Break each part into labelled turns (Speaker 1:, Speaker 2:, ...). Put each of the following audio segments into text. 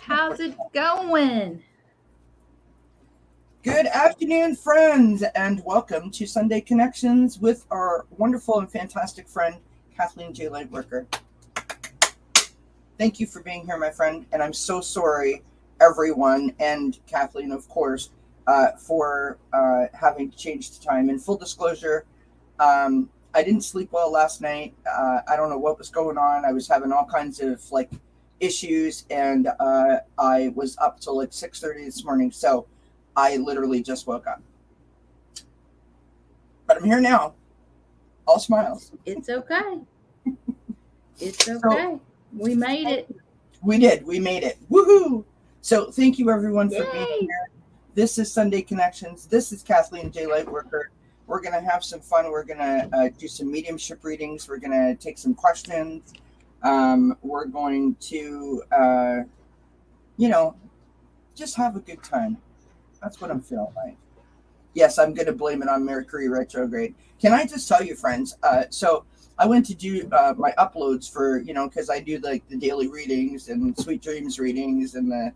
Speaker 1: How's it going?
Speaker 2: Good afternoon, friends, and welcome to Sunday Connections with our wonderful and fantastic friend, Kathleen J. Lightworker. Thank you for being here, my friend, and I'm so sorry, everyone, and Kathleen, of course, for having to change the time. In full disclosure, I didn't sleep well last night. I don't know what was going on. I was having all kinds of issues, and I was up till 6:30 this morning, so I literally just woke up. But I'm here now. All smiles.
Speaker 1: It's okay. It's okay. We made it.
Speaker 2: We did. We made it. Woohoo! So thank you, everyone, for
Speaker 1: Yay.
Speaker 2: being here. This is Sunday Connections. This is Kathleen J. Lightworker. We're going to have some fun. We're going to do some mediumship readings. We're going to take some questions. We're going to, just have a good time. That's what I'm feeling like. Yes, I'm going to blame it on Mercury retrograde. Can I just tell you, friends? So I went to do my uploads for, because I do the daily readings and sweet dreams readings and the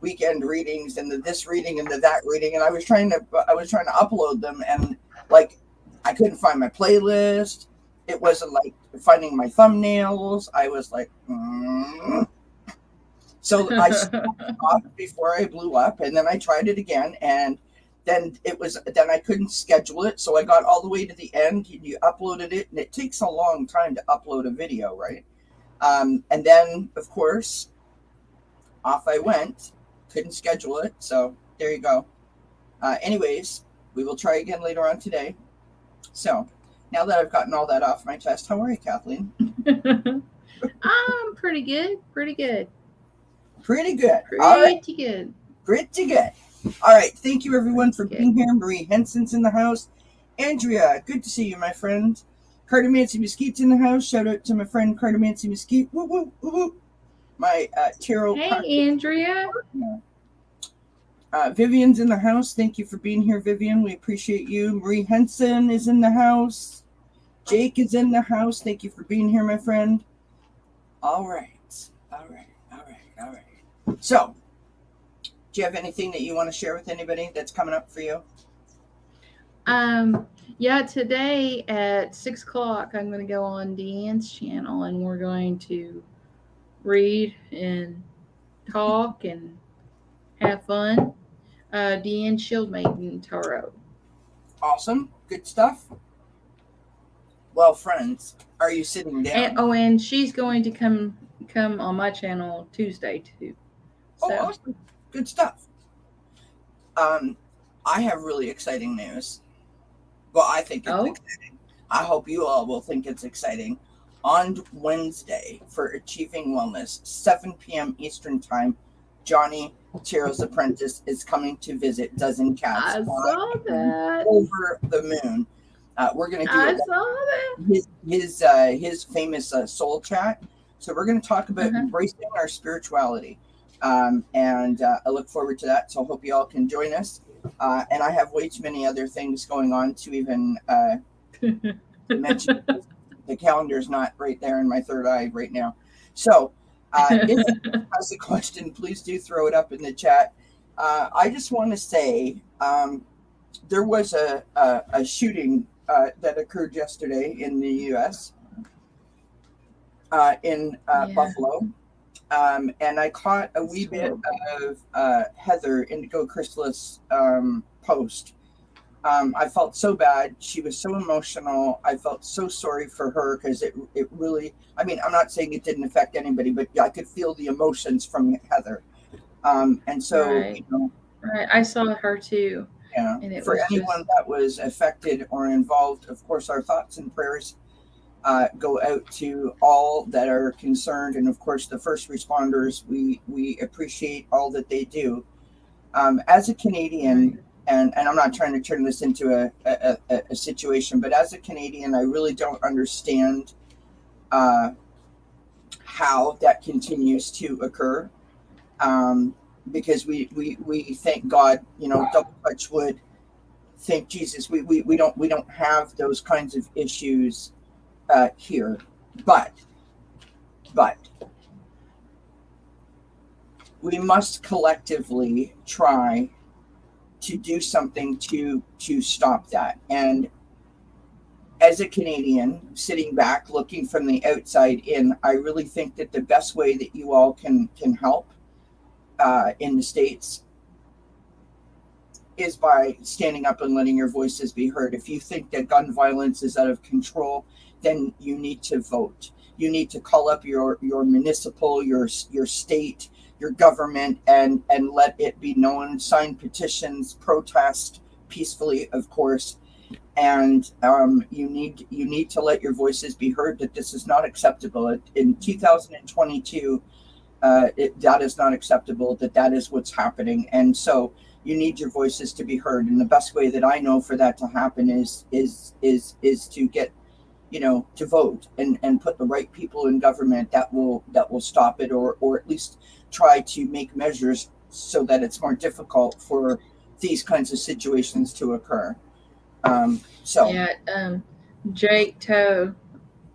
Speaker 2: weekend readings and the this reading and the that reading, and I was trying to upload them, and I couldn't find my playlist. It wasn't finding my thumbnails. I was like. So I stopped off before I blew up, and then I tried it again, and then I couldn't schedule it, so I got all the way to the end. You uploaded it, and it takes a long time to upload a video, right? And then, of course, off I went. Couldn't schedule it, so there you go. Anyways, we will try again later on today. So now that I've gotten all that off my chest, how are you, Kathleen?
Speaker 1: I'm pretty good.
Speaker 2: Pretty good.
Speaker 1: Pretty good.
Speaker 2: Pretty good. All right. Thank you, everyone, for being here. Marie Henson's in the house. Andrea, good to see you, my friend. Cartomancy Mesquite's in the house. Shout out to my friend Cartomancy Mesquite. Woo, woo, woo, woo. My tarot.
Speaker 1: Hey, Andrea.
Speaker 2: Vivian's in the house. Thank you for being here, Vivian. We appreciate you. Marie Henson is in the house. Jake is in the house. Thank you for being here, my friend. All right. So, do you have anything that you want to share with anybody that's coming up for you?
Speaker 1: Yeah, today at 6:00, I'm going to go on Deanne's channel, and we're going to read and talk and have fun. Deanne Shield Maiden Tarot.
Speaker 2: Awesome. Good stuff. Well, friends, are you sitting down?
Speaker 1: And she's going to come on my channel Tuesday too. So.
Speaker 2: Oh, awesome. Good stuff. I have really exciting news. Well, I think it's exciting. I hope you all will think it's exciting. On Wednesday, for Achieving Wellness, 7 p.m. Eastern Time, Johnny Taro's apprentice is coming to visit dzncats.
Speaker 1: I saw that.
Speaker 2: Over the moon. We're going to do his famous soul chat. So we're going to talk about embracing our spirituality. And I look forward to that. So I hope you all can join us. And I have way too many other things going on to even mention. The calendar's not right there in my third eye right now. So if you has a question, please do throw it up in the chat. I just want to say there was a shooting that occurred yesterday in the U.S. In Buffalo. And I caught a wee bit of Heather Indigo Chrysalis post. I felt so bad. She was so emotional. I felt so sorry for her because it really, I'm not saying it didn't affect anybody, but I could feel the emotions from Heather. And so,
Speaker 1: right. Right. I saw her too.
Speaker 2: Yeah. And for anyone that was affected or involved, of course, our thoughts and prayers go out to all that are concerned. And of course, the first responders, we appreciate all that they do. As a Canadian, and I'm not trying to turn this into a situation, but as a Canadian, I really don't understand how that continues to occur. Because we thank God, double touch wood, thank Jesus. We don't have those kinds of issues here, but we must collectively try to do something to stop that. And as a Canadian sitting back looking from the outside in, I really think that the best way that you all can help in the States is by standing up and letting your voices be heard. If you think that gun violence is out of control, then you need to vote. You need to call up your municipal, your state, your government, and let it be known. Sign petitions, protest peacefully, of course. And you need to let your voices be heard. That this is not acceptable in 2022. That is not acceptable. That is what's happening, and so you need your voices to be heard. And the best way that I know for that to happen is to get, to vote and put the right people in government that will stop it, or at least try to make measures so that it's more difficult for these kinds of situations to occur.
Speaker 1: Jake Toe,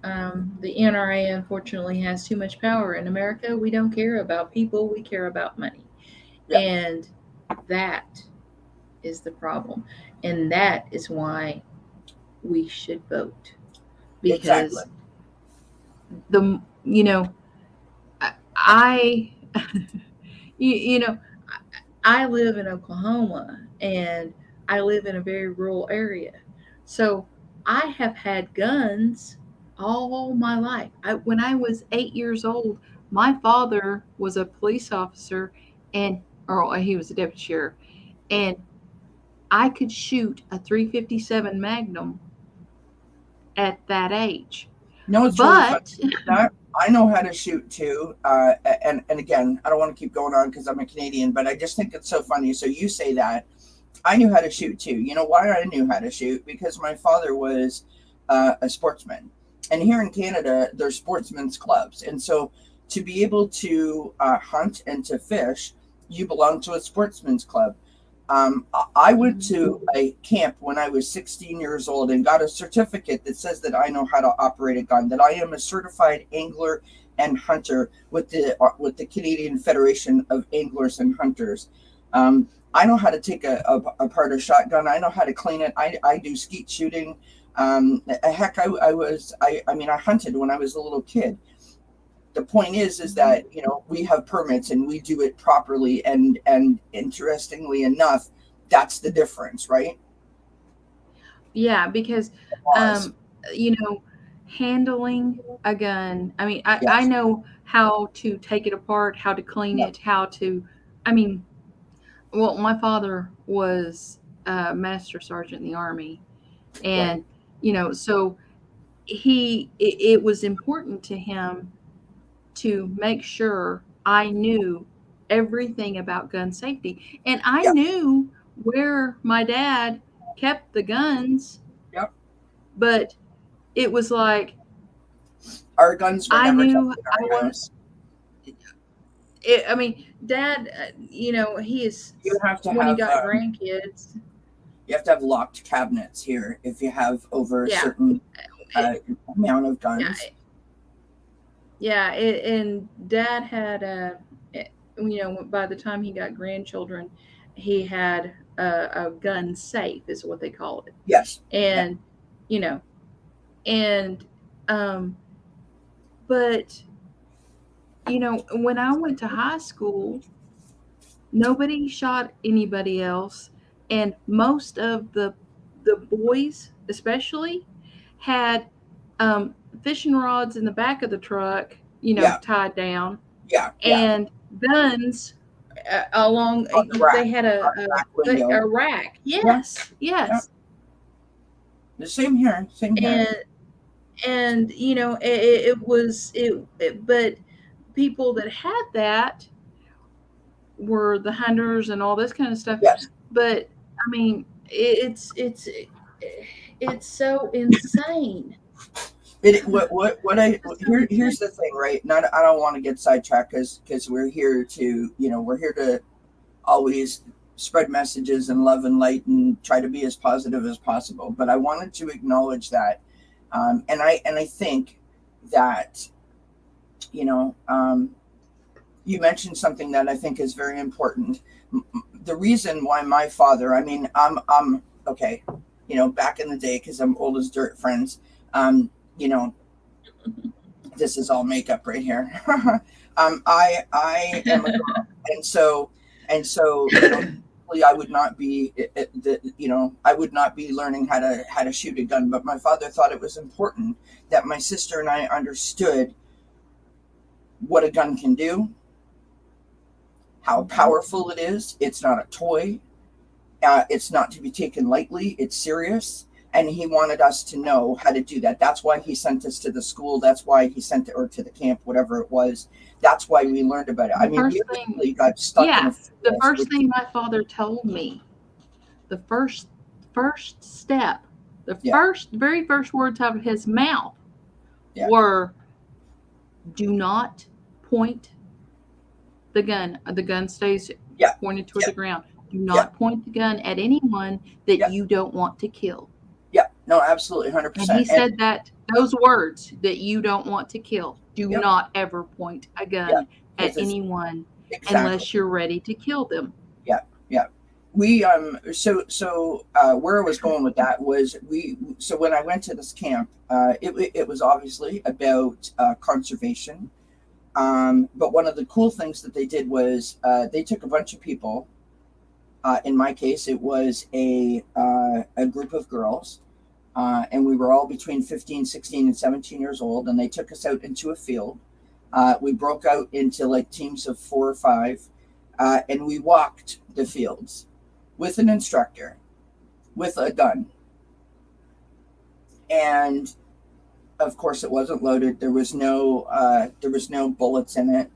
Speaker 1: the NRA unfortunately has too much power in America. We don't care about people, we care about money.
Speaker 2: Yeah.
Speaker 1: And that is the problem. And that is why we should vote. Because
Speaker 2: exactly.
Speaker 1: I I live in Oklahoma, and I live in a very rural area. So I have had guns all my life. When I was 8 years old, my father was a police officer, or he was a deputy sheriff, and I could shoot a 357 Magnum at that age.
Speaker 2: No, it's really funny that I know how to shoot too. And again, I don't want to keep going on because I'm a Canadian, but I just think it's so funny. So you say that I knew how to shoot too. You know why I knew how to shoot? Because my father was a sportsman, and here in Canada, there's sportsmen's clubs, and so to be able to hunt and to fish, you belong to a sportsman's club. I went to a camp when I was 16 years old and got a certificate that says that I know how to operate a gun, that I am a certified angler and hunter with the Canadian Federation of Anglers and Hunters. I know how to take apart a shotgun. I know how to clean it. I do skeet shooting. Heck, I hunted when I was a little kid. The point is that we have permits and we do it properly, and interestingly enough, that's the difference, right?
Speaker 1: Yeah, because handling a gun. I mean,
Speaker 2: Yes.
Speaker 1: I know how to take it apart, how to clean it, how to. I mean, well, my father was a master sergeant in the Army, and so it was important to him to make sure I knew everything about gun safety. And I knew where my dad kept the guns.
Speaker 2: Yep.
Speaker 1: But it was like
Speaker 2: our guns were never kept in our house.
Speaker 1: Dad, he is.
Speaker 2: You have to
Speaker 1: when
Speaker 2: have,
Speaker 1: you got grandkids.
Speaker 2: You have to have locked cabinets here if you have over a certain amount of guns. And
Speaker 1: Dad had by the time he got grandchildren, he had a gun safe, is what they call it.
Speaker 2: Yes.
Speaker 1: And but when I went to high school, nobody shot anybody else, and most of the boys especially had fishing rods in the back of the truck, tied down. And guns along. They had a rack. Yes.
Speaker 2: The same here.
Speaker 1: And but people that had that were the hunters and all this kind of stuff.
Speaker 2: Yes.
Speaker 1: But I mean, it's so insane.
Speaker 2: Here's the thing, right? I don't want to get sidetracked because we're here to always spread messages and love and light and try to be as positive as possible. But I wanted to acknowledge that, and I think that you mentioned something that I think is very important. The reason why my father, I mean, I'm okay, you know, back in the day, because I'm old as dirt, friends. You know, this is all makeup right here. I am a girl, and so you know, I would not be you know, I would not be learning how to shoot a gun. But my father thought it was important that my sister and I understood what a gun can do, how powerful it is. It's not a toy. It's not to be taken lightly. It's serious. And he wanted us to know how to do that. That's why he sent us to the school. That's why he sent it, or to the camp, whatever it was. That's why we learned about it. I mean, we literally got stuck in a forest.
Speaker 1: The first thing my father told me, the first step, the very first words out of his mouth were, "Do not point the gun." The gun stays pointed toward the ground. Do not point the gun at anyone that you don't want to kill.
Speaker 2: Yeah, no, absolutely, 100%.
Speaker 1: And he said that those words, that you don't want to kill, do not ever point a gun at anyone unless you're ready to kill them.
Speaker 2: Yeah. We so where I was going with that was, so when I went to this camp, it was obviously about conservation. But one of the cool things that they did was they took a bunch of people. In my case, it was a group of girls, and we were all between 15, 16, and 17 years old, and they took us out into a field. We broke out into like teams of 4 or 5, and we walked the fields with an instructor, with a gun. And of course, it wasn't loaded. There was no bullets in it.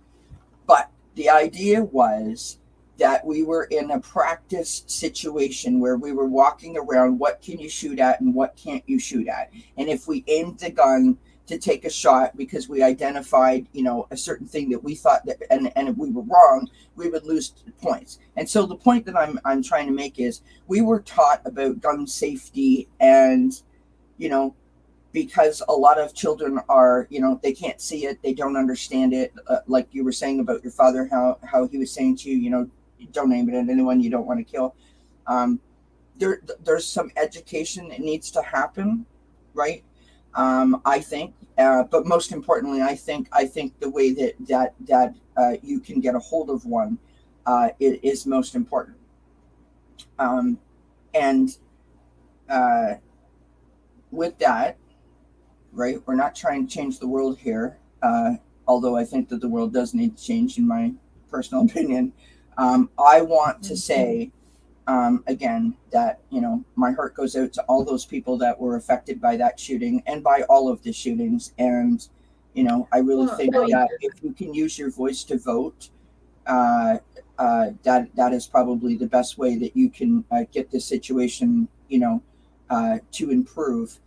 Speaker 2: But the idea was that we were in a practice situation where we were walking around. What can you shoot at and what can't you shoot at? And if we aimed the gun to take a shot because we identified, you know, a certain thing that we thought that, and if we were wrong, we would lose points. And so the point that I'm trying to make is, we were taught about gun safety, and, you know, because a lot of children are, you know, they can't see it, they don't understand it. Like you were saying about your father, how he was saying to you, you know, don't aim it at anyone you don't want to kill. There's some education that needs to happen, right? I think, but most importantly, I think the way that you can get a hold of one is most important. And with that, right, we're not trying to change the world here, although I think that the world does need to change, in my personal opinion. I want to say, again, that, you know, my heart goes out to all those people that were affected by that shooting and by all of the shootings. And, you know, I really think that if you can use your voice to vote, that is probably the best way that you can get the situation, you know, to improve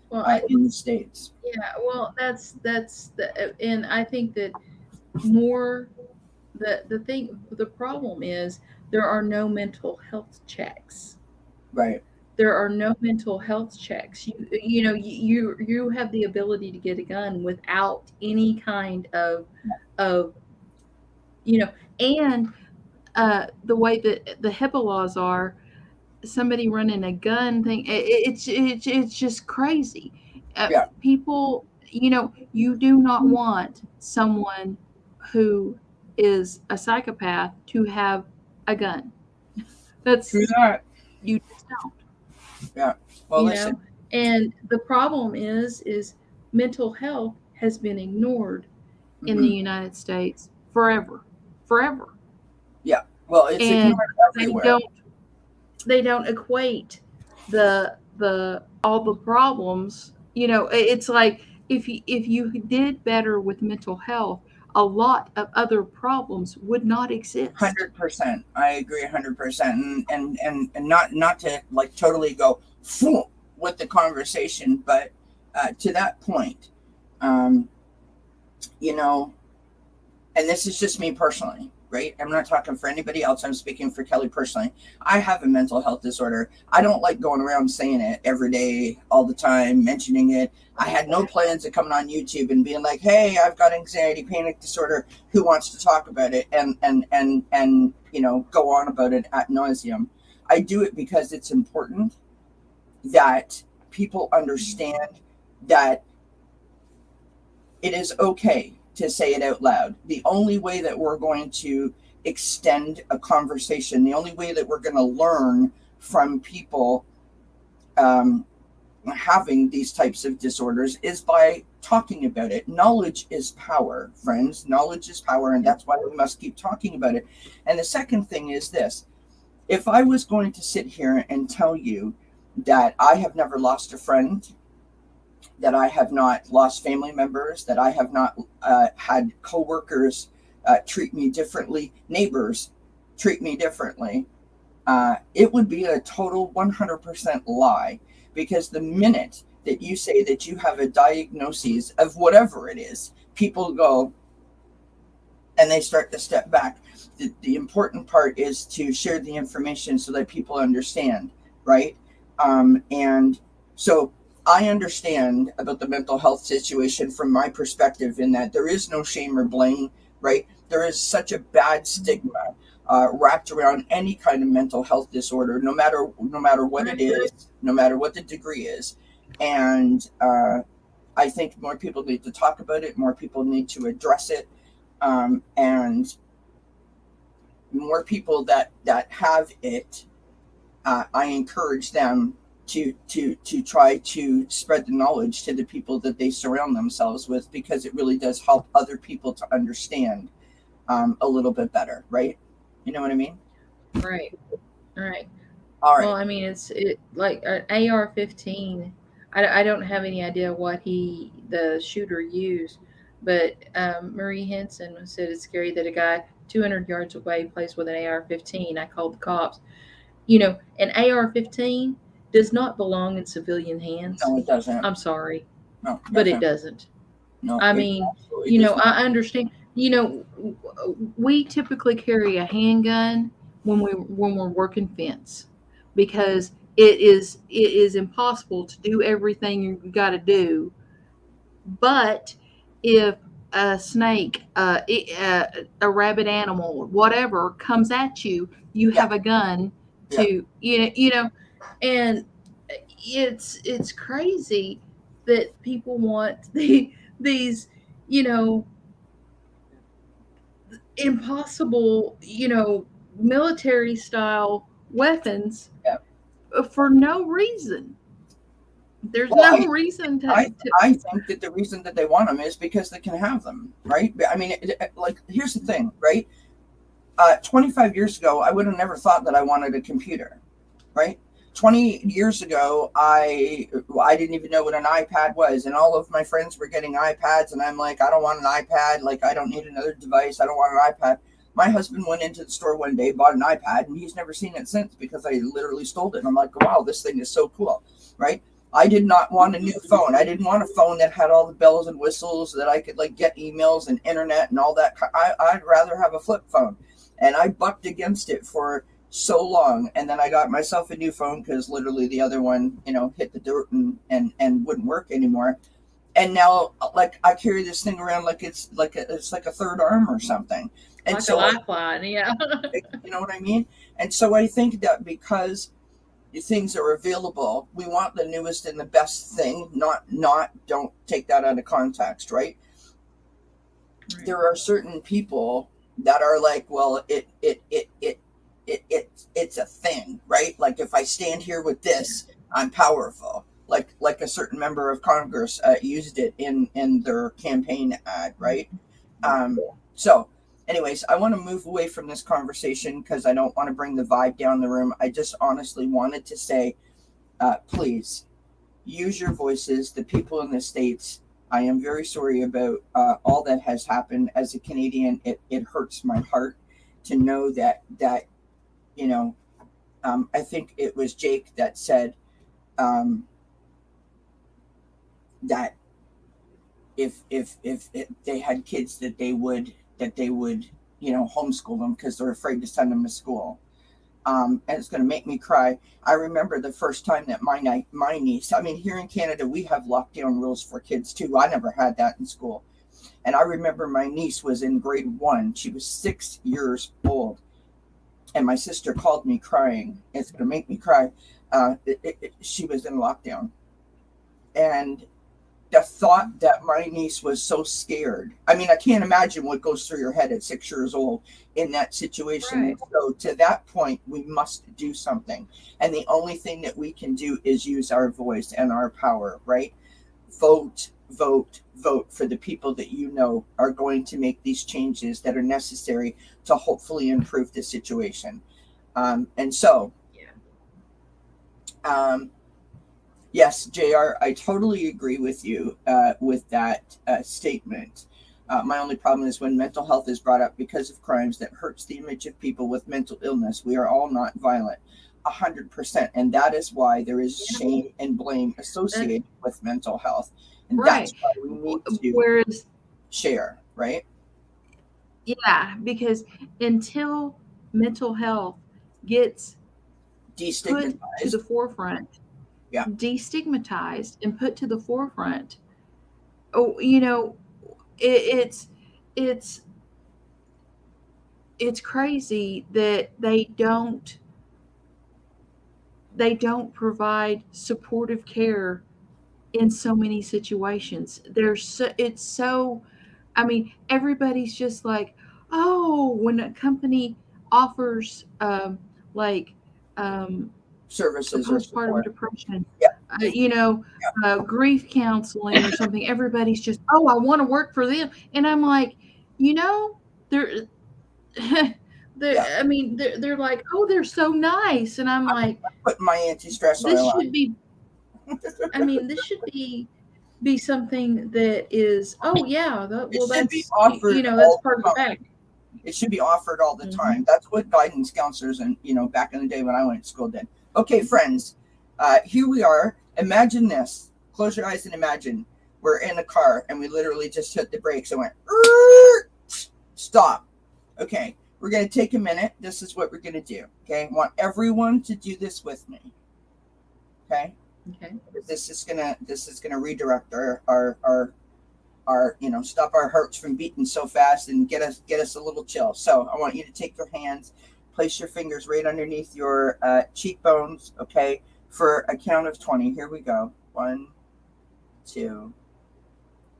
Speaker 2: in the States.
Speaker 1: Yeah, well, that's and I think that more, the problem is, there are no mental health checks.
Speaker 2: Right.
Speaker 1: There are no mental health checks. You have the ability to get a gun without any kind of you know, and the way that the HIPAA laws are, somebody running a gun thing, it's just crazy. People, you know, you do not want someone who is a psychopath to have a gun. That's
Speaker 2: true. That
Speaker 1: you just don't.
Speaker 2: Yeah. Well, listen.
Speaker 1: And the problem is mental health has been ignored in the United States forever.
Speaker 2: Yeah. Well, it's ignored everywhere.
Speaker 1: They don't equate the all the problems. You know, it's like, if you did better with mental health, a lot of other problems would not exist.
Speaker 2: 100%. I agree 100%. And not to like totally go with the conversation, but to that point, you know, and this is just me personally, right? I'm not talking for anybody else. I'm speaking for Kelly personally. I have a mental health disorder. I don't like going around saying it every day, all the time, mentioning it. I had no plans of coming on YouTube and being like, hey, I've got anxiety, panic disorder. Who wants to talk about it? And go on about it ad nauseum. I do it because it's important that people understand that it is okay to say it out loud. The only way that we're going to extend a conversation, the only way that we're going to learn from people having these types of disorders is by talking about it. Knowledge is power, friends. Knowledge is power, and that's why we must keep talking about it. And the second thing is this. If I was going to sit here and tell you that I have never lost a friend, that I have not lost family members, that I have not had coworkers treat me differently, neighbors treat me differently, it would be a total 100% lie. Because the minute that you say that you have a diagnosis of whatever it is, people go and they start to step back. The important part is to share the information so that people understand, right? And so I understand about the mental health situation from my perspective, in that there is no shame or blame, right? There is such a bad stigma wrapped around any kind of mental health disorder, no matter what it is, no matter what the degree is. And I think more people need to talk about it, more people need to address it, and more people that have it, I encourage them to try to spread the knowledge to the people that they surround themselves with, because it really does help other people to understand a little bit better, right? You know what I mean?
Speaker 1: Right. Right.
Speaker 2: All
Speaker 1: Well,
Speaker 2: right.
Speaker 1: I mean, it like an AR-15. I don't have any idea what the shooter used, but Marie Henson said it's scary that a guy 200 yards away plays with an AR-15. I called the cops. An AR-15 does not belong in civilian hands.
Speaker 2: No, it doesn't.
Speaker 1: I'm sorry,
Speaker 2: No, it
Speaker 1: but it
Speaker 2: doesn't.
Speaker 1: doesn't.
Speaker 2: No,
Speaker 1: I
Speaker 2: it
Speaker 1: mean,
Speaker 2: absolutely does not.
Speaker 1: I understand. We typically carry a handgun when we're working fence, because it is impossible to do everything you got to do. But if a snake, a rabid animal, whatever comes at you, you
Speaker 2: Yeah,
Speaker 1: have a gun
Speaker 2: yeah.
Speaker 1: to and it's crazy that people want these you know impossible, military style weapons
Speaker 2: Yeah.
Speaker 1: for no reason. There's
Speaker 2: Well,
Speaker 1: no reason
Speaker 2: I
Speaker 1: to
Speaker 2: I think that the reason that they want them is because they can have them, right? I mean, like, here's the thing, right? 25 years ago, I would have never thought that I wanted a computer, right? 20 years ago, I didn't even know what an iPad was, and all of my friends were getting iPads, and I'm like, I don't want an iPad. Like, I don't need another device. I don't want an iPad. My husband went into the store one day, bought an iPad, and he's never seen it since, because I literally stole it. And I'm like, wow, this thing is so cool, right? I did not want a new phone. I didn't want a phone that had all the bells and whistles, that I could like get emails and internet and all that. I'd rather have a flip phone. And I bucked against it for so long, and then I got myself a new phone because literally the other one, hit the dirt and wouldn't work anymore. And now, like, I carry this thing around like it's like a third arm or something. And
Speaker 1: like a
Speaker 2: so
Speaker 1: lifeline. Yeah.
Speaker 2: you know what I mean? And so I think that because the things are available, we want the newest and the best thing. Not don't take that out of context, right?
Speaker 1: Right.
Speaker 2: There are certain people that are like, well, it's a thing, right? Like, if I stand here with this, I'm powerful. Like a certain member of Congress used it in their campaign ad, right? So, anyways, I want to move away from this conversation because I don't want to bring the vibe down the room. I just honestly wanted to say, please use your voices. The people in the States, I am very sorry about all that has happened. As a Canadian, it hurts my heart to know that I think it was Jake that said that if they had kids, that they would homeschool them because they're afraid to send them to school. And it's going to make me cry. I remember the first time that my niece, here in Canada, we have lockdown rules for kids too. I never had that in school. And I remember my niece was in grade 1. She was 6 years old. And my sister called me crying. It's going to make me cry. She was in lockdown. And the thought that my niece was so scared. I can't imagine what goes through your head at 6 years old in that situation.
Speaker 1: Right.
Speaker 2: And so to that point, we must do something. And the only thing that we can do is use our voice and our power, right? Vote, vote, vote for the people that you know are going to make these changes that are necessary to hopefully improve the situation. And so, yes, JR, I totally agree with you with that statement. My only problem is when mental health is brought up because of crimes that hurts the image of people with mental illness. We are all not violent, 100%. And that is why there is shame and blame associated with mental health. And that's why we need to share, right?
Speaker 1: Yeah, because until mental health gets
Speaker 2: destigmatized
Speaker 1: put to the forefront,
Speaker 2: yeah,
Speaker 1: destigmatized and put to the forefront, it's crazy that they don't provide supportive care in so many situations. Everybody's just like, oh, when a company offers like
Speaker 2: services
Speaker 1: postpartum depression,
Speaker 2: yeah.
Speaker 1: grief counseling or something, everybody's just, oh, I want to work for them. And I'm like, they're they're like, oh, they're so nice. And I'm like,
Speaker 2: putting my anti-stress
Speaker 1: this
Speaker 2: oil
Speaker 1: should be, this should be something that is, oh yeah, that's
Speaker 2: offered
Speaker 1: that's part of the fact.
Speaker 2: It should be offered all the time. That's what guidance counselors and back in the day when I went to school did. Okay, friends, here we are. Imagine this. Close your eyes and imagine we're in a car and we literally just hit the brakes and went stop. Okay, we're going to take a minute. This is what we're going to do. Okay, I want everyone to do this with me. Okay. This is gonna redirect our stop our hearts from beating so fast and get us a little chill. So I want you to take your hands, place your fingers right underneath your cheekbones. Okay, for a count of 20. Here we go. 1, 2,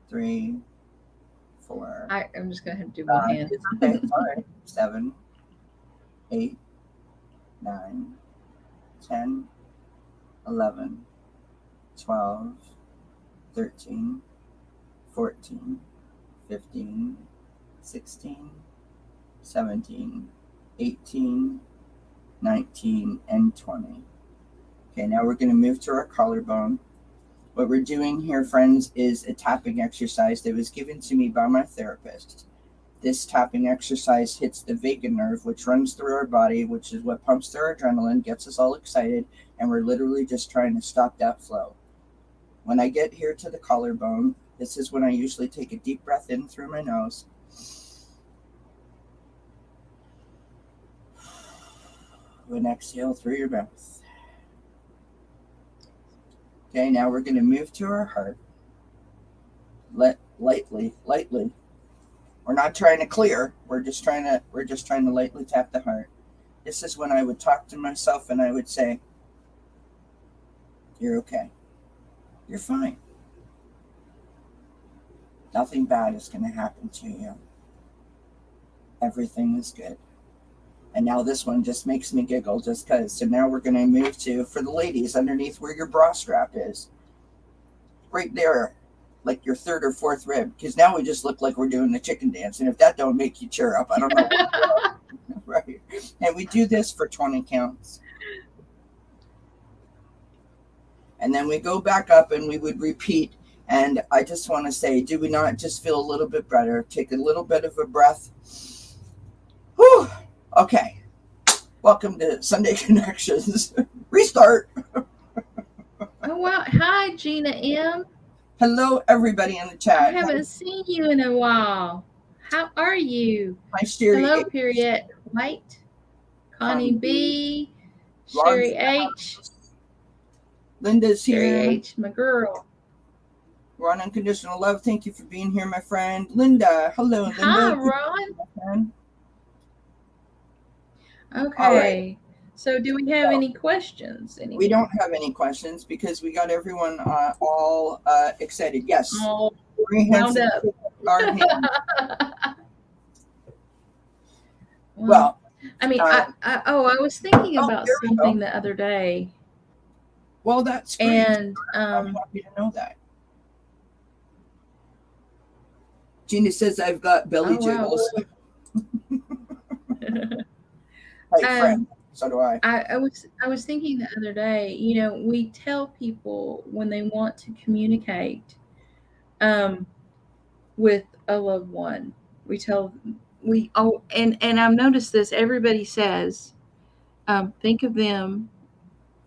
Speaker 2: 3, 4.
Speaker 1: I'm just gonna have to do one hand.
Speaker 2: Okay, all right. 7, 8, 9, 10, 11, 12, 13, 14, 15, 16, 17, 18, 19, and 20. Okay, now we're going to move to our collarbone. What we're doing here, friends, is a tapping exercise that was given to me by my therapist. This tapping exercise hits the vagus nerve, which runs through our body, which is what pumps through our adrenaline, gets us all excited, and we're literally just trying to stop that flow. When I get here to the collarbone, this is when I usually take a deep breath in through my nose. And exhale through your mouth. Okay, now we're going to move to our heart. Lightly. We're not trying to clear. We're just trying to lightly tap the heart. This is when I would talk to myself and I would say, "You're okay. You're fine. Nothing bad is going to happen to you. Everything is good." And now this one just makes me giggle just because. So now we're going to move to, for the ladies, underneath where your bra strap is. Right there, like your third or fourth rib. Because now we just look like we're doing the chicken dance. And if that don't make you cheer up, I don't know what right. And we do this for 20 counts. And then we go back up and we would repeat. And I just want to say, do we not just feel a little bit better? Take a little bit of a breath. Whew. Okay. Welcome to Sunday Connections. Restart.
Speaker 1: Oh, wow. Hi, Gina M.
Speaker 2: Hello, everybody in the chat.
Speaker 1: I haven't seen you in a while. How are you?
Speaker 2: Hi, Sherry
Speaker 1: Hello,
Speaker 2: H.
Speaker 1: period. White, Connie
Speaker 2: Connie B.
Speaker 1: B,
Speaker 2: Ron's
Speaker 1: Sherry
Speaker 2: in the
Speaker 1: H,
Speaker 2: house. Linda's
Speaker 1: Sherry
Speaker 2: here.
Speaker 1: H, my girl.
Speaker 2: Ron Unconditional Love, thank you for being here, my friend. Linda, hello,
Speaker 1: Hi,
Speaker 2: Linda.
Speaker 1: Ron.
Speaker 2: All right.
Speaker 1: Okay. So, do we have
Speaker 2: So,
Speaker 1: any questions?
Speaker 2: we
Speaker 1: Anyone?
Speaker 2: don't have any questions because we got everyone all excited. Yes.
Speaker 1: All
Speaker 2: Three hands
Speaker 1: wound up.
Speaker 2: our hands.
Speaker 1: Well,
Speaker 2: Well,
Speaker 1: I mean, I was thinking about
Speaker 2: there we
Speaker 1: something
Speaker 2: go.
Speaker 1: the other day,
Speaker 2: Well, that's great.
Speaker 1: and
Speaker 2: I'm happy to know that. Gina says I've got belly
Speaker 1: oh wow.
Speaker 2: jiggles. Hey, friend. So do I.
Speaker 1: I was thinking the other day, you know, we tell people when they want to communicate um, with a loved one, we tell and I've noticed this. Everybody says, think of them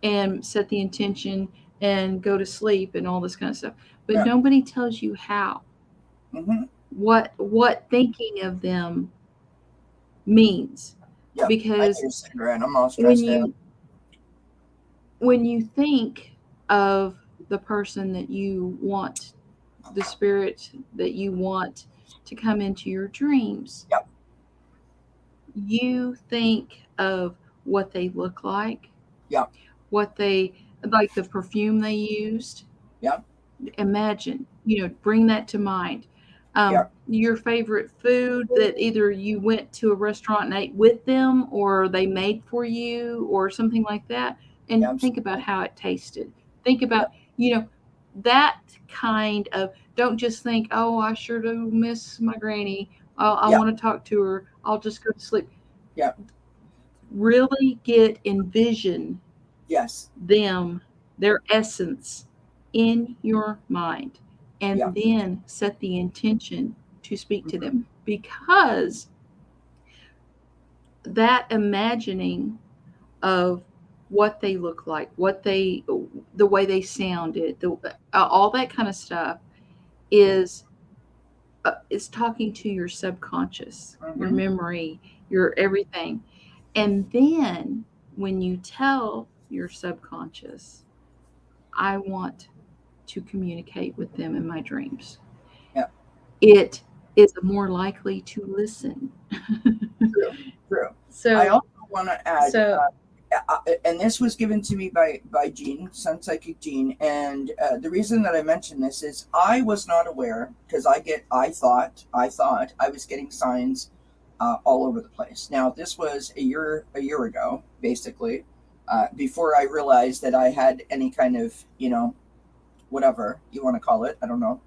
Speaker 1: and set the intention and go to sleep and all this kind of stuff, but
Speaker 2: Yeah.
Speaker 1: nobody tells you how.
Speaker 2: Mm-hmm.
Speaker 1: What thinking of them means,
Speaker 2: Yeah.
Speaker 1: because
Speaker 2: I need a cigarette. I'm all stressed out.
Speaker 1: when you think of the person that you want, the spirit that you want to come into your dreams,
Speaker 2: Yep.
Speaker 1: you think of what they look like,
Speaker 2: Yep.
Speaker 1: what they like, the perfume they used.
Speaker 2: Yep.
Speaker 1: Imagine, bring that to mind.
Speaker 2: Yep.
Speaker 1: Your favorite food that either you went to a restaurant and ate with them or they made for you or something like that, and
Speaker 2: Yep.
Speaker 1: think about how it tasted. Think about,
Speaker 2: Yep.
Speaker 1: that kind of, don't just think, oh, I sure do miss my granny. I
Speaker 2: Yep.
Speaker 1: want to talk to her. I'll just go to sleep.
Speaker 2: Yep.
Speaker 1: Really envision
Speaker 2: Yes.
Speaker 1: them, their essence in your mind, and
Speaker 2: Yep.
Speaker 1: then set the intention to speak to
Speaker 2: Mm-hmm.
Speaker 1: them, because that imagining of what they look like, the way they sounded, all that kind of stuff is talking to your subconscious, your
Speaker 2: Mm-hmm.
Speaker 1: memory, your everything. And then when you tell your subconscious, I want to communicate with them in my dreams,
Speaker 2: Yep.
Speaker 1: it is more likely to listen.
Speaker 2: True. True.
Speaker 1: So,
Speaker 2: I also want to add,
Speaker 1: so
Speaker 2: and this was given to me by Jean, Sun Psychic Jean, and the reason that I mention this is I was not aware, because I thought I was getting signs all over the place. Now this was a year ago, basically, before I realized that I had any kind of, whatever you want to call it. I don't know.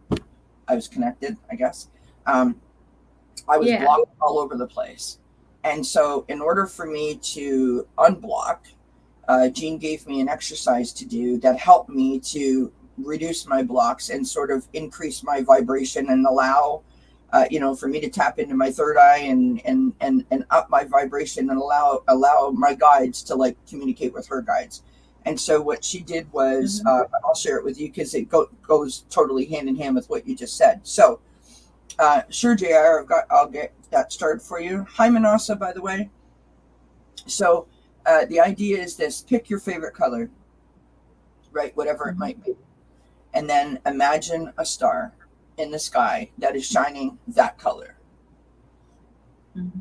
Speaker 2: I was connected, I guess. I was
Speaker 1: yeah.
Speaker 2: blocked all over the place. And so, in order for me to unblock, Jean gave me an exercise to do that helped me to reduce my blocks and sort of increase my vibration and allow, for me to tap into my third eye and up my vibration and allow my guides to like communicate with her guides. And so what she did was, I'll share it with you because it goes totally hand in hand with what you just said. So, sure, JR, I'll get that started for you. Hi, Manasa, by the way. So the idea is this: pick your favorite color, right? Whatever it might be. And then imagine a star in the sky that is shining that color.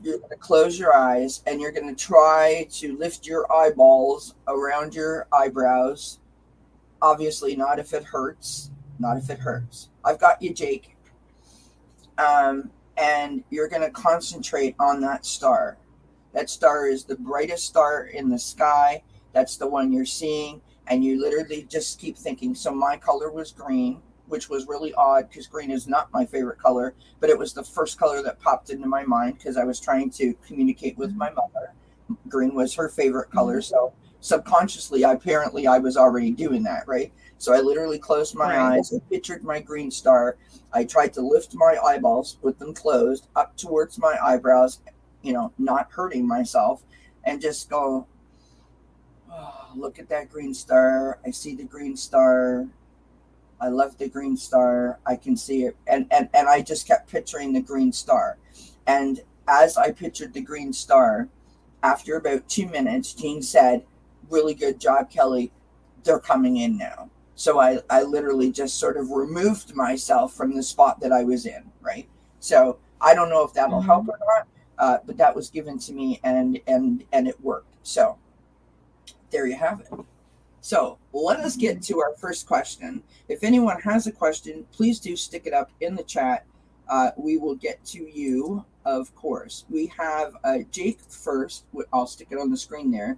Speaker 2: You're going to close your eyes and you're going to try to lift your eyeballs around your eyebrows. Obviously, not if it hurts. Not if it hurts. I've got you, Jake. And you're going to concentrate on that star. That star is the brightest star in the sky. That's the one you're seeing. And you literally just keep thinking. So my color was green, which was really odd because green is not my favorite color, but it was the first color that popped into my mind because I was trying to communicate with my mother. Green was her favorite color. So subconsciously, apparently I was already doing that, right? So I literally closed my eyes and pictured my green star. I tried to lift my eyeballs with them closed up towards my eyebrows, not hurting myself, and just go, oh, look at that green star. I see the green star. I love the green star. I can see it. And I just kept picturing the green star. And as I pictured the green star, after about 2 minutes, Jean said, really good job, Kelly. They're coming in now. So I literally just sort of removed myself from the spot that I was in, right? So I don't know if that'll help or not, but that was given to me and it worked. So there you have it. So let us get to our first question. If anyone has a question, please do stick it up in the chat. We will get to you, of course. We have Jake first. I'll stick it on the screen there.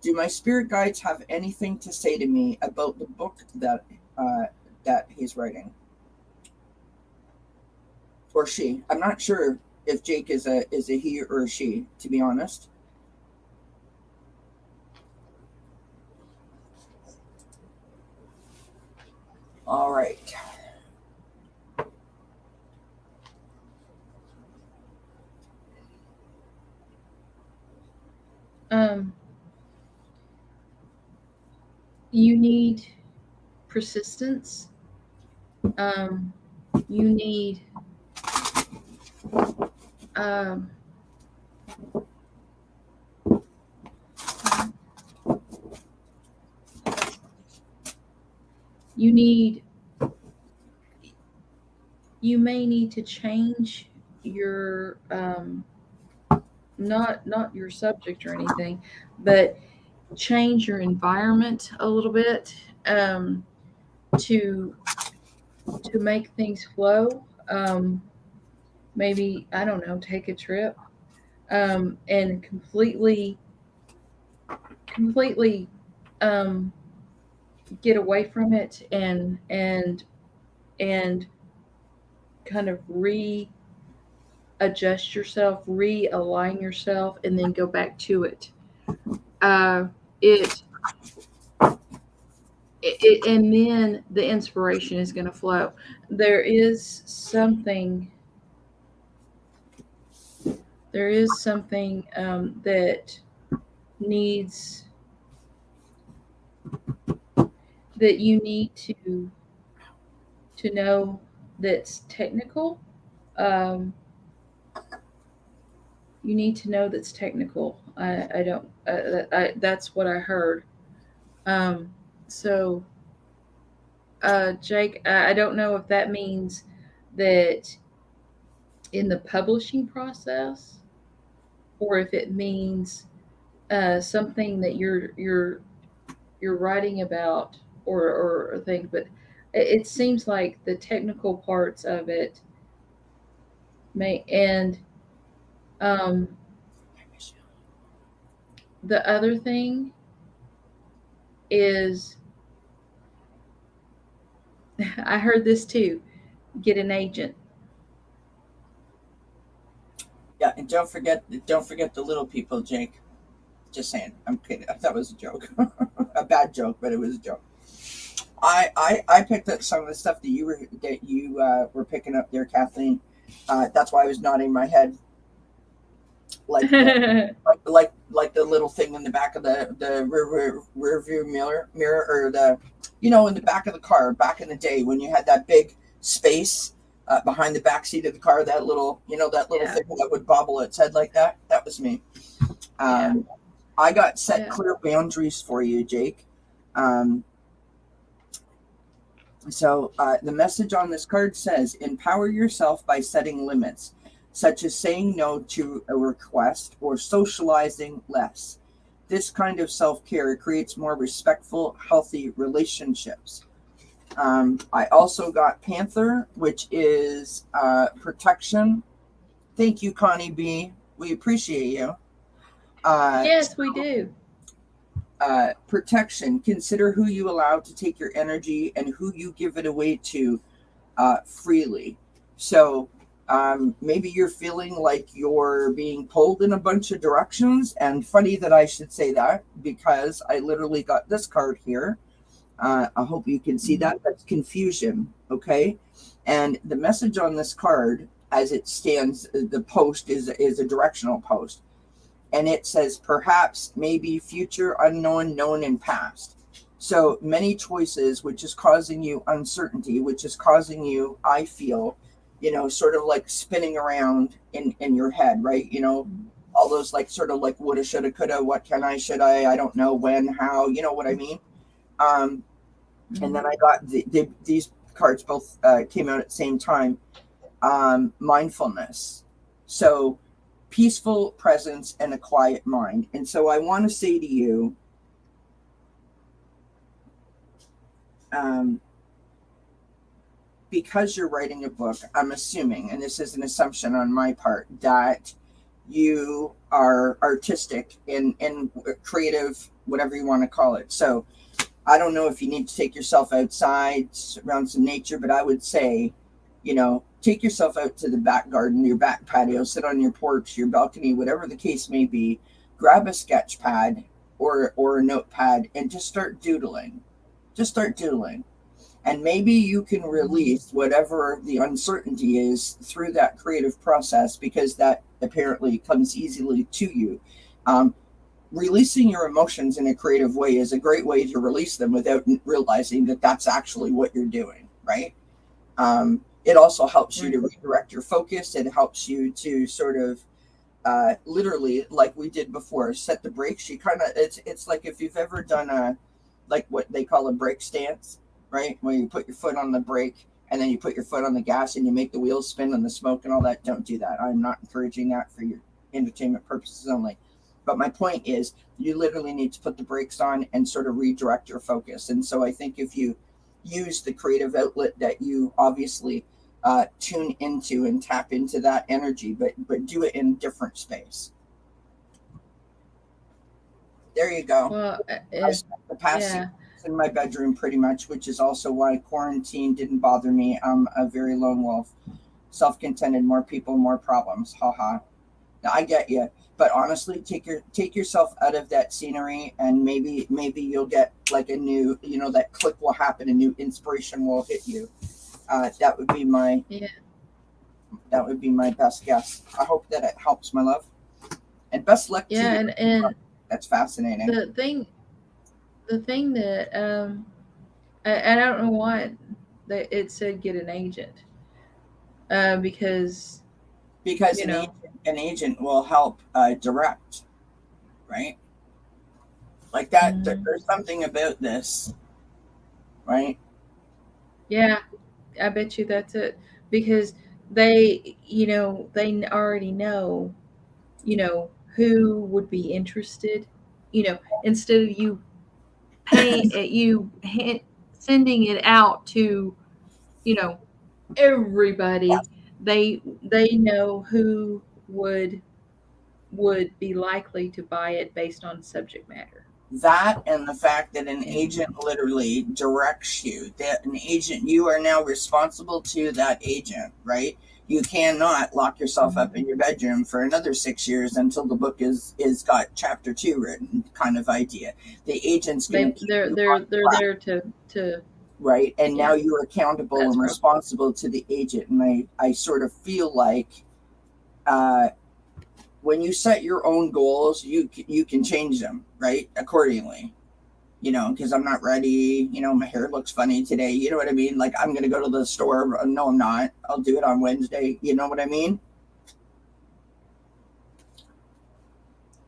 Speaker 2: Do my spirit guides have anything to say to me about the book that he's writing? Or she? I'm not sure if Jake is a he or a she, to be honest. All right.
Speaker 1: You need persistence. You need you may need to change your not your subject or anything, but change your environment a little bit to make things flow. Maybe, I don't know, take a trip and completely get away from it and kind of readjust yourself, realign yourself, and then go back to it. Uh, it, and then the inspiration is going to flow. There is something. There is something that needs that you need to know that's technical. Um, you need to know that's technical. I don't. That's what I heard. Um, so, Jake, I don't know if that means that in the publishing process, or if it means something that you're writing about or things. But it seems like the technical parts of it may and um, the other thing is I heard this too. Get an agent.
Speaker 2: Yeah, and don't forget the little people, Jake. Just saying. I'm kidding. That was a joke. A bad joke, but it was a joke. I picked up some of the stuff that you were picking up there, Kathleen. That's why I was nodding my head, like like the little thing in the back of the rear view mirror, or the in the back of the car back in the day when you had that big space behind the back seat of the car, that little thing that would bobble its head like that. That was me. I got set clear boundaries for you, Jake. So the message on this card says, empower yourself by setting limits, such as saying no to a request or socializing less. This kind of self-care creates more respectful, healthy relationships. I also got Panther, which is protection. Thank you, Connie B. We appreciate you.
Speaker 1: Yes, we do.
Speaker 2: Protection. Consider who you allow to take your energy and who you give it away to freely. So maybe you're feeling like you're being pulled in a bunch of directions. And funny that I should say that, because I literally got this card here. I hope you can see that. That's confusion. Okay. And the message on this card, as it stands, the post is a directional post. And it says, perhaps, maybe, future, unknown, known, and past. So many choices, which is causing you uncertainty, which is causing you, I feel, sort of like spinning around in your head, right? All those like sort of like woulda, shoulda, coulda, what can I, should I don't know, when, how, you know what I mean? Um, and then I got these cards both came out at the same time. Mindfulness. So peaceful presence and a quiet mind. And so I want to say to you, because you're writing a book, I'm assuming, and this is an assumption on my part, that you are artistic and creative, whatever you want to call it. So I don't know if you need to take yourself outside around some nature, but I would say, take yourself out to the back garden, your back patio, sit on your porch, your balcony, whatever the case may be, grab a sketch pad or a notepad and just start doodling. Just start doodling. And maybe you can release whatever the uncertainty is through that creative process, because that apparently comes easily to you. Releasing your emotions in a creative way is a great way to release them without realizing that that's actually what you're doing, right? It also helps you to redirect your focus. It helps you to sort of literally, like we did before, set the brakes. You kind of, it's like if you've ever done like what they call a brake stance, right? Where you put your foot on the brake and then you put your foot on the gas and you make the wheels spin and the smoke and all that. Don't do that. I'm not encouraging that for your entertainment purposes only. But my point is, you literally need to put the brakes on and sort of redirect your focus. And so I think if you use the creative outlet that you obviously tune into and tap into that energy, but do it in different space. There you go.
Speaker 1: Well,
Speaker 2: I spent the past 6
Speaker 1: yeah.
Speaker 2: months in my bedroom pretty much, which is also why quarantine didn't bother me. I'm a very lone wolf, self-contented, more people, more problems. Haha. Now, I get you, but honestly, take yourself out of that scenery, and maybe you'll get like a new, that click will happen, a new inspiration will hit you. That would be my
Speaker 1: Yeah.
Speaker 2: best guess. I hope that it helps, my love, and best luck to
Speaker 1: Yeah,
Speaker 2: you.
Speaker 1: and
Speaker 2: That's fascinating.
Speaker 1: the thing that I don't know why it said get an agent. Because
Speaker 2: Because
Speaker 1: you know,
Speaker 2: an agent will help direct, right? Like that.
Speaker 1: mm,
Speaker 2: There's something about this, right?
Speaker 1: yeah, I bet you that's it. Because they already know, who would be interested. Instead of you paying sending it out to, you know, everybody, they know who would be likely to buy it based on subject matter.
Speaker 2: That and the fact that an
Speaker 1: And
Speaker 2: agent literally directs you, that an agent, you are now responsible to that agent, right? You cannot lock yourself up in your bedroom for another 6 years until the book is got chapter 2 written, kind of idea. The agent's going to keep you on
Speaker 1: they're
Speaker 2: track,
Speaker 1: there to
Speaker 2: right? And now
Speaker 1: yeah,
Speaker 2: you're accountable
Speaker 1: that's
Speaker 2: and
Speaker 1: right.
Speaker 2: responsible to the agent. And I sort of feel like uh, when you set your own goals, you can change them, right, accordingly. Because I'm not ready. My hair looks funny today. You know what I mean? Like, I'm going to go to the store. No, I'm not. I'll do it on Wednesday. You know what I mean?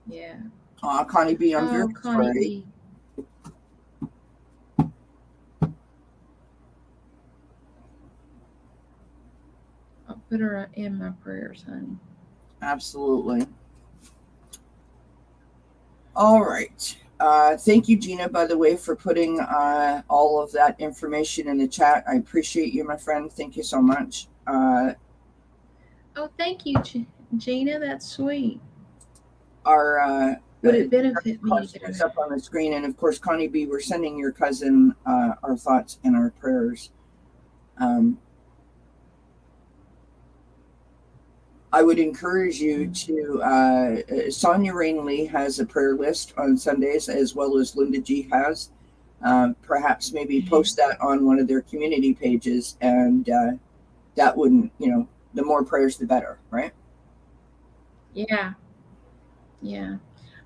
Speaker 1: Yeah.
Speaker 2: Oh, Connie B, I'm very
Speaker 1: Oh, Connie
Speaker 2: sorry.
Speaker 1: B. I'll put her in my prayers, honey.
Speaker 2: Absolutely. All right. Thank you, Gina, by the way, for putting all of that information in the chat. I appreciate you, my friend. Thank you so much.
Speaker 1: Oh, thank you, Gina. That's sweet.
Speaker 2: Our
Speaker 1: Would it benefit me to
Speaker 2: question
Speaker 1: go?
Speaker 2: is up on the screen. And of course, Connie B, we're sending your cousin our thoughts and our prayers. I would encourage you to. Sonia Rainley has a prayer list on Sundays, as well as Linda G has. Perhaps maybe post that on one of their community pages, and that wouldn't, the more prayers, the better, right?
Speaker 1: Yeah, yeah.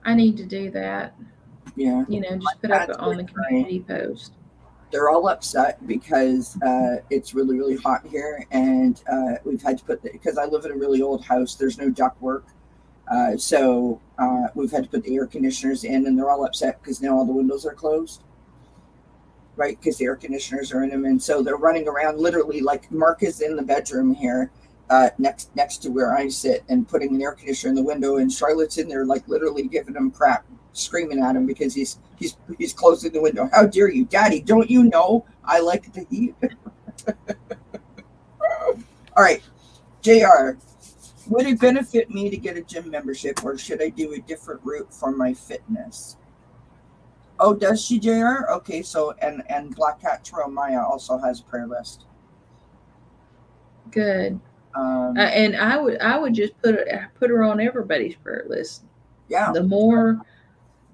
Speaker 1: I need to do that.
Speaker 2: Yeah.
Speaker 1: Just put up
Speaker 2: Cats
Speaker 1: on
Speaker 2: are
Speaker 1: the
Speaker 2: crying.
Speaker 1: community post.
Speaker 2: They're all upset because it's really, really hot here, and we've had to because I live in a really old house. There's no ductwork, so we've had to put the air conditioners in, and they're all upset because now all the windows are closed, right? Because the air conditioners are in them, and so they're running around literally like Mark is in the bedroom here, next to where I sit, and putting an air conditioner in the window, and Charlotte's in there like literally giving him crap, screaming at him because he's closing the window. How dare you, Daddy? Don't you know I like the heat? All right, Jr. Would it benefit me to get a gym membership, or should I do a different route for my fitness? Oh, does she, Jr.? Okay, so and Black Cat Trail Maya also has a prayer list.
Speaker 1: Good.
Speaker 2: Um,
Speaker 1: And I would just put her on everybody's prayer list.
Speaker 2: yeah,
Speaker 1: The more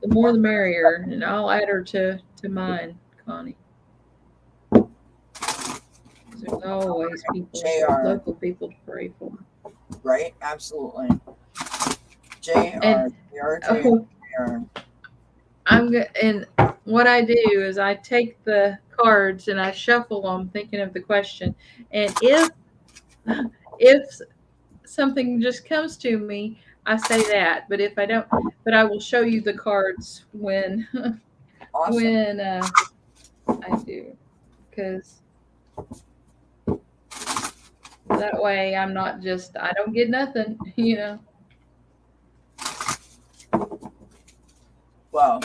Speaker 1: the more
Speaker 2: more
Speaker 1: the merrier, and I'll add her to mine, Connie. 'Cause there's always
Speaker 2: Jr.
Speaker 1: local people to pray for.
Speaker 2: Right? Absolutely. Jr.
Speaker 1: And
Speaker 2: Jr.
Speaker 1: oh,
Speaker 2: Jr.
Speaker 1: and what I do is I take the cards and I shuffle them, thinking of the question. And if something just comes to me, I say that. But if I don't, but I will show you the cards when
Speaker 2: Awesome.
Speaker 1: when I do, because that way I don't get nothing.
Speaker 2: Well,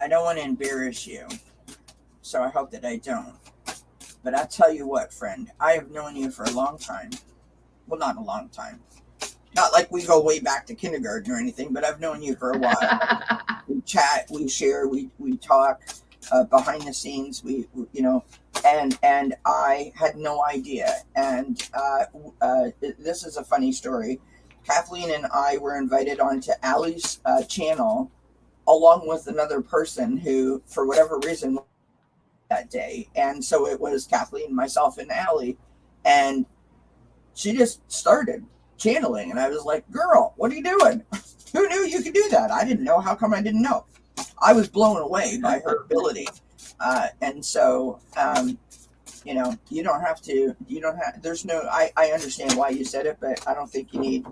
Speaker 2: I don't want to embarrass you, so I hope that I don't. But I tell you what, friend, I have known you for a long time. Well, not a long time. Not like we go way back to kindergarten or anything, but I've known you for a while. We chat, we share, we talk behind the scenes. And I had no idea. And this is a funny story. Kathleen and I were invited onto Allie's channel along with another person who, for whatever reason, that day. And so it was Kathleen, myself, and Allie. And she just started channeling. And I was like, girl, what are you doing? Who knew you could do that? I didn't know. How come I didn't know? I was blown away by her ability. And so, you don't have to, there's no, I understand why you said it, but I don't think you need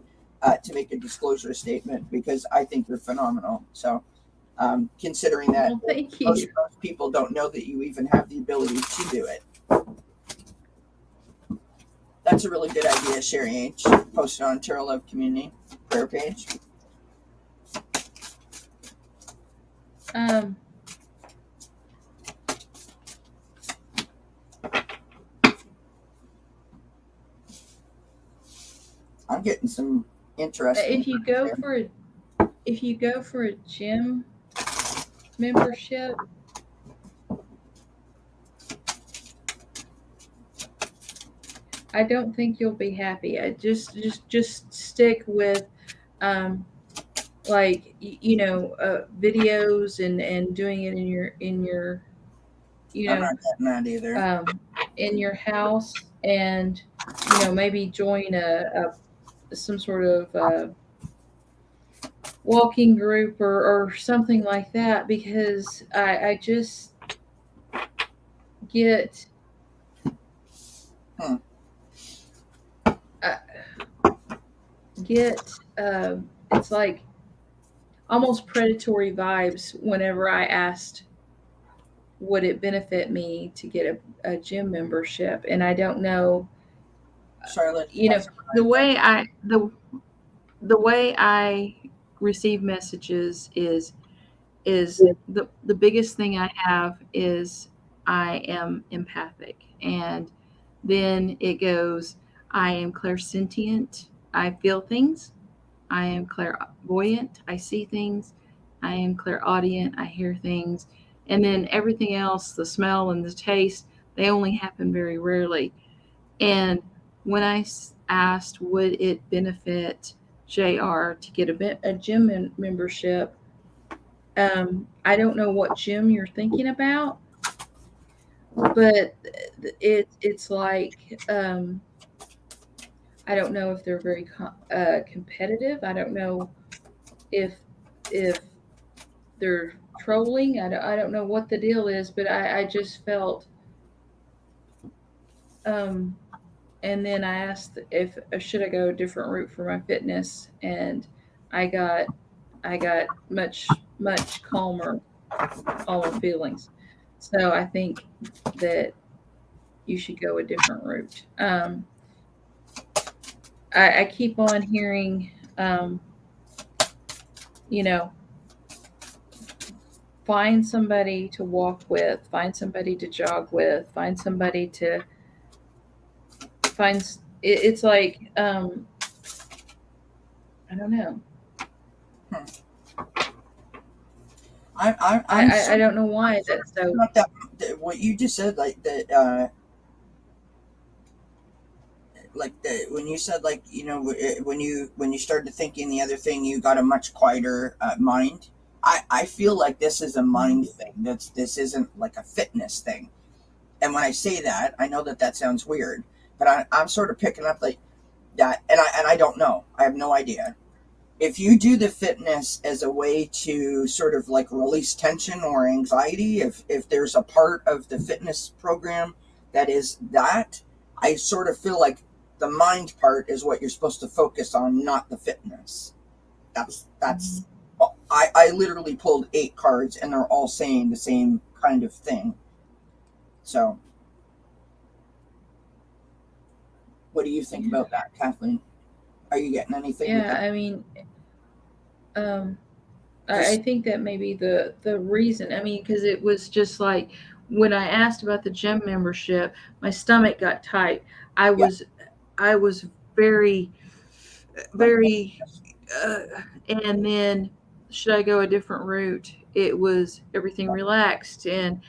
Speaker 2: to make a disclosure statement because I think you're phenomenal. So, considering that
Speaker 1: Well, thank
Speaker 2: most
Speaker 1: you.
Speaker 2: people don't know that you even have the ability to do it. That's a really good idea, Sherry H. Posted on Tarot Love Community prayer page.
Speaker 1: Um,
Speaker 2: I'm getting some interesting.
Speaker 1: if you go for a gym membership, I don't think you'll be happy. I just stick with um videos and doing it you
Speaker 2: I'm
Speaker 1: know
Speaker 2: not getting that either.
Speaker 1: in your house, and maybe join some sort of walking group or something like that, because I just get
Speaker 2: Hmm.
Speaker 1: uh, get it's like almost predatory vibes whenever I asked would it benefit me to get a gym membership, and I don't know.
Speaker 2: Charlotte
Speaker 1: you know
Speaker 2: has
Speaker 1: the
Speaker 2: arrived.
Speaker 1: way I the way I receive messages is the biggest thing I have is I am empathic, and then it goes, I am clairsentient, I feel things. I am clairvoyant, I see things. I am clairaudient, I hear things. And then everything else, the smell and the taste, they only happen very rarely. And when I asked, would it benefit JR to get a gym membership, I don't know what gym you're thinking about, but it's like, I don't know if they're very competitive. I don't know if if they're trolling. I don't know what the deal is, but I just felt um and then I asked if should I go a different route for my fitness, and I got I got much calmer feelings. So I think that you should go a different route. I keep on hearing, you know, find somebody to walk with, find somebody to jog with, find somebody to find. It's like I don't know.
Speaker 2: I'm
Speaker 1: I
Speaker 2: so
Speaker 1: don't know why that's so.
Speaker 2: not that what you just said, like that, like the when you said like when you started thinking the other thing, you got a much quieter mind. I feel like this is a mind thing. This isn't like a fitness thing. And when I say that, I know that that sounds weird, but I'm sort of picking up like that, and I don't know. I have no idea. If you do the fitness as a way to sort of like release tension or anxiety, if there's a part of the fitness program that is that, I sort of feel like the mind part is what you're supposed to focus on, not the fitness. That's I literally pulled 8 cards and they're all saying the same kind of thing. So what do you think about that, Kathleen? Are you getting anything with
Speaker 1: Yeah,
Speaker 2: that?
Speaker 1: I mean, um, I
Speaker 2: Just
Speaker 1: think that may be the reason. I mean, because it was just like when I asked about the gym membership, my stomach got tight. I
Speaker 2: yeah,
Speaker 1: was I was very
Speaker 2: like
Speaker 1: very uh, and then should I go a different route? It was everything relaxed and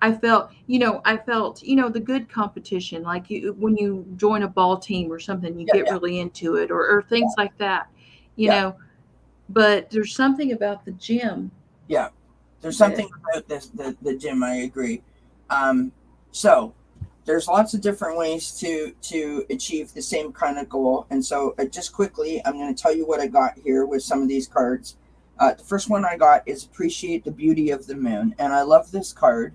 Speaker 1: I felt, the good competition, like when you join a ball team or something, you
Speaker 2: yeah,
Speaker 1: get
Speaker 2: yeah,
Speaker 1: really into it or things like that, you
Speaker 2: yeah,
Speaker 1: know. But there's something about the gym
Speaker 2: yeah. There's
Speaker 1: that
Speaker 2: something about this the gym. I agree. Um, so there's lots of different ways to achieve the same kind of goal. And so just quickly, I'm going to tell you what I got here with some of these cards. The first one I got is appreciate the beauty of the moon, and I love this card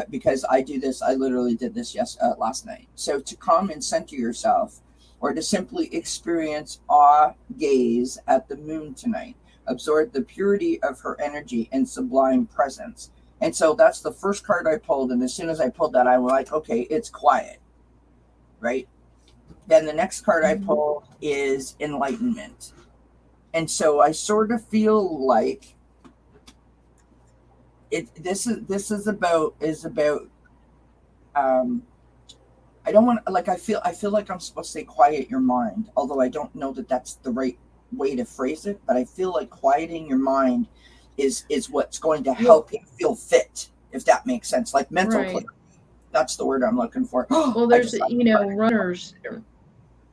Speaker 2: because I do this. I literally did this last night. So to calm and center yourself, or to simply experience awe gaze at the moon tonight. Absorb the purity of her energy and sublime presence. And so that's the first card I pulled. And as soon as I pulled that, I was like, okay, it's quiet, right? Then the next card I
Speaker 1: Mhm.
Speaker 2: pulled is enlightenment. And so I sort of feel like this is about um I don't want like I feel like I'm supposed to say quiet your mind, although I don't know that that's the right way to phrase it, but I feel like quieting your mind is what's going to
Speaker 1: Well,
Speaker 2: help you feel fit, if that makes sense. Like mental
Speaker 1: right.
Speaker 2: clarity. That's the word I'm looking for.
Speaker 1: Well,
Speaker 2: I
Speaker 1: there's
Speaker 2: just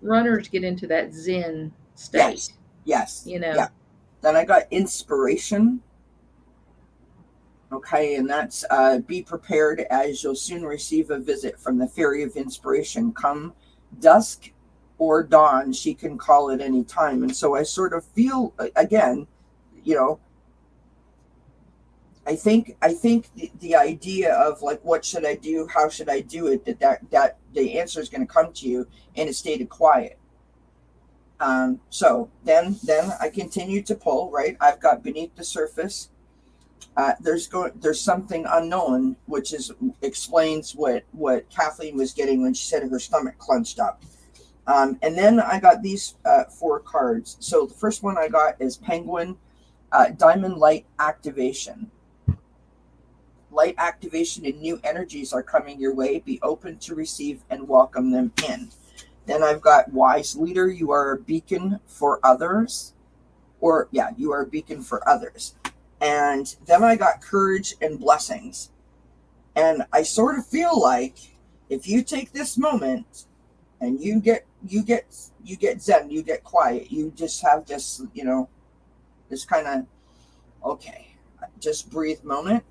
Speaker 1: runners get into that zen state,
Speaker 2: yes, yes,
Speaker 1: you
Speaker 2: yeah.
Speaker 1: know.
Speaker 2: Then I got inspiration. Okay, and that's be prepared as you'll soon receive a visit from the fairy of inspiration. Come dusk or dawn, she can call at any time. And so I sort of feel again, you know, I think the idea of like what should I do, how should I do it, that the answer is going to come to you in a state of quiet. So then I continue to pull. Right, I've got beneath the surface. There's something unknown, which is explains what Kathleen was getting when she said her stomach clenched up. And then I got these 4 cards. So the first one I got is Penguin, Diamond Light Activation. Light activation and new energies are coming your way. Be open to receive and welcome them in. Then I've got Wise Leader. You are a beacon for others. Or, yeah, you are a beacon for others. And then I got Courage and Blessings. And I sort of feel like if you take this moment and you get zen, you get quiet, you just have this, this kind of okay, just breathe moment,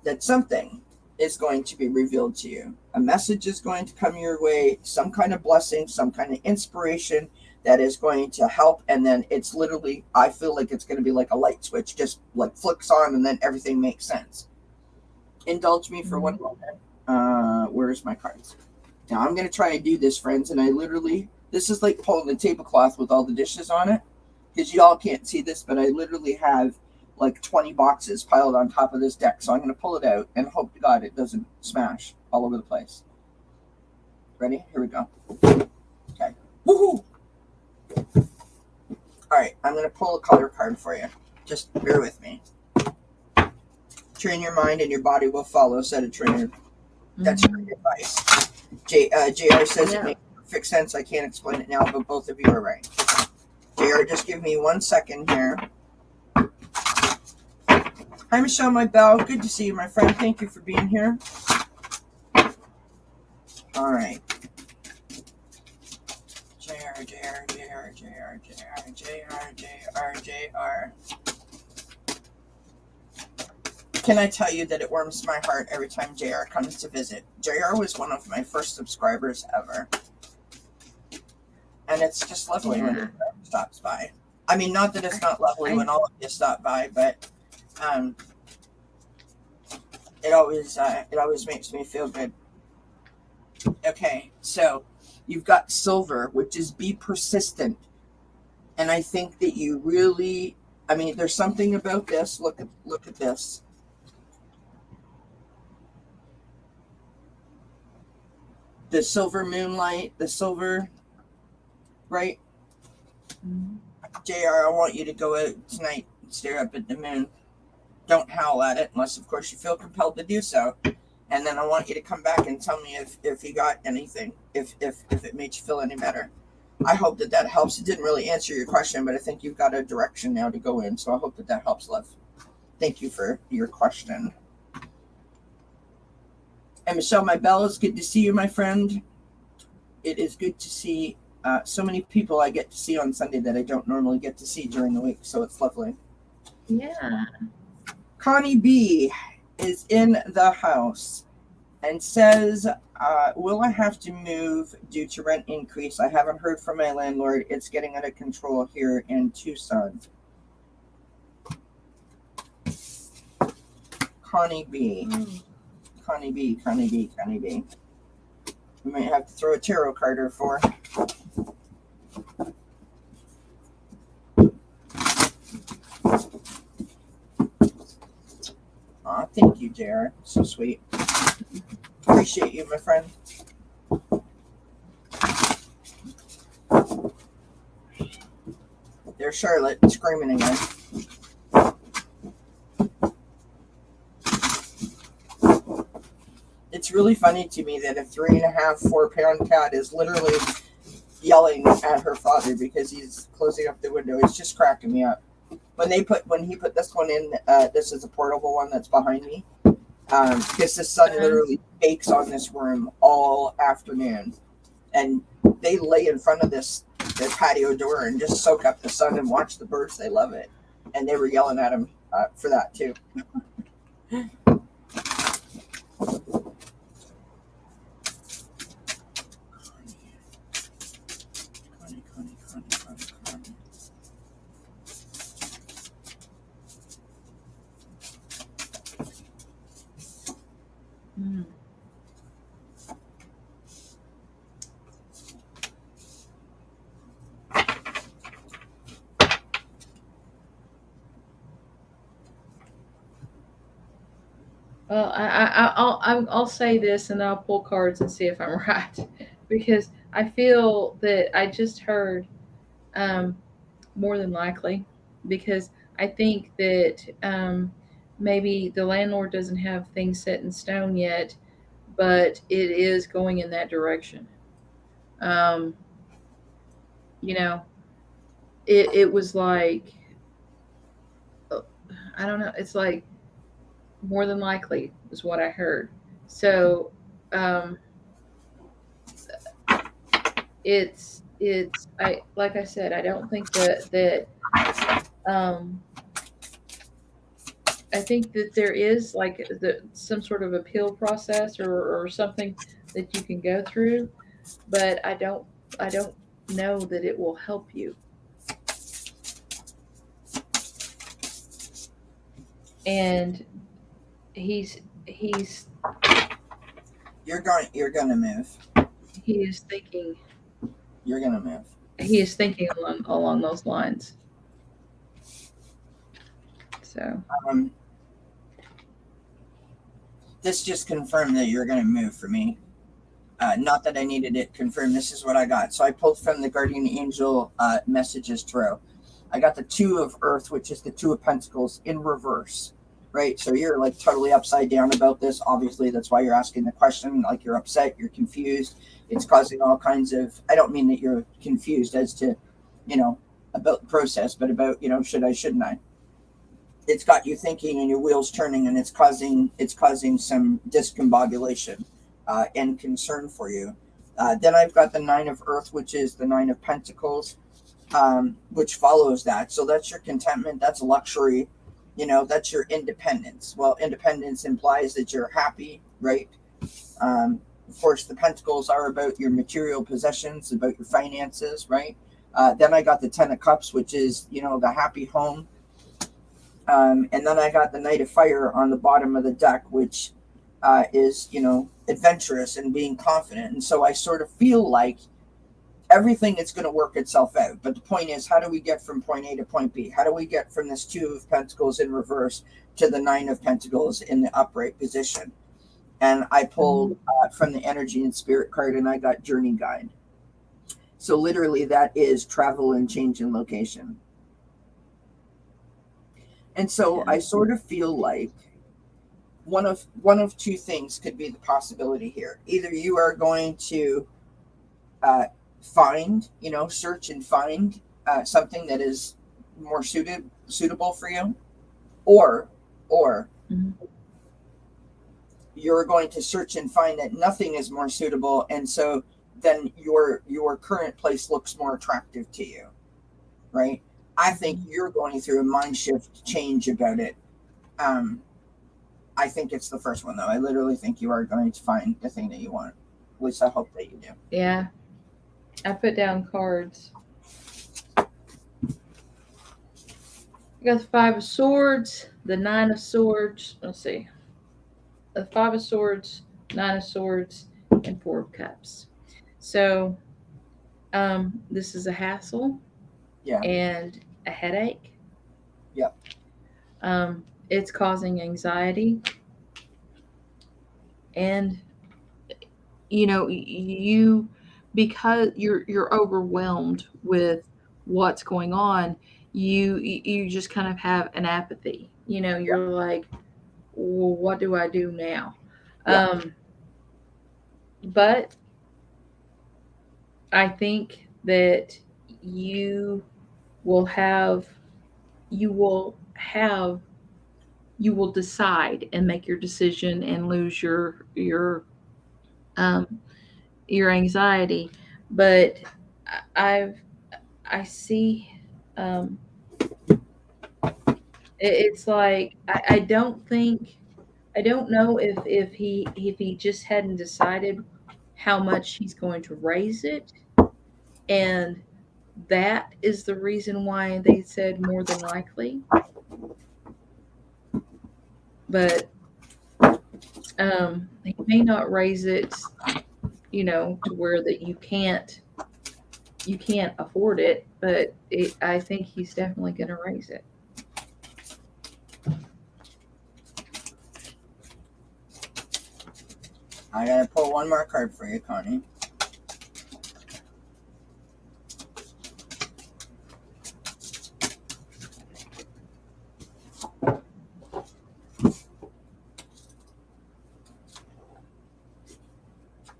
Speaker 2: that something is going to be revealed to you. A message is going to come your way, some kind of blessing, some kind of inspiration that is going to help. And then it's literally, I feel like it's going to be like a light switch, just like flicks on, and then everything makes sense. Indulge me for one moment. Where's my cards? Now I'm going to try and do this, friends. And I literally, this is like pulling the tablecloth with all the dishes on it, because y'all can't see this, but I literally have like 20 boxes piled on top of this deck. So I'm going to pull it out and hope to God it doesn't smash all over the place. Ready? Here we go. Okay. Woohoo! All right, I'm going to pull a color card for you. Just bear with me. Train your mind and your body will follow, said a trainer. That's your advice. JR says it makes perfect sense. I can't explain it now, but both of you are right. JR, just give me 1 second here. Hi, Michelle, my belle. Good to see you, my friend. Thank you for being here. All right. JR. Can I tell you that it warms my heart every time JR comes to visit? JR was one of my first subscribers ever. And it's just lovely when JR stops by. I mean, not that it's not lovely when all of you stop by, but it always makes me feel good. Okay, so you've got silver, which is be persistent. And I think that you really, I mean, there's something about this. Look at this. The silver moonlight, the silver, right? JR, I want you to go out tonight and stare up at the moon. Don't howl at it unless, of course, you feel compelled to do so. And then I want you to come back and tell me if you got anything, if it made you feel any better. I hope that helps. It didn't really answer your question, but I think you've got a direction now to go in. So I hope that helps, love. Thank you for your question. And Michelle, my belle, it's good to see you, my friend. It is good to see so many people I get to see on Sunday that I don't normally get to see during the week. So it's lovely.
Speaker 1: Yeah.
Speaker 2: Connie B is in the house and says, will I have to move due to rent increase? I haven't heard from my landlord. It's getting out of control here in Tucson. Connie B. Connie B. We might have to throw a tarot card or four. Aw, thank you, JR. So sweet. Appreciate you, my friend. There's Charlotte screaming again. It's really funny to me that a 3.5, 4-pound cat is literally yelling at her father because he's closing up the window. It's just cracking me up. When he put this one in, this is a portable one that's behind me. Because the sun literally bakes on this room all afternoon, and they lay in front of their patio door and just soak up the sun and watch the birds. They love it, and they were yelling at him for that too.
Speaker 1: Well, I'll say this, and I'll pull cards and see if I'm right, because I feel that I just heard more than likely, because I think that maybe the landlord doesn't have things set in stone yet, but it is going in that direction. Um, you know, it was like, I don't know, it's like more than likely is what I heard. So um, it's I like I said, I don't think that um, I think that there is like some sort of appeal process or something that you can go through, but I don't know that it will help you. And he's
Speaker 2: You're gonna move.
Speaker 1: he is thinking
Speaker 2: You're gonna move.
Speaker 1: along those lines. So
Speaker 2: Um, this just confirmed that you're gonna move for me. Not that I needed it confirmed. This is what I got. So I pulled from the Guardian Angel messages tarot. I got the Two of Earth, which is the Two of Pentacles in reverse, right? So you're like totally upside down about this. Obviously, that's why you're asking the question. Like you're upset, you're confused. It's causing all kinds of. I don't mean that you're confused as to, about the process, but about should I, shouldn't I? It's got you thinking and your wheels turning, and it's causing some discombobulation and concern for you. Then I've got the Nine of Earth, which is the Nine of Pentacles, which follows that. So that's your contentment, that's luxury, that's your independence. Well, independence implies that you're happy, right? Of course, the Pentacles are about your material possessions, about your finances, right? Then I got the Ten of Cups, which is, the happy home. And then I got the Knight of Fire on the bottom of the deck, which is, adventurous and being confident. And so I sort of feel like everything is going to work itself out. But the point is, how do we get from point A to point B? How do we get from this Two of Pentacles in reverse to the Nine of Pentacles in the upright position? And I pulled from the Energy and Spirit card, and I got Journey Guide. So literally that is travel and change in location. And so I sort of feel like one of two things could be the possibility here. Either you are going to search and find something that is more suitable for you, or you're going to search and find that nothing is more suitable, and so then your current place looks more attractive to you, right? I think you're going through a mind shift change about it. I think it's the first one, though. I literally think you are going to find the thing that you want. At least I hope that you do.
Speaker 1: yeah, I put down cards. I got the Five of Swords, the Nine of Swords. Let's see. The Five of Swords, Nine of Swords, and Four of Cups. So, this is a hassle.
Speaker 2: Yeah.
Speaker 1: And a headache.
Speaker 2: Yep.
Speaker 1: It's causing anxiety. And you because you're overwhelmed with what's going on, you just kind of have an apathy. You're like, well, what do I do now?
Speaker 2: Yeah.
Speaker 1: But I think that you will have you will have you will decide and make your decision and lose um your anxiety. But I- I see, um it's like I don't know if he just hadn't decided how much he's going to raise it, and that is the reason why they said more than likely. But he may not raise it, to where that you can't afford it, but I think he's definitely going to raise it.
Speaker 2: I gotta pull one more card for you, Connie.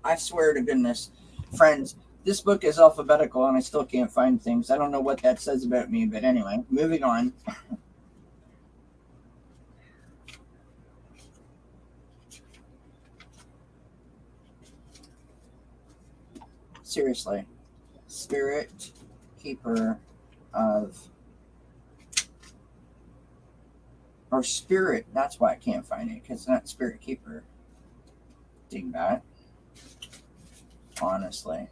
Speaker 2: I swear to goodness, friends, this book is alphabetical and I still can't find things. I don't know what that says about me, but anyway, moving on. Seriously, Spirit Keeper of, or Spirit, that's why I can't find it, because it's not Spirit Keeper. Dingbat. Honestly.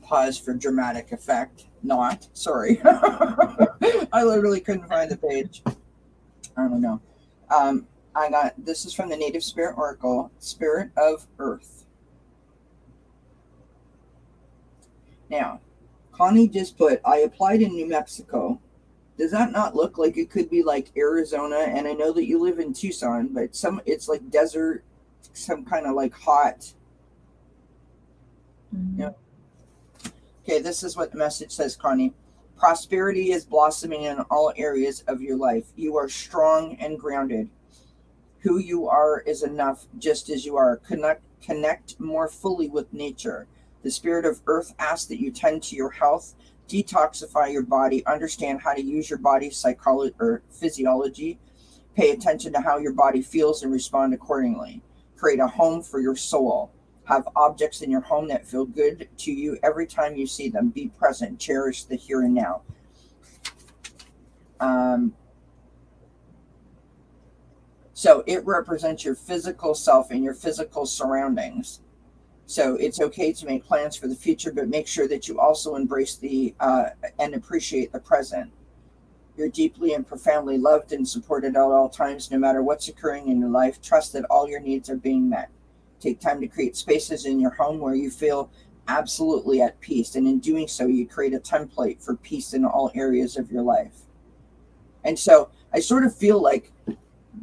Speaker 2: pause for dramatic effect. Not, sorry. I literally couldn't find the page. I don't know. I got, this is from the Native Spirit Oracle, Spirit of Earth. Now, Connie just put, I applied in New Mexico. Does that not look like it could be like Arizona? And I know that you live in Tucson, but it's like desert, some kind of like hot.
Speaker 1: Mm-hmm.
Speaker 2: You know. Okay, this is what the message says, Connie. Prosperity is blossoming in all areas of your life. You are strong and grounded. Who you are is enough just as you are. Connect more fully with nature. The Spirit of Earth asks that you tend to your health, detoxify your body, understand how to use your body's psychology or physiology, pay attention to how your body feels and respond accordingly. Create a home for your soul. Have objects in your home that feel good to you every time you see them. Be present. Cherish the here and now. So it represents your physical self and your physical surroundings. So it's okay to make plans for the future, but make sure that you also embrace and appreciate the present. You're deeply and profoundly loved and supported at all times, no matter what's occurring in your life. Trust that all your needs are being met. Take time to create spaces in your home where you feel absolutely at peace. And in doing so, you create a template for peace in all areas of your life. And so I sort of feel like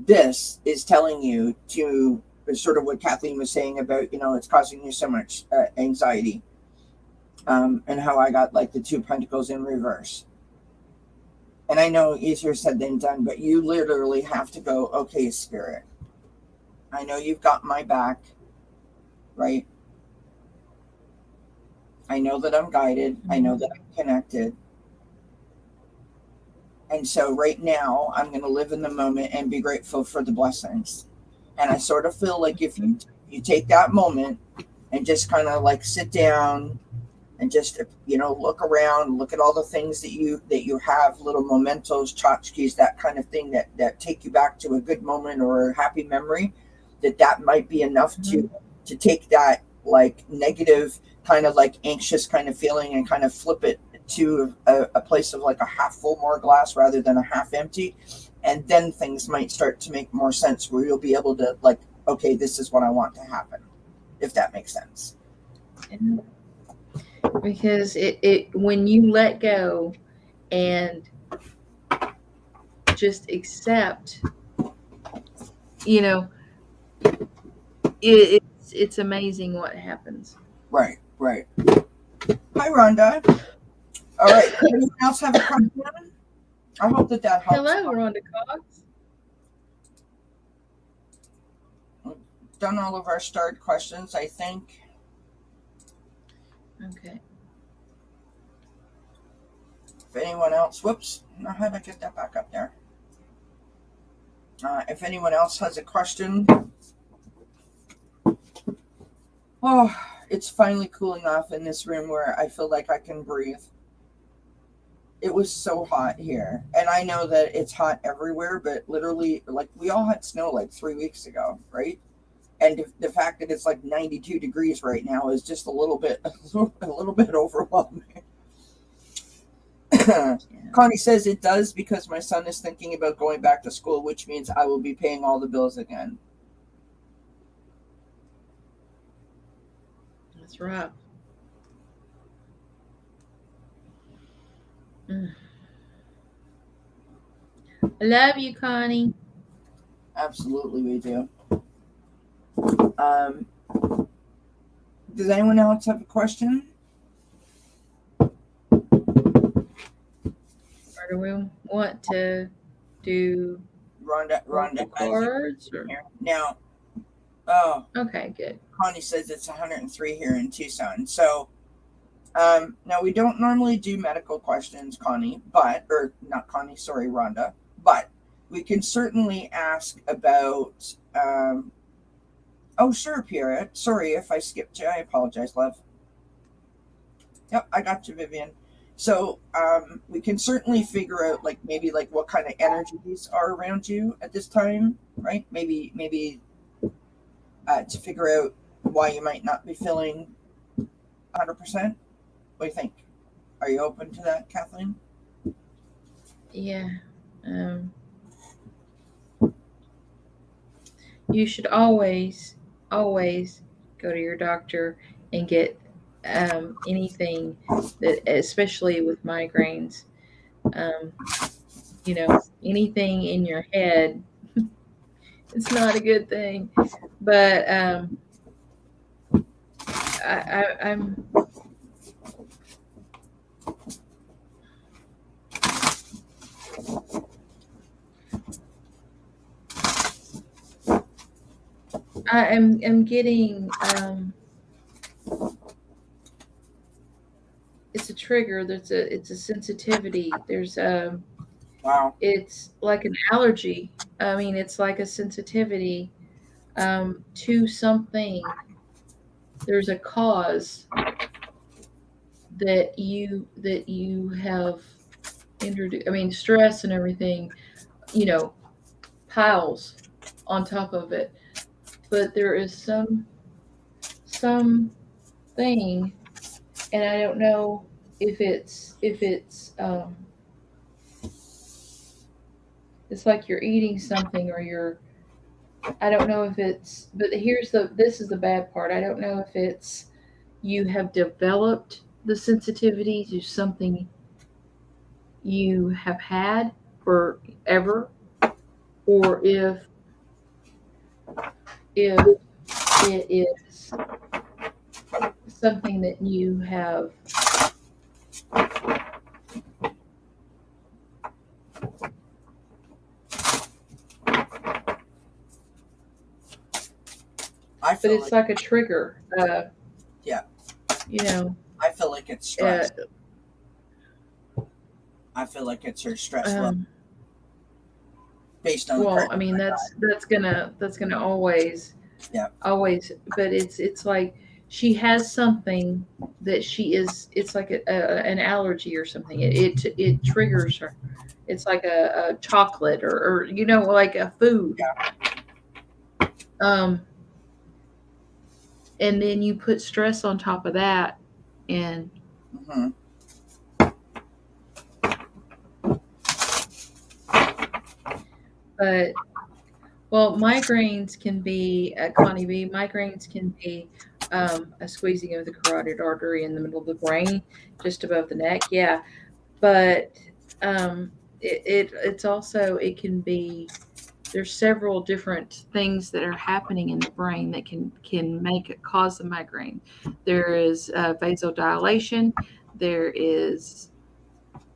Speaker 2: this is telling you to, sort of what Kathleen was saying about, it's causing you so much anxiety. And how I got like the 2 pentacles in reverse. And I know easier said than done, but you literally have to go, okay, Spirit, I know you've got my back, right? I know that I'm guided. I know that I'm connected. And so right now I'm going to live in the moment and be grateful for the blessings. And I sort of feel like if you take that moment and just kind of like sit down and just, look around, look at all the things that you have, little mementos, tchotchkes, that kind of thing that take you back to a good moment or a happy memory, that might be enough to take that like negative kind of like anxious kind of feeling and kind of flip it to a place of like a half full more glass rather than a half empty. And then things might start to make more sense where you'll be able to like, okay, this is what I want to happen, if that makes sense.
Speaker 1: Because it when you let go and just accept, it's amazing what happens.
Speaker 2: Right. Hi, Rhonda. All right. Anyone else have a question? I hope that helps.
Speaker 1: Hello, Rhonda Cox.
Speaker 2: Done all of our starred questions, I think.
Speaker 1: Okay.
Speaker 2: If anyone else, whoops, how did I get that back up there? If anyone else has a question. Oh, it's finally cooling off in this room where I feel like I can breathe. It was so hot here. And I know that it's hot everywhere, but literally, like, we all had snow like 3 weeks ago, right? And the fact that it's like 92 degrees right now is just a little bit overwhelming. Connie says it does because my son is thinking about going back to school, which means I will be paying all the bills again.
Speaker 1: That's right. I love you, Connie.
Speaker 2: Absolutely, we do. Does anyone else have a question?
Speaker 1: Or do we want to do
Speaker 2: Rhonda
Speaker 1: cards? Or?
Speaker 2: Now, oh,
Speaker 1: okay, good.
Speaker 2: Connie says it's 103 here in Tucson. So, now we don't normally do medical questions, Connie, Rhonda, but we can certainly ask about, oh, sure, Pierre. Sorry if I skipped you. I apologize, love. Yep, I got you, Vivian. So we can certainly figure out, like, maybe like what kind of energies are around you at this time, right? Maybe to figure out why you might not be feeling 100%. What do you think? Are you open to that, Kathleen?
Speaker 1: Yeah. Um, you should always go to your doctor and get anything that, especially with migraines, um, anything in your head, it's not a good thing. But I'm I'm getting it's a trigger. It's a sensitivity.
Speaker 2: Wow.
Speaker 1: It's like an allergy. I mean, it's like a sensitivity to something. There's a cause that you have introduced. I mean, stress and everything, you know, piles on top of it. But there is some thing, and I don't know if it's like you're eating something or you're, I don't know if it's, but this is the bad part. I don't know if it's you have developed the sensitivity to something you have had forever, or if it is something that you have,
Speaker 2: I
Speaker 1: but
Speaker 2: feel
Speaker 1: it's
Speaker 2: like,
Speaker 1: like a trigger.
Speaker 2: yeah,
Speaker 1: You know,
Speaker 2: I feel like it's
Speaker 1: uh,
Speaker 2: stress. I feel like it's her stress level
Speaker 1: um,
Speaker 2: based on the
Speaker 1: well, I
Speaker 2: pressure
Speaker 1: mean
Speaker 2: I got.
Speaker 1: that's gonna
Speaker 2: Yeah.
Speaker 1: always, but it's like she has something that she is. It's like an allergy or something. It triggers her. It's like a chocolate or like a food. Um, and then you put stress on top of that, and
Speaker 2: Hmm.
Speaker 1: but well, migraines can be Connie B. Migraines can be a squeezing of the carotid artery in the middle of the brain, just above the neck. Yeah, but um, it's also, it can be, there's several different things that are happening in the brain that can make it cause the migraine. There is vasodilation. There is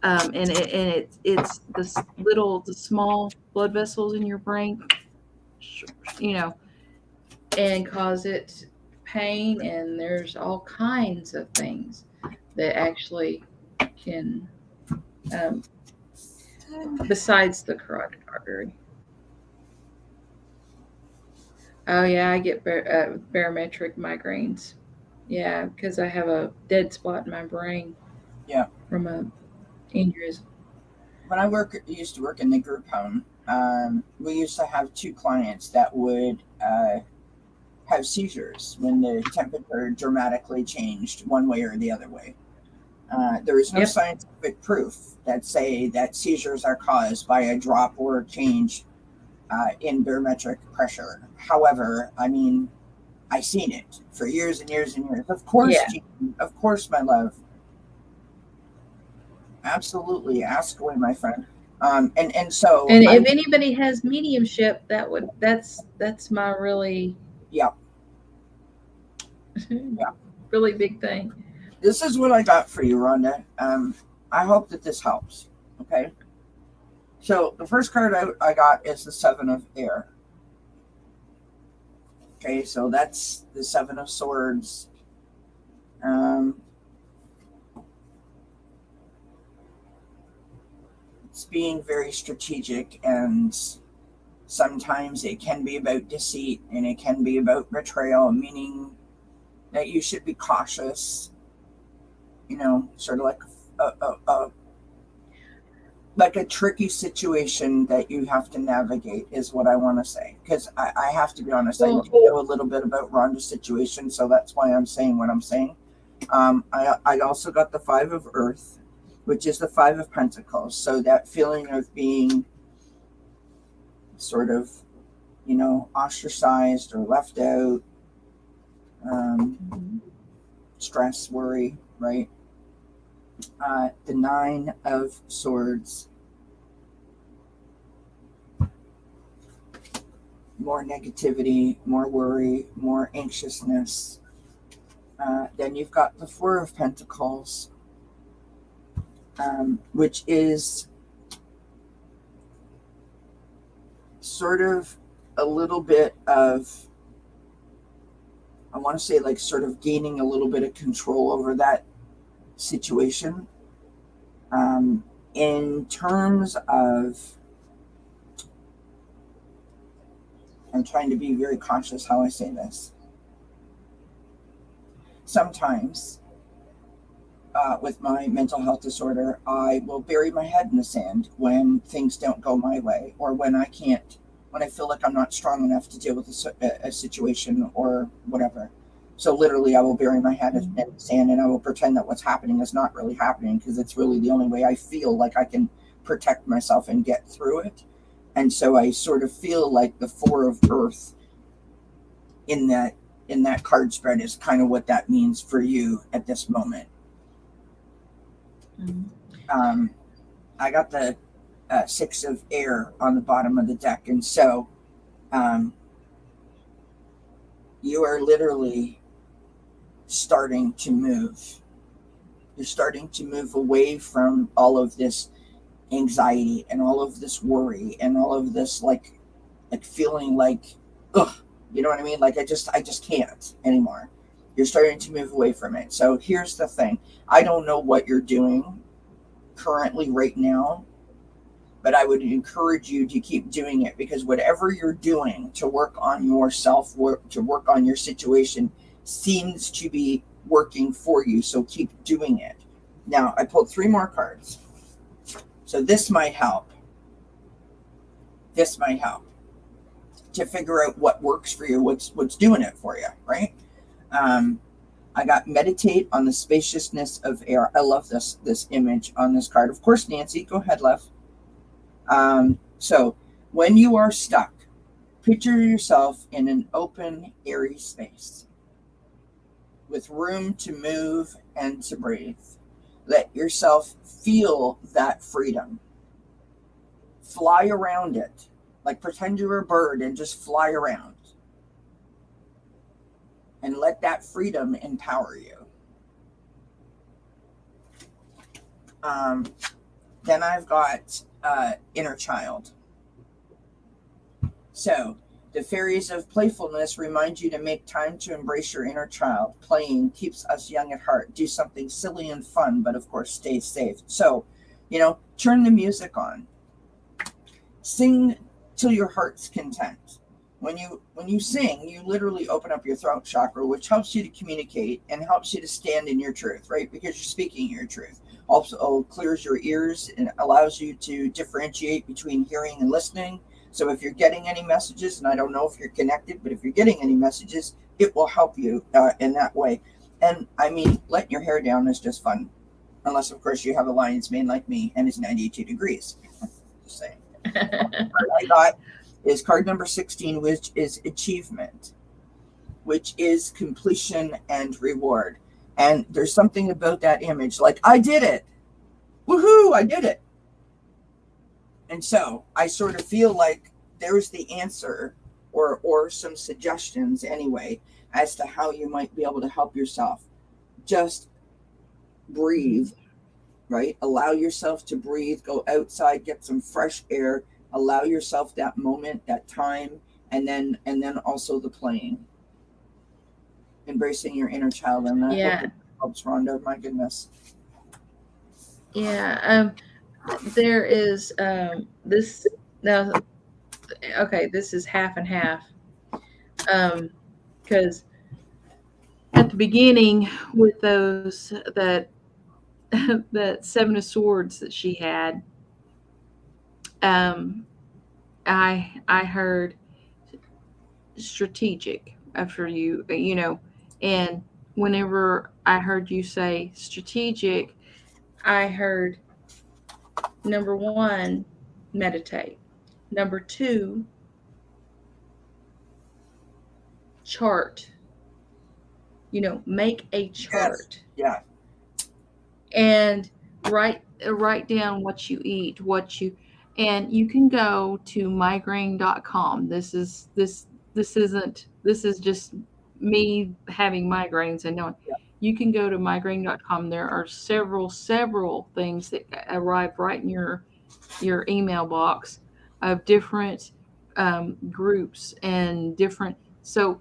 Speaker 1: it's the small blood vessels in your brain, you know, and cause it pain. And there's all kinds of things that actually can, um, besides the carotid artery. Oh yeah, I get barometric migraines. Yeah, because I have a dead spot in my brain
Speaker 2: Yeah.
Speaker 1: from a aneurysm.
Speaker 2: When I used to work in the group home, we used to have two clients that would have seizures when the temperature dramatically changed one way or the other way. There is no
Speaker 1: Yep.
Speaker 2: scientific proof that say that seizures are caused by a drop or change in barometric pressure. However, I mean, I seen it for years and years and years. Of course,
Speaker 1: Yeah.
Speaker 2: Jean, of course, my love. Absolutely, ask away, my friend. And so
Speaker 1: And
Speaker 2: I,
Speaker 1: if anybody has mediumship, that's my really
Speaker 2: yeah, yeah.
Speaker 1: really big thing.
Speaker 2: This is what I got for you, Rhonda. I hope that this helps. Okay. So the first card I got is the Seven of Air. Okay, so that's the Seven of Swords. Um, it's being very strategic, and sometimes it can be about deceit and it can be about betrayal, meaning that you should be cautious. Sort of a like a tricky situation that you have to navigate is what I want to say. Because I have to be honest, I
Speaker 1: Well,
Speaker 2: do know a little bit about Rhonda's situation, so that's why I'm saying what I'm saying. I also got the Five of Earth, which is the Five of Pentacles. So that feeling of being sort of, ostracized or left out,
Speaker 1: Mhm.
Speaker 2: stress, worry, right? The Nine of Swords, more negativity, more worry, more anxiousness. Then you've got the Four of Pentacles, which is sort of a little bit of, I want to say, like sort of gaining a little bit of control over that situation. In terms of, I'm trying to be very conscious how I say this. Sometimes, with my mental health disorder, I will bury my head in the sand when things don't go my way, or when I feel like I'm not strong enough to deal with a situation or whatever. So literally, I will bury my head in the sand and I will pretend that what's happening is not really happening, because it's really the only way I feel like I can protect myself and get through it. And so I sort of feel like the Four of Earth in that card spread is kind of what that means for you at this moment.
Speaker 1: Mhm.
Speaker 2: Um, I got the Six of Air on the bottom of the deck, and so um, you are literally starting to move. You're starting to move away from all of this anxiety and all of this worry and all of this like feeling like, ugh, you know what I mean? Like I just can't anymore. You're starting to move away from it. So here's the thing. I don't know what you're doing currently right now, but I would encourage you to keep doing it, because whatever you're doing to work on yourself, to work on your situation, seems to be working for you. So keep doing it. Now, I pulled three more cards. So this might help. This might help to figure out what works for you, what's doing it for you, right? Um, I got meditate on the spaciousness of air. I love this image on this card. Of course, Nancy, go ahead, love. So when you are stuck, picture yourself in an open, airy space with room to move and to breathe. Let yourself feel that freedom. Fly around it. Like pretend you're a bird and just fly around. And let that freedom empower you. Um, then I've got inner child. So, the fairies of playfulness remind you to make time to embrace your inner child. Playing keeps us young at heart. Do something silly and fun, but of course, stay safe. So, turn the music on. Sing till your heart's content. When you sing, you literally open up your throat chakra, which helps you to communicate and helps you to stand in your truth, right? Because you're speaking your truth. Also clears your ears and allows you to differentiate between hearing and listening. So if you're getting any messages, and I don't know if you're connected, but if you're getting any messages, it will help you in that way. And I mean, letting your hair down is just fun, unless of course you have a lion's mane like me and it's 92 degrees. Just saying. I got is card number 16, which is achievement, which is completion and reward. And there's something about that image, like, I did it. Woohoo, I did it. And so I sort of feel like there's the answer, or some suggestions anyway, as to how you might be able to help yourself. Just breathe, right? Allow yourself to breathe, go outside, get some fresh air, allow yourself that moment, that time, and then also the playing. Embracing your inner child. And I hope
Speaker 1: Yeah,
Speaker 2: it helps, Rhonda. My goodness.
Speaker 1: yeah. There is this now. Okay, this is half and half. Because at the beginning with those that Seven of Swords that she had, um, I heard strategic after and whenever I heard you say strategic, I heard number one, meditate. Number two, chart. Make a
Speaker 2: Yes.
Speaker 1: chart
Speaker 2: Yeah.
Speaker 1: and write down what you eat, and you can go to migraine.com. This is just me having migraines and knowing.
Speaker 2: Yeah.
Speaker 1: You can go to migraine.com. There are several things that arrive right in your email box of different groups and different. So,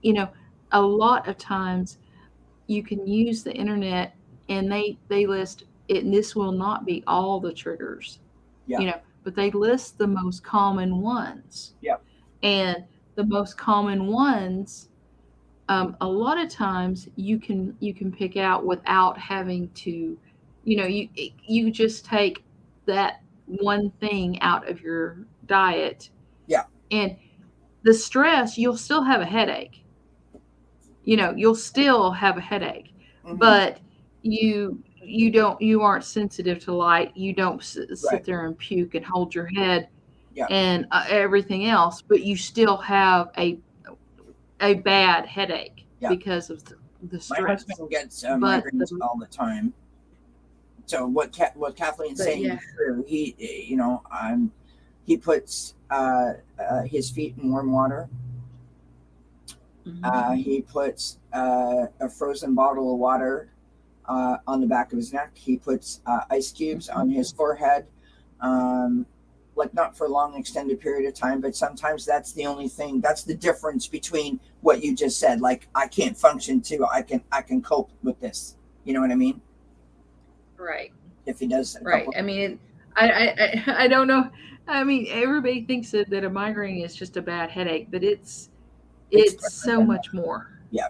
Speaker 1: you know, a lot of times you can use the internet and they list it, and this will not be all the triggers,
Speaker 2: Yeah.
Speaker 1: but they list the most common ones.
Speaker 2: Yeah.
Speaker 1: And the most common ones, a lot of times you can pick out without having to, you just take that one thing out of your diet.
Speaker 2: Yeah.
Speaker 1: And the stress, you'll still have a headache. You'll still have a headache,
Speaker 2: Mm-hmm.
Speaker 1: but you aren't sensitive to light. You don't sit
Speaker 2: Right.
Speaker 1: there and puke and hold your head
Speaker 2: Yeah.
Speaker 1: and everything else, but you still have a bad headache
Speaker 2: Yeah.
Speaker 1: because of the
Speaker 2: My
Speaker 1: stress.
Speaker 2: husband gets
Speaker 1: But
Speaker 2: migraines all the time. So what Kathleen's
Speaker 1: but
Speaker 2: saying
Speaker 1: yeah,
Speaker 2: is true. He puts his feet in warm water.
Speaker 1: mhm.
Speaker 2: He puts a frozen bottle of water on the back of his neck. He puts ice cubes on his forehead, like not for a long extended period of time, but sometimes that's the only thing. That's the difference between what you just said. Like, I can't function too. I can cope with this. You know what I mean?
Speaker 1: Right,
Speaker 2: If he does a
Speaker 1: right.
Speaker 2: couple.
Speaker 1: I mean, I don't know. I mean, everybody thinks that a migraine is just a bad headache, but it's
Speaker 2: It's
Speaker 1: it's
Speaker 2: different
Speaker 1: so
Speaker 2: than that.
Speaker 1: much more.
Speaker 2: Yeah.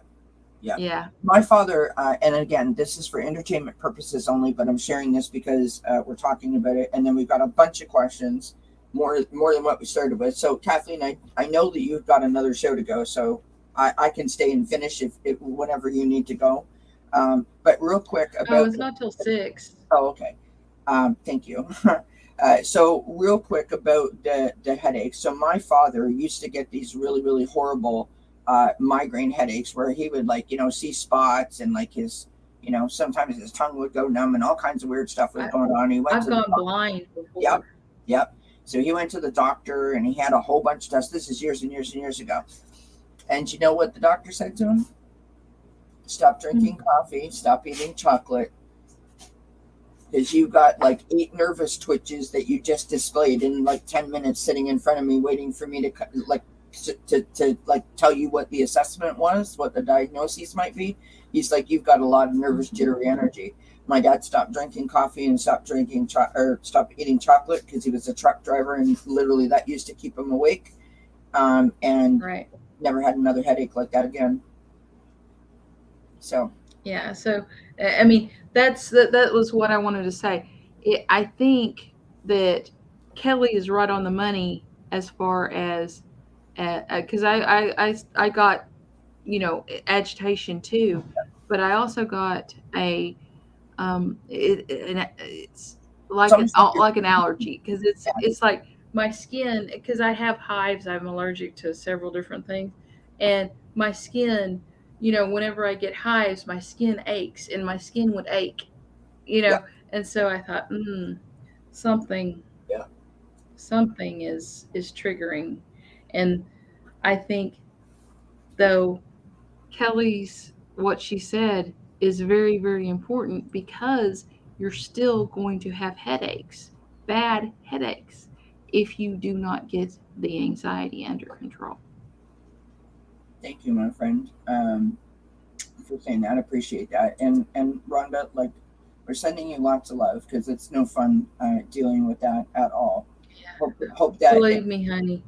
Speaker 2: Yeah.
Speaker 1: Yeah.
Speaker 2: My father, and again, this is for entertainment purposes only, but I'm sharing this because we're talking about it, and then we've got a bunch of questions, more than what we started with. So, Kathleen, I know that you've got another show to go, so I can stay and finish if whenever you need to go. But real quick
Speaker 1: Oh,
Speaker 2: about
Speaker 1: it's not till 6.
Speaker 2: oh, okay. Thank you. So real quick about the headaches. So my father used to get these really horrible migraine headaches where he would see spots and his sometimes his tongue would go numb and all kinds of weird stuff was
Speaker 1: I,
Speaker 2: going on. He went
Speaker 1: I've
Speaker 2: to the
Speaker 1: gone
Speaker 2: doctor.
Speaker 1: blind
Speaker 2: Yep,
Speaker 1: before.
Speaker 2: yep. So he went to the doctor and he had a whole bunch of tests. This is years and years and years ago. And you know what the doctor said to him? Stop drinking coffee, stop eating chocolate, because you got 8 nervous twitches that you just displayed in 10 minutes sitting in front of me waiting for me to tell you what the assessment was, what the diagnosis might be. He's like, you've got a lot of nervous jittery energy. My dad stopped drinking coffee and stopped stopped eating chocolate because he was a truck driver, and literally that used to keep him awake, and
Speaker 1: Right.
Speaker 2: never had another headache like that again. So
Speaker 1: Yeah. So, I mean, that was what I wanted to say. I think that Kelly is right on the money as far as, because I got, agitation too, but I also got it's
Speaker 2: it's almost
Speaker 1: like an allergy, because it's like my skin, because I have hives. I'm allergic to several different things, and my skin, whenever I get hives, my skin aches, and my skin would ache,
Speaker 2: yeah,
Speaker 1: and so I thought, something
Speaker 2: yeah,
Speaker 1: something is triggering, and I think, though, Kelly's what she said is very, very important, because you're still going to have headaches, bad headaches, if you do not get the anxiety under control.
Speaker 2: thank you, my friend, for saying that. I appreciate that. And Rhonda, we're sending you lots of love because it's no fun dealing with that at all. Hope that
Speaker 1: Believe me, honey.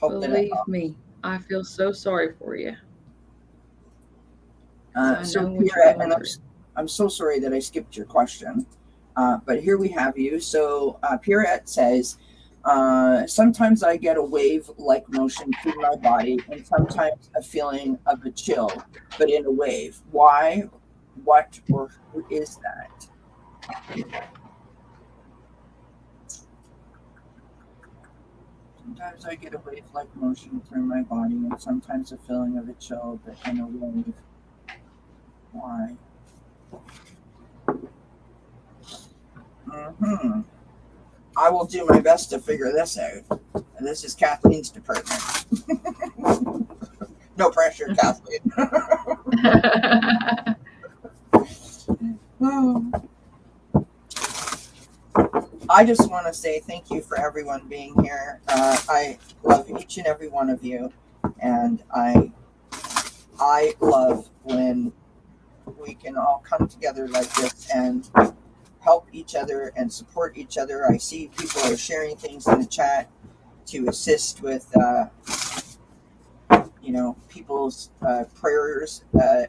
Speaker 2: hope that
Speaker 1: Believe me. I feel so sorry for you. 'Cause I
Speaker 2: so
Speaker 1: know what you're
Speaker 2: Pierre,
Speaker 1: going
Speaker 2: and
Speaker 1: through.
Speaker 2: I'm so sorry that I skipped your question, but here we have you. So Pierrette says, Sometimes I get a wave-like motion through my body, and sometimes a feeling of a chill, but in a wave. Why? What or who is that? Sometimes I get a wave-like motion through my body, and sometimes a feeling of a chill, but in a wave. Why? Hmm. I will do my best to figure this out. And this is Kathleen's department. No pressure, Kathleen. I just want to say thank you for everyone being here. I love each and every one of you, and I love when we can all come together like this and help each other and support each other. I see people are sharing things in the chat to assist with, people's prayers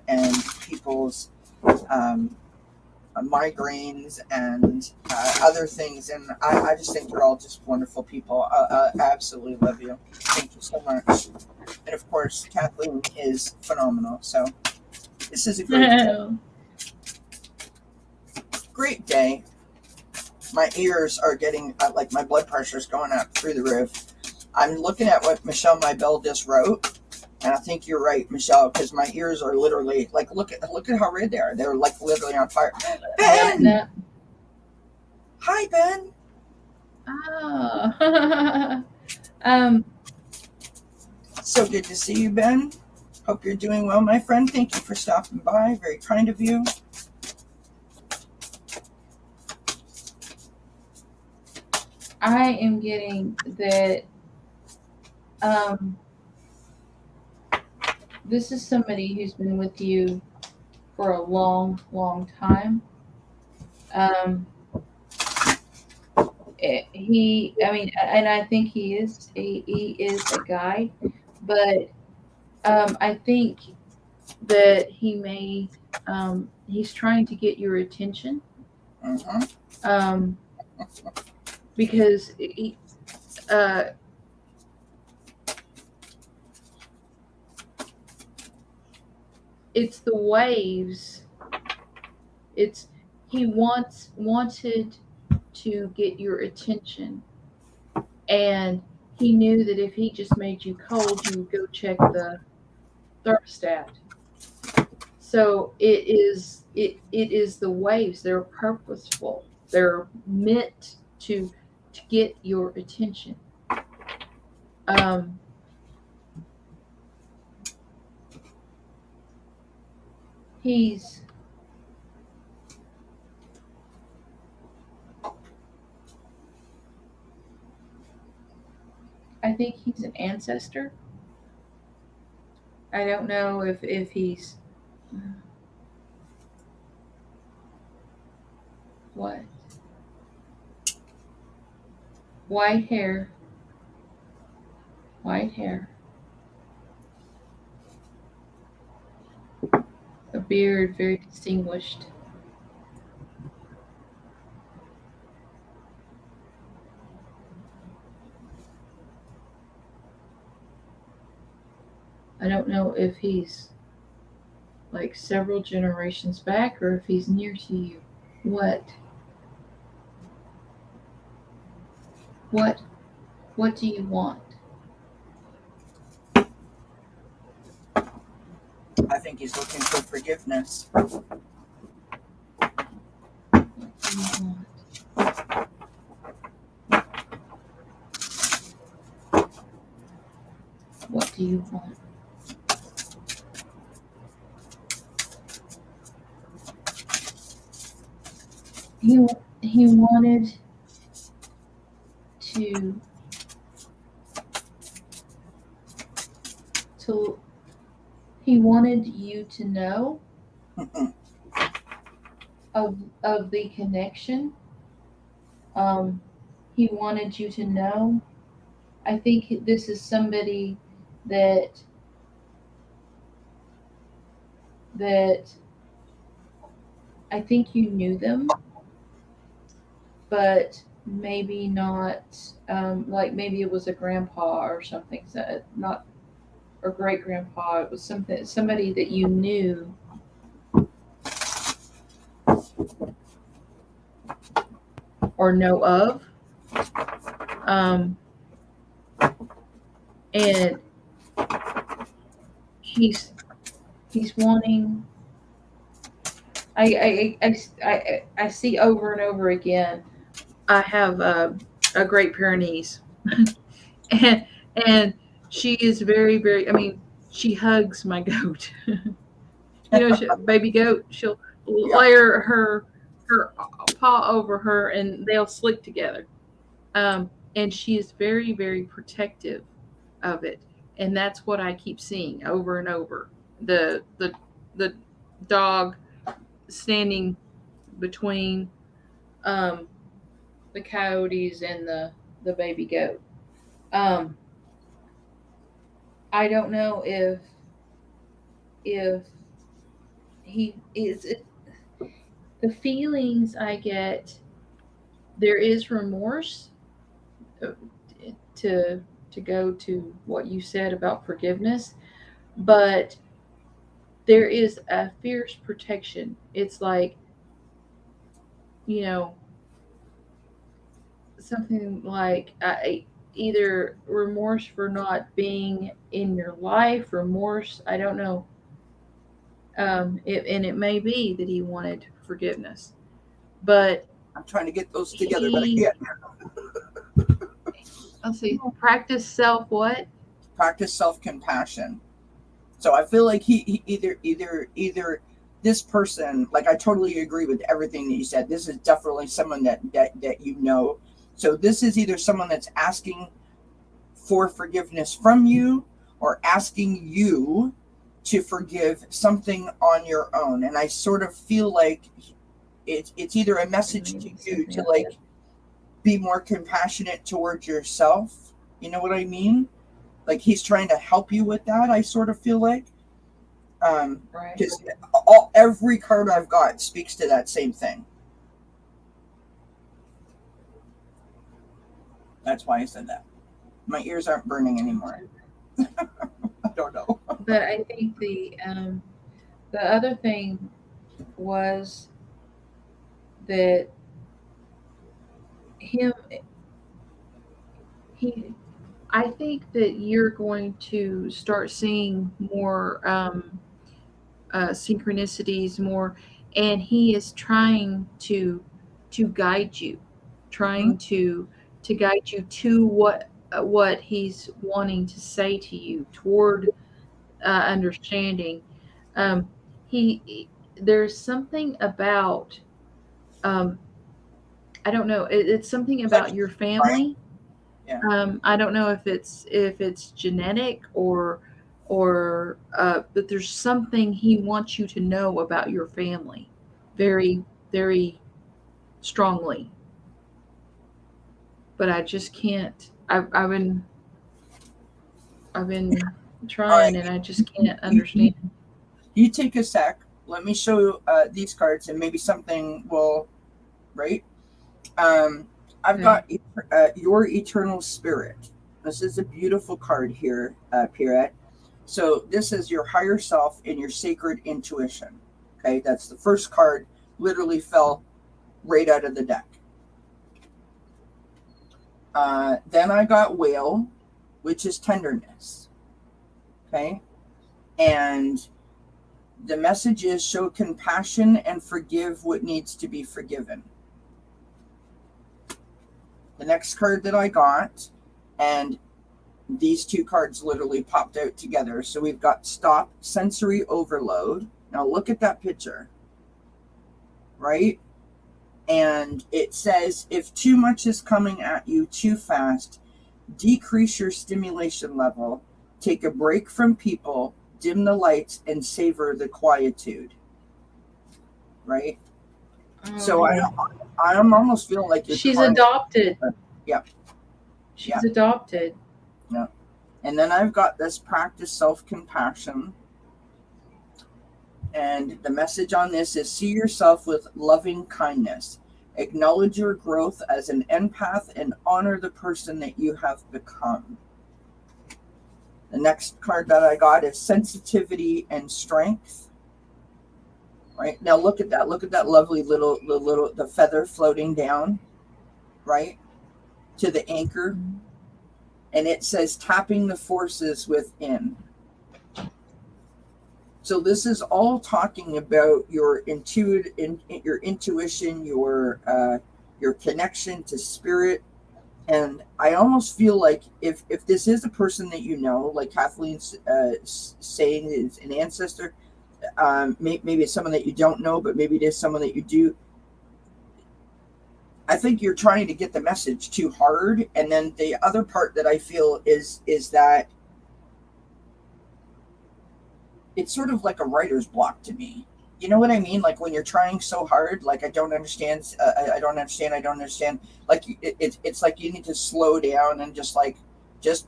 Speaker 2: and people's migraines and other things. And I just think you're all just wonderful people. I absolutely love you. Thank you so much. And of course, Kathleen is phenomenal. So this is a great day. My ears are getting, like my blood pressure is going up through the roof. I'm looking at what Michelle Mybell just wrote. And I think you're right, Michelle, because my ears are literally like, look at how red they are. They're like literally on fire. Ben! Hi, Ben.
Speaker 1: Oh.
Speaker 2: So good to see you, Ben. Hope you're doing well, my friend. Thank you for stopping by. Very kind of you.
Speaker 1: I am getting that this is somebody who's been with you for a long, long time. And I think he is a guy, but I think that he's trying to get your attention. Because it's the waves. He wanted to get your attention, and he knew that if he just made you cold, you would go check the thermostat. So it is the waves. They're purposeful. They're meant to get your attention. I think he's an ancestor. I don't know if he's what? White hair. A beard, very distinguished. I don't know if he's like several generations back or if he's near to you. What do you want?
Speaker 2: I think he's looking for forgiveness.
Speaker 1: What do you want? What do you want? He wanted to he wanted you to know of the connection. He wanted you to know. I think this is somebody that I think you knew them, but maybe not, like maybe it was a grandpa or something, so not or great grandpa. It was somebody that you knew or know of, um, and he's he's wanting. I see over and over again. I have a great Pyrenees, and and she is very very. I mean, she hugs my goat. Baby goat. She'll
Speaker 2: Yeah.
Speaker 1: layer her paw over her, and they'll sleep together. And she is very very protective of it, and that's what I keep seeing over and over. The dog standing between um, the coyotes and the baby goat. Um, I don't know if he is the feelings I get. There is remorse, uh, to to go to what you said about forgiveness, but there is a fierce protection. It's like, you know, something like, either remorse for not being in your life, remorse, I don't know. And it may be that he wanted forgiveness, but
Speaker 2: I'm trying to get those together, but I
Speaker 1: he,
Speaker 2: can't.
Speaker 1: let's see, practice self what?
Speaker 2: Practice self-compassion. So I feel like he either this person, like I totally agree with everything that you said. This is definitely someone that you know. So this is either someone that's asking for forgiveness from you or asking you to forgive something on your own. And I sort of feel like it's either a message to you to like be more compassionate towards yourself. You know what I mean? Like he's trying to help you with that. I sort of feel like,
Speaker 1: Right.
Speaker 2: because every card I've got speaks to that same thing. That's why I said that. My ears aren't burning anymore. I don't know.
Speaker 1: But I think the other thing was that him he I think that you're going to start seeing more, synchronicities, more, and he is trying to guide you,
Speaker 2: Mm-hmm.
Speaker 1: trying to guide you to what he's wanting to say to you toward, understanding. Um, there's something about, um, I don't know. It's something
Speaker 2: Is that
Speaker 1: about your
Speaker 2: right?
Speaker 1: family.
Speaker 2: Yeah.
Speaker 1: I don't know if it's genetic but there's something he wants you to know about your family, very very strongly. But I just can't. I've been
Speaker 2: All right.
Speaker 1: trying, and I just can't
Speaker 2: You, you,
Speaker 1: understand.
Speaker 2: you take a sec. Let me show you these cards, and maybe something will, right? Um, I've
Speaker 1: Okay.
Speaker 2: got your eternal spirit. This is a beautiful card here, Pierrette. So this is your higher self and your sacred intuition. Okay, that's the first card. Literally fell right out of the deck. Then I got whale, which is tenderness. Okay, and the message is show compassion and forgive what needs to be forgiven. The next card that I got, and these two cards literally popped out together. So we've got stop sensory overload. Now look at that picture, right? And it says if too much is coming at you too fast, decrease your stimulation level, take a break from people, dim the lights, and savor the quietude, right? So
Speaker 1: Oh,
Speaker 2: I'm almost feeling like you're
Speaker 1: she's
Speaker 2: trying.
Speaker 1: adopted.
Speaker 2: Yeah, yeah,
Speaker 1: She's adopted.
Speaker 2: yeah. And then I've got this practice self-compassion. And the message on this is see yourself with loving kindness Acknowledge your growth as an empath and honor the person that you have become. The next card that I got is sensitivity and strength. Right now, look at that. Look at that lovely the feather floating down, right, to the anchor, and it says tapping the forces within. So this is all talking about your your intuition, your connection to spirit. And I almost feel like if this is a person that you know, like Kathleen's saying is an ancestor, maybe it's someone that you don't know, but maybe it is someone that you do. I think you're trying to get the message too hard. And then the other part that I feel is that it's sort of like a writer's block to me. You know what I mean? Like when you're trying so hard, like I don't understand. I don't understand. Like it's like you need to slow down and just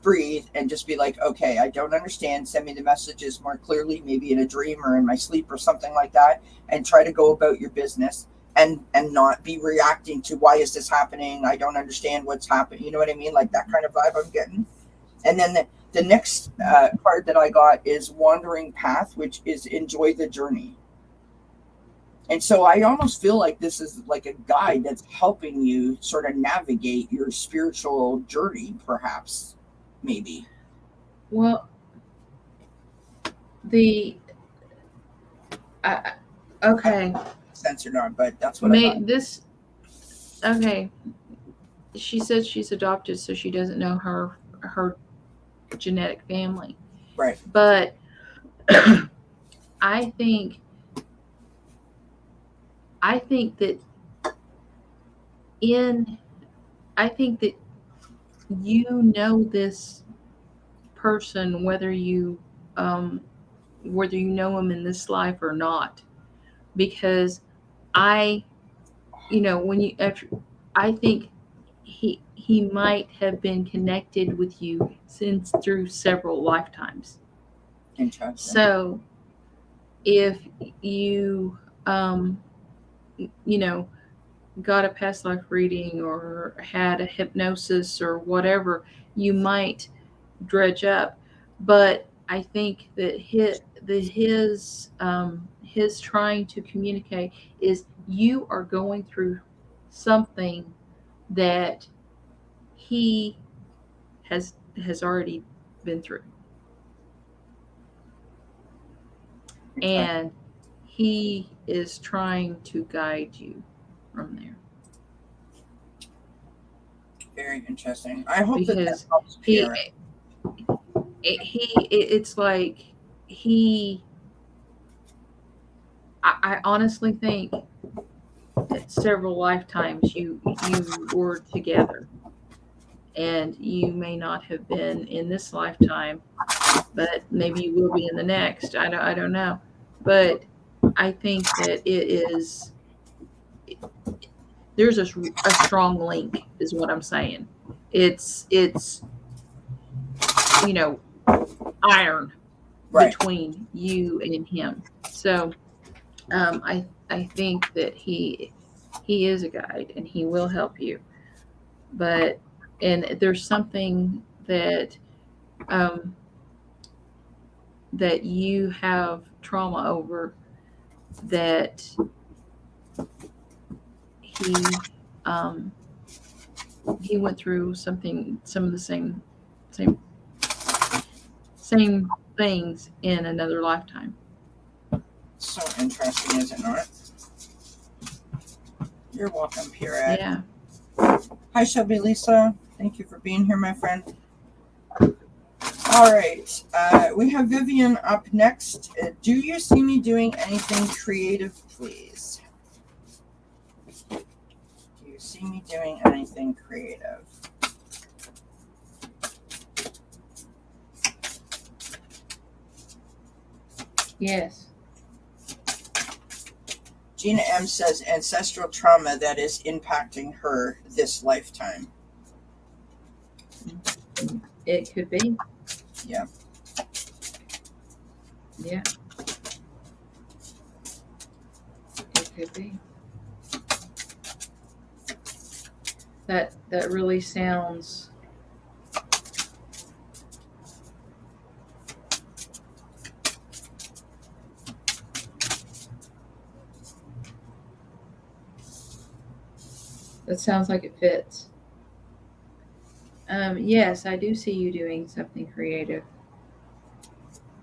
Speaker 2: breathe and just be like, okay, I don't understand. Send me the messages more clearly, maybe in a dream or in my sleep or something like that, and try to go about your business and not be reacting to why is this happening? I don't understand what's happening. You know what I mean? Like that kind of vibe I'm getting. And then the next card that I got is Wandering Path, which is enjoy the journey. And so I almost feel like this is like a guide that's helping you sort of navigate your spiritual journey, perhaps, maybe.
Speaker 1: Well, okay.
Speaker 2: Sense or not, but that's what I got.
Speaker 1: Okay. She says she's adopted, so she doesn't know her genetic family.
Speaker 2: Right.
Speaker 1: But I think that you know this person whether you know him in this life or not, because I think he might have been connected with you since through several lifetimes.
Speaker 2: Interesting.
Speaker 1: So if you got a past life reading or had a hypnosis or whatever, you might dredge up. But I think that his trying to communicate is you are going through something that he has already been through, and he is trying to guide you from there.
Speaker 2: Very interesting. I hope
Speaker 1: because
Speaker 2: that helps Pierre.
Speaker 1: It's like I honestly think that several lifetimes you were together, and you may not have been in this lifetime, but maybe you will be in the next. I don't know, but I think that there's a strong link, is what I'm saying. It's iron between you and him. So I think that he is a guide and he will help you. And there's something that that you have trauma over, that he went through some of the same things in another lifetime.
Speaker 2: So interesting, is it not? You're welcome, Pierre.
Speaker 1: Yeah.
Speaker 2: Hi, Shelby Lisa. Thank you for being here, my friend. All right. We have Vivian up next. Do you see me doing anything creative, please? Do you see me doing anything creative?
Speaker 1: Yes.
Speaker 2: Gina M says ancestral trauma that is impacting her this lifetime.
Speaker 1: It could be.
Speaker 2: Yeah.
Speaker 1: Yeah. It could be. that really sounds. That sounds like it fits. Yes, I do see you doing something creative.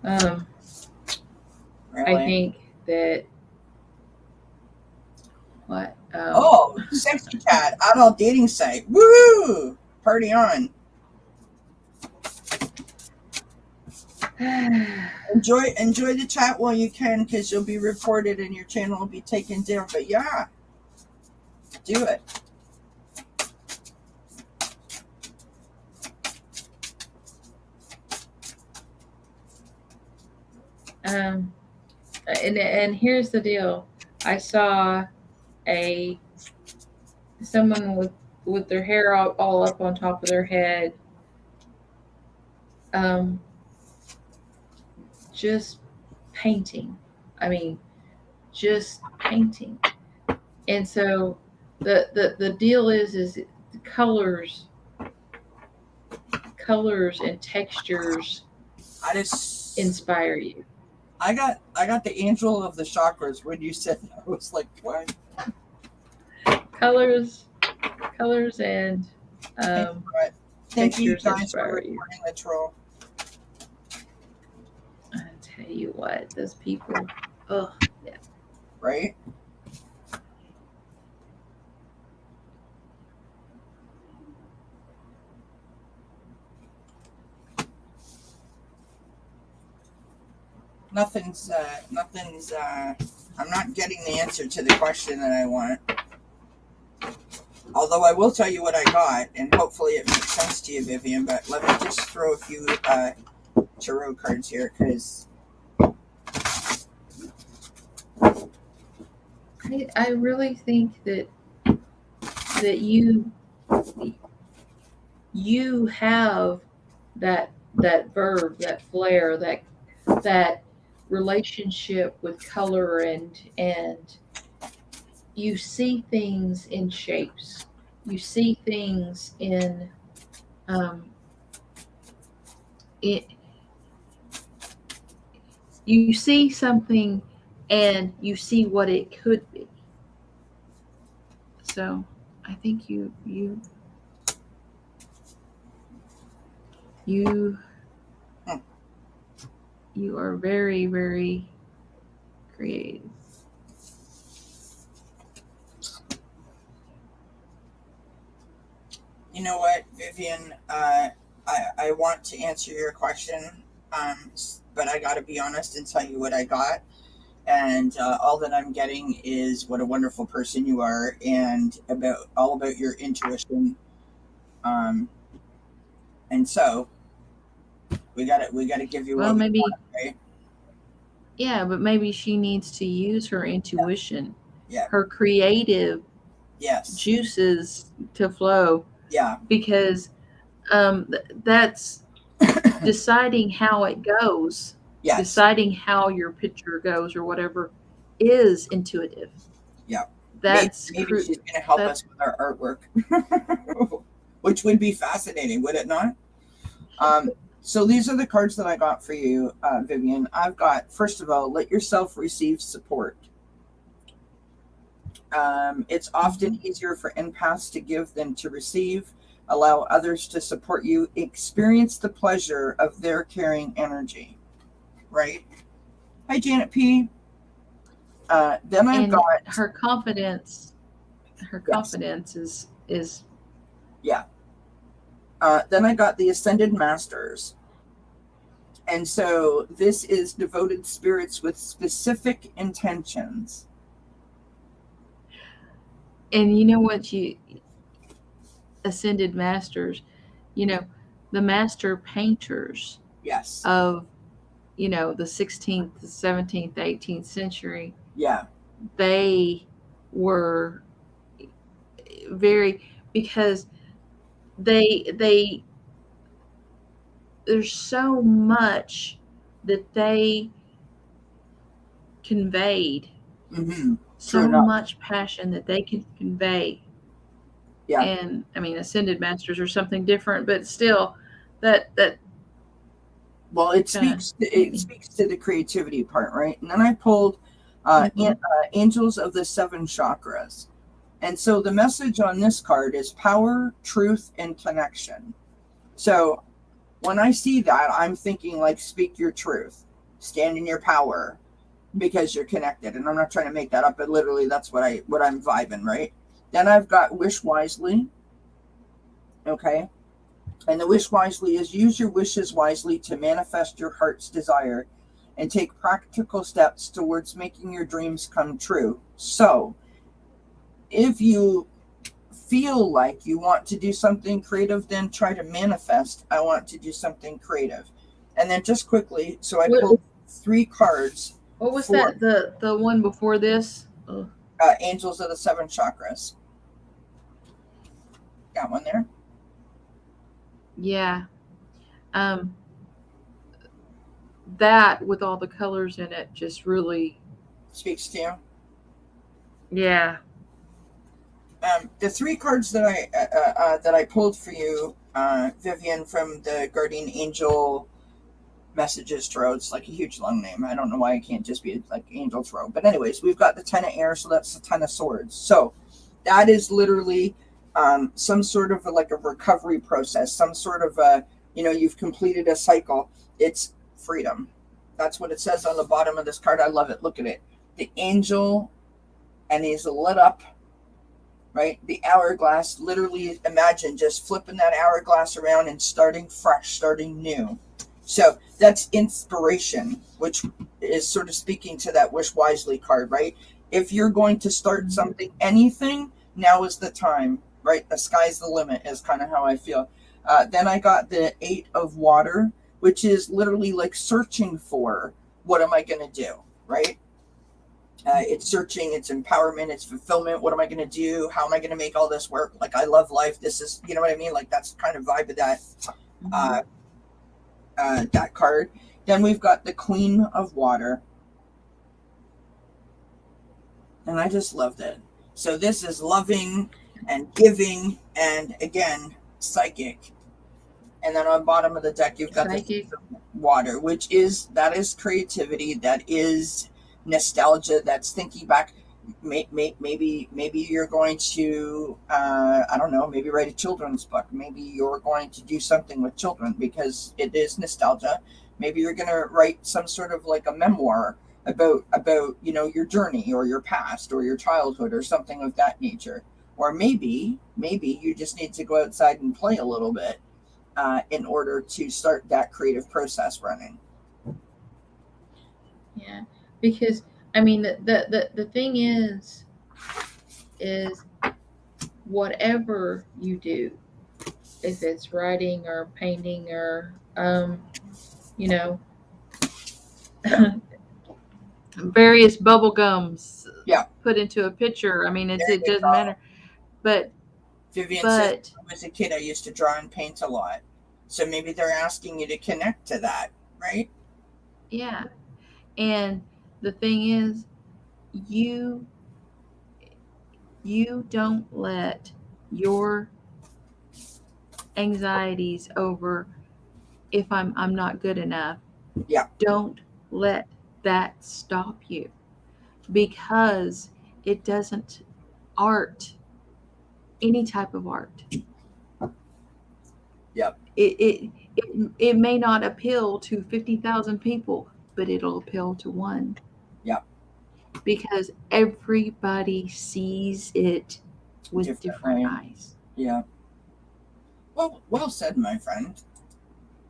Speaker 1: Um, I
Speaker 2: Really?
Speaker 1: think that what
Speaker 2: Oh, sexy cat, adult dating site. Woo! Party on. Enjoy the chat while you can, because you'll be reported and your channel will be taken down. But yeah, do it.
Speaker 1: um, and here's the deal. I saw a someone with their hair all up on top of their head, um, just painting. I mean, just painting. And so the deal is the colors and textures
Speaker 2: I just
Speaker 1: inspire you.
Speaker 2: I got the angel of the chakras when you said that. I was like, what?
Speaker 1: Colors, colors and um,
Speaker 2: Thank you
Speaker 1: textures
Speaker 2: guys for
Speaker 1: inspire you.
Speaker 2: reporting the troll.
Speaker 1: I tell you what, those people. Oh, yeah.
Speaker 2: Right? Nothing's I'm not getting the answer to the question that I want. Although I will tell you what I got, and hopefully it makes sense to you, Vivian. But let me just throw a few tarot cards here, because
Speaker 1: I really think that you have that verb, that flair, that relationship with color, and you see things in shapes. You see things um, it. You see something, and you see what it could be. So, I think you you are very, very creative.
Speaker 2: you know what, Vivian, I want to answer your question, but I got to be honest and tell you what I got. And all that I'm getting is what a wonderful person you are, and all about your intuition. Um, and so we got to give you
Speaker 1: Well,
Speaker 2: what we
Speaker 1: maybe,
Speaker 2: want, right?
Speaker 1: yeah, but maybe she needs to use her intuition,
Speaker 2: Yeah.
Speaker 1: her creative
Speaker 2: Yes.
Speaker 1: juices to flow,
Speaker 2: Yeah.
Speaker 1: because that's deciding how it goes,
Speaker 2: Yes.
Speaker 1: deciding how your picture goes or whatever is intuitive.
Speaker 2: Yeah.
Speaker 1: That's
Speaker 2: Maybe she's going to help
Speaker 1: that
Speaker 2: us with our artwork, which would be fascinating, would it not? So these are the cards that I got for you, Vivian. I've got, first of all, let yourself receive support. It's often easier for empaths to give than to receive. Allow others to support you. Experience the pleasure of their caring energy. Right? Hi, Janet P. Then I've
Speaker 1: and
Speaker 2: got,
Speaker 1: her
Speaker 2: yes,
Speaker 1: confidence is
Speaker 2: yeah. Then I got the Ascended Masters. And so this is devoted spirits with specific intentions.
Speaker 1: and you know what, you ascended masters, you know, the master painters
Speaker 2: Yes.
Speaker 1: of, the 16th, the 17th, 18th century,
Speaker 2: Yeah.
Speaker 1: they were very, because they there's so much that they conveyed,
Speaker 2: Mm-hmm. True
Speaker 1: so
Speaker 2: enough.
Speaker 1: much passion that they could convey,
Speaker 2: Yeah.
Speaker 1: And I mean, ascended masters or something different, but still, that
Speaker 2: Well, it
Speaker 1: kind of
Speaker 2: speaks
Speaker 1: made
Speaker 2: it
Speaker 1: me.
Speaker 2: speaks to the creativity part, right? And then I pulled
Speaker 1: Mm-hmm.
Speaker 2: Angels of the Seven Chakras. And so the message on this card is power, truth, and connection. So when I see that, I'm thinking like speak your truth, stand in your power because you're connected. And I'm not trying to make that up, but literally that's what I'm vibing, right? Then I've got wish wisely, okay? And the wish wisely is use your wishes wisely to manifest your heart's desire and take practical steps towards making your dreams come true. So, if you feel like you want to do something creative, then try to manifest, I want to do something creative. And then just quickly, so I
Speaker 1: What
Speaker 2: pulled 3 cards
Speaker 1: what was
Speaker 2: for
Speaker 1: that? The one before this? Oh,
Speaker 2: Angels of the Seven Chakras. Got one there?
Speaker 1: yeah. Um, that with all the colors in it just really,
Speaker 2: Speaks to you.
Speaker 1: yeah.
Speaker 2: The 3 cards that I pulled for you, Vivian, from the Guardian Angel Messages Tarot. It's like a huge long name. I don't know why it can't just be like Angel Tarot. But anyways, we've got the Ten of Air, so that's the Ten of Swords. So that is literally some sort of like a recovery process, some sort of a, you've completed a cycle. It's freedom. That's what it says on the bottom of this card. I love it. Look at it. The angel, and he's lit up, right? The hourglass, literally imagine just flipping that hourglass around and starting fresh, starting new. So that's inspiration, which is sort of speaking to that wish wisely card, right? If you're going to start something, anything, now is the time, right? The sky's the limit is kind of how I feel. Then I got the 8 of Water, which is literally like searching for what am I going to do, right? It's searching, it's empowerment, it's fulfillment. What am I going to do? How am I going to make all this work? Like, I love life. This is, you know what I mean? Like, that's kind of vibe of
Speaker 1: Mm-hmm.
Speaker 2: uh, that card. Then we've got the Queen of Water, and I just loved it. So this is loving and giving, and again, psychic. And then on bottom of the deck, you've got the
Speaker 1: Psychic.
Speaker 2: Water, that is creativity, that is nostalgia, that's thinking back. Maybe you're going to I don't know, maybe write a children's book. Maybe you're going to do something with children because it is nostalgia. Maybe you're going to write some sort of like a memoir about your journey or your past or your childhood or something of that nature. Or maybe you just need to go outside and play a little bit in order to start that creative process running.
Speaker 1: Yeah. Because I mean, the thing is whatever you do, if it's writing or painting or you know,
Speaker 2: Yeah,
Speaker 1: various bubble gums
Speaker 2: yeah.
Speaker 1: put into a picture. I mean,
Speaker 2: There
Speaker 1: it
Speaker 2: you
Speaker 1: doesn't
Speaker 2: go.
Speaker 1: matter. But
Speaker 2: Vivian says,
Speaker 1: but
Speaker 2: when I was a kid, I used to draw and paint a lot. So maybe they're asking you to connect to that, right?
Speaker 1: yeah. And the thing is, you you don't let your anxieties over if I'm not good enough,
Speaker 2: Yeah,
Speaker 1: don't let that stop you, because it doesn't. Art, any type of art,
Speaker 2: yeah,
Speaker 1: it may not appeal to 50,000 people, but it'll appeal to one,
Speaker 2: yeah.
Speaker 1: because everybody sees it with different
Speaker 2: Differently.
Speaker 1: eyes.
Speaker 2: Yeah. Well said, my friend.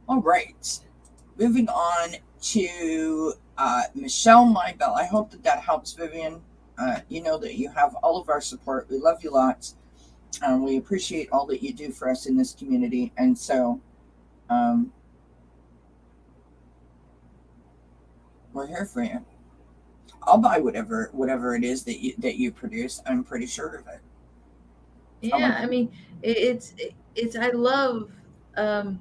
Speaker 2: All right. Moving on to Michelle Maibel. I hope that helps, Vivian. You know that you have all of our support. We love you lots. We appreciate all that you do for us in this community. And so um, we're here for you. I'll buy whatever it is that you produce. I'm pretty sure of it. How
Speaker 1: Yeah,
Speaker 2: much?
Speaker 1: I mean, it's I love, um,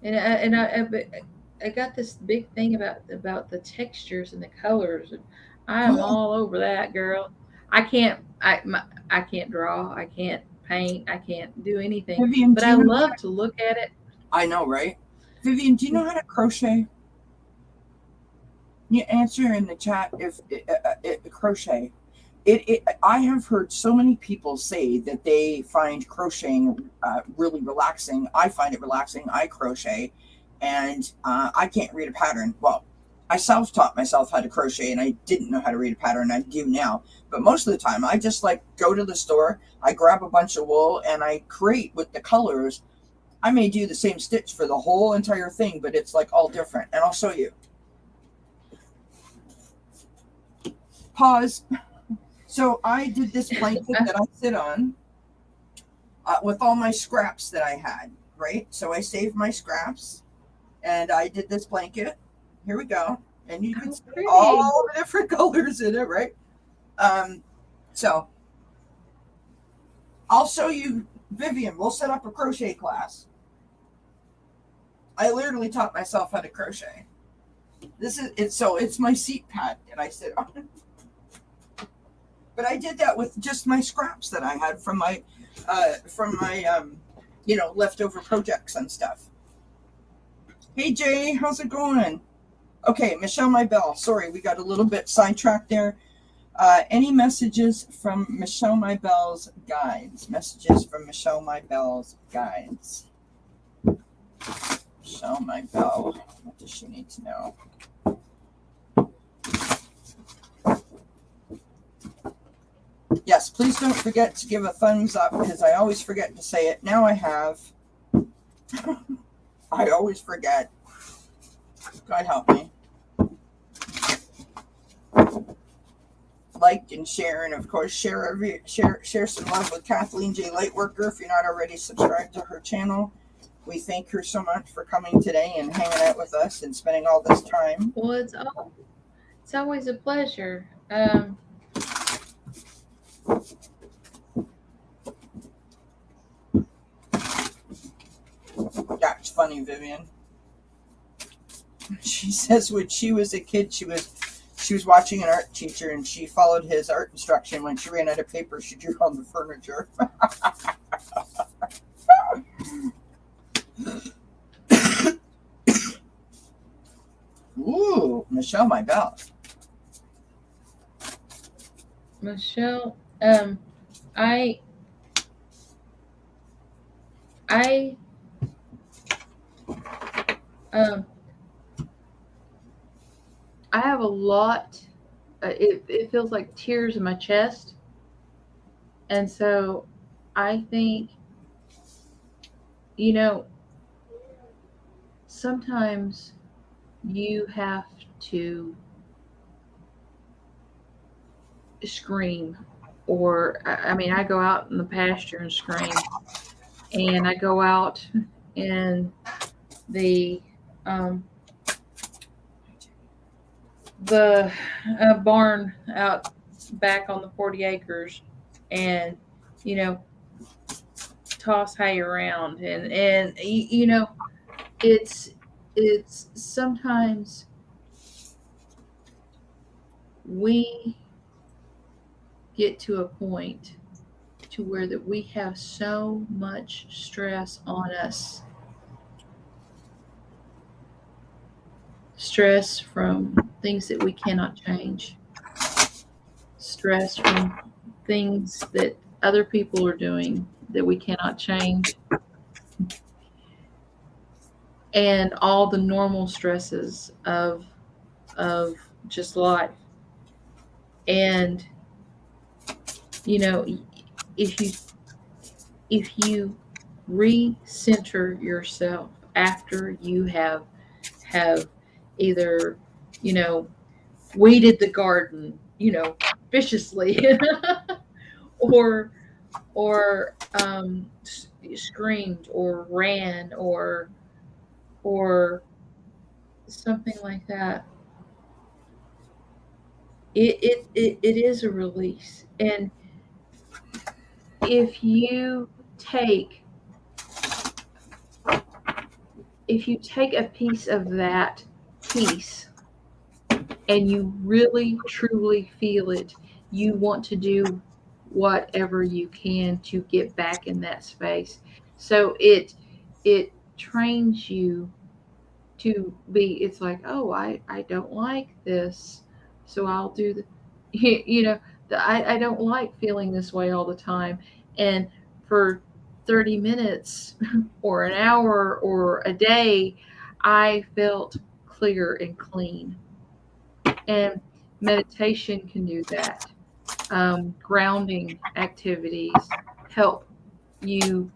Speaker 1: and I got this big thing about the textures and the colors, and I am
Speaker 2: Cool.
Speaker 1: all over that, girl. I can't I can't draw. I can't. paint. I can't do anything.
Speaker 2: Vivian,
Speaker 1: But
Speaker 2: do
Speaker 1: I
Speaker 2: you know?
Speaker 1: love to look at it.
Speaker 2: I know, right? Vivian, do you know how to crochet? You answer in the chat if crochet. I have heard so many people say that they find crocheting really relaxing. I find it relaxing. I crochet, and I can't read a pattern. Well, I self-taught myself how to crochet, and I didn't know how to read a pattern. I do now, but most of the time, I just like go to the store, I grab a bunch of wool, and I create with the colors. I may do the same stitch for the whole entire thing, but it's like all different, and I'll show you. Pause. So I did this blanket that I sit on with all my scraps that I had, right? So I saved my scraps and I did this blanket. Here we go. And you can see all the different colors in it, right? So I'll show you, Vivian, we'll set up a crochet class. I literally taught myself how to crochet. This is it. So it's my seat pad that I sit on. But I did that with just my scraps that I had from my leftover projects and stuff. Hey Jay, how's it going? Okay, Michelle My Bell. Sorry, we got a little bit sidetracked there. Any messages from Michelle My Bell's guides? Messages from Michelle My Bell's guides. Michelle My Bell. What does she need to know? Yes, please don't forget to give a thumbs up because I always forget to say it. Now I have. I always forget. God help me. Like and share, and of course share some love with Kathleen J. Lightworker if you're not already subscribed to her channel. We thank her so much for coming today and hanging out with us and spending all this time.
Speaker 1: Well, it's always a pleasure.
Speaker 2: That's funny, Vivian. She says when she was a kid, she was watching an art teacher and she followed his art instruction. When she ran out of paper, she drew on the furniture. Ooh, Michelle My Bell.
Speaker 1: Michelle, I have a lot. It feels like tears in my chest, and so I think, sometimes you have to scream, or I go out in the pasture and scream, and I go out in the barn out back on the 40 acres and toss hay around, and it's sometimes we get to a point to where that we have so much stress on us. Stress from things that we cannot change. Stress from things that other people are doing that we cannot change. And all the normal stresses of just life. And if you recenter yourself after you have either weeded the garden viciously or screamed or ran or something like that, it is a release. And if you take a piece of that piece and you really truly feel it, you want to do whatever you can to get back in that space. So it trains you to be, it's like, oh, I don't like this, so I'll do the you know, I don't like feeling this way all the time. And for 30 minutes or an hour or a day, I felt clear and clean. And meditation can do that. Grounding activities help you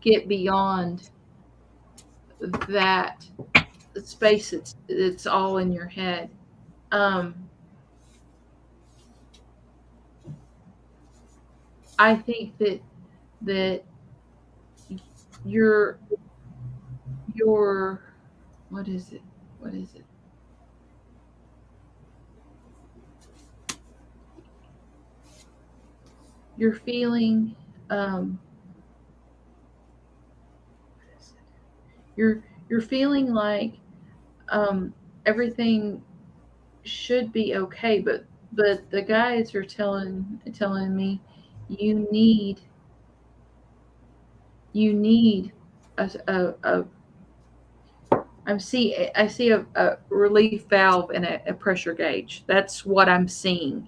Speaker 1: get beyond that space. It's all in your head. Um, I think that your your what is it? What is it? You're feeling um, you're you're feeling like um, everything should be okay, but the guides are telling me you need you need a I see a relief valve and a pressure gauge. That's what I'm seeing.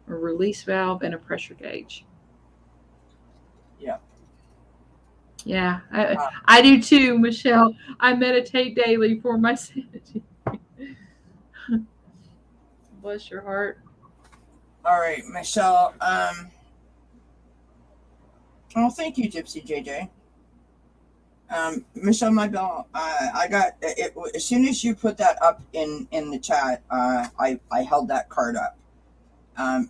Speaker 1: A release valve and a pressure gauge.
Speaker 2: Yeah.
Speaker 1: Yeah,
Speaker 2: Uh,
Speaker 1: I do too, Michelle. I meditate daily for my sanity. Bless your heart.
Speaker 2: all right, Michelle. Well, thank you, Gypsy JJ. Michelle, my bell. I got it as soon as you put that up in the chat. I held that card up.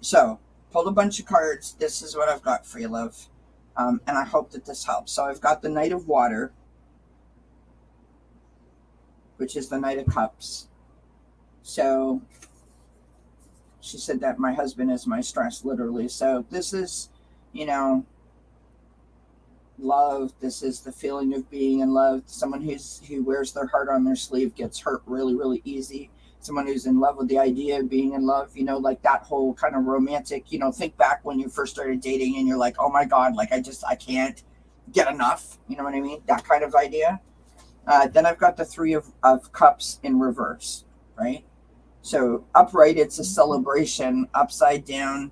Speaker 2: So pulled a bunch of cards. This is what I've got for you, love. And I hope that this helps. So I've got the Knight of Water, which is the Knight of Cups. So she said that my husband is my stress, literally. So this is, you know, love. This is the feeling of being in love. Someone who wears their heart on their sleeve gets hurt really, really easy. Someone who's in love with the idea of being in love, like that whole kind of romantic, think back when you first started dating and you're like, oh my God, like I can't get enough. You know what I mean? That kind of idea. Then I've got the Three of Cups in reverse, right? So upright, it's a celebration. Upside down,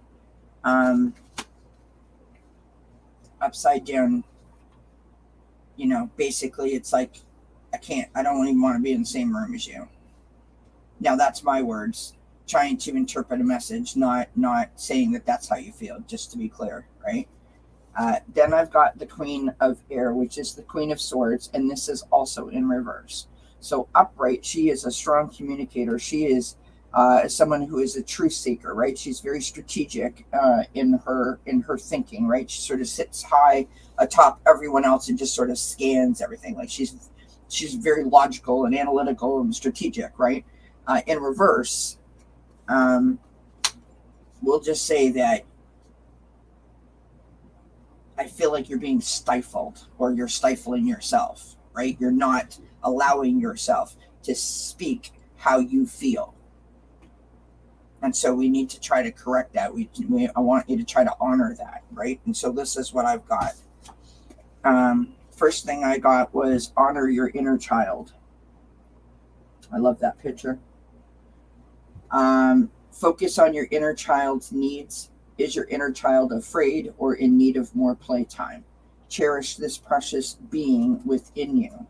Speaker 2: basically it's like, I don't even want to be in the same room as you. Now that's my words, trying to interpret a message, not saying that that's how you feel, just to be clear, right? Then I've got the Queen of Air, which is the Queen of Swords, and this is also in reverse. So upright, she is a strong communicator. She is someone who is a truth seeker, right? She's very strategic in her thinking, right? She sort of sits high atop everyone else and just sort of scans everything. Like she's very logical and analytical and strategic, right? In reverse, we'll just say that I feel like you're being stifled, or you're stifling yourself, right? You're not allowing yourself to speak how you feel. And so we need to try to correct that. I want you to try to honor that, right? And so this is what I've got. First thing I got was honor your inner child. I love that picture. Focus on your inner child's needs. Is your inner child afraid or in need of more playtime? Cherish this precious being within you.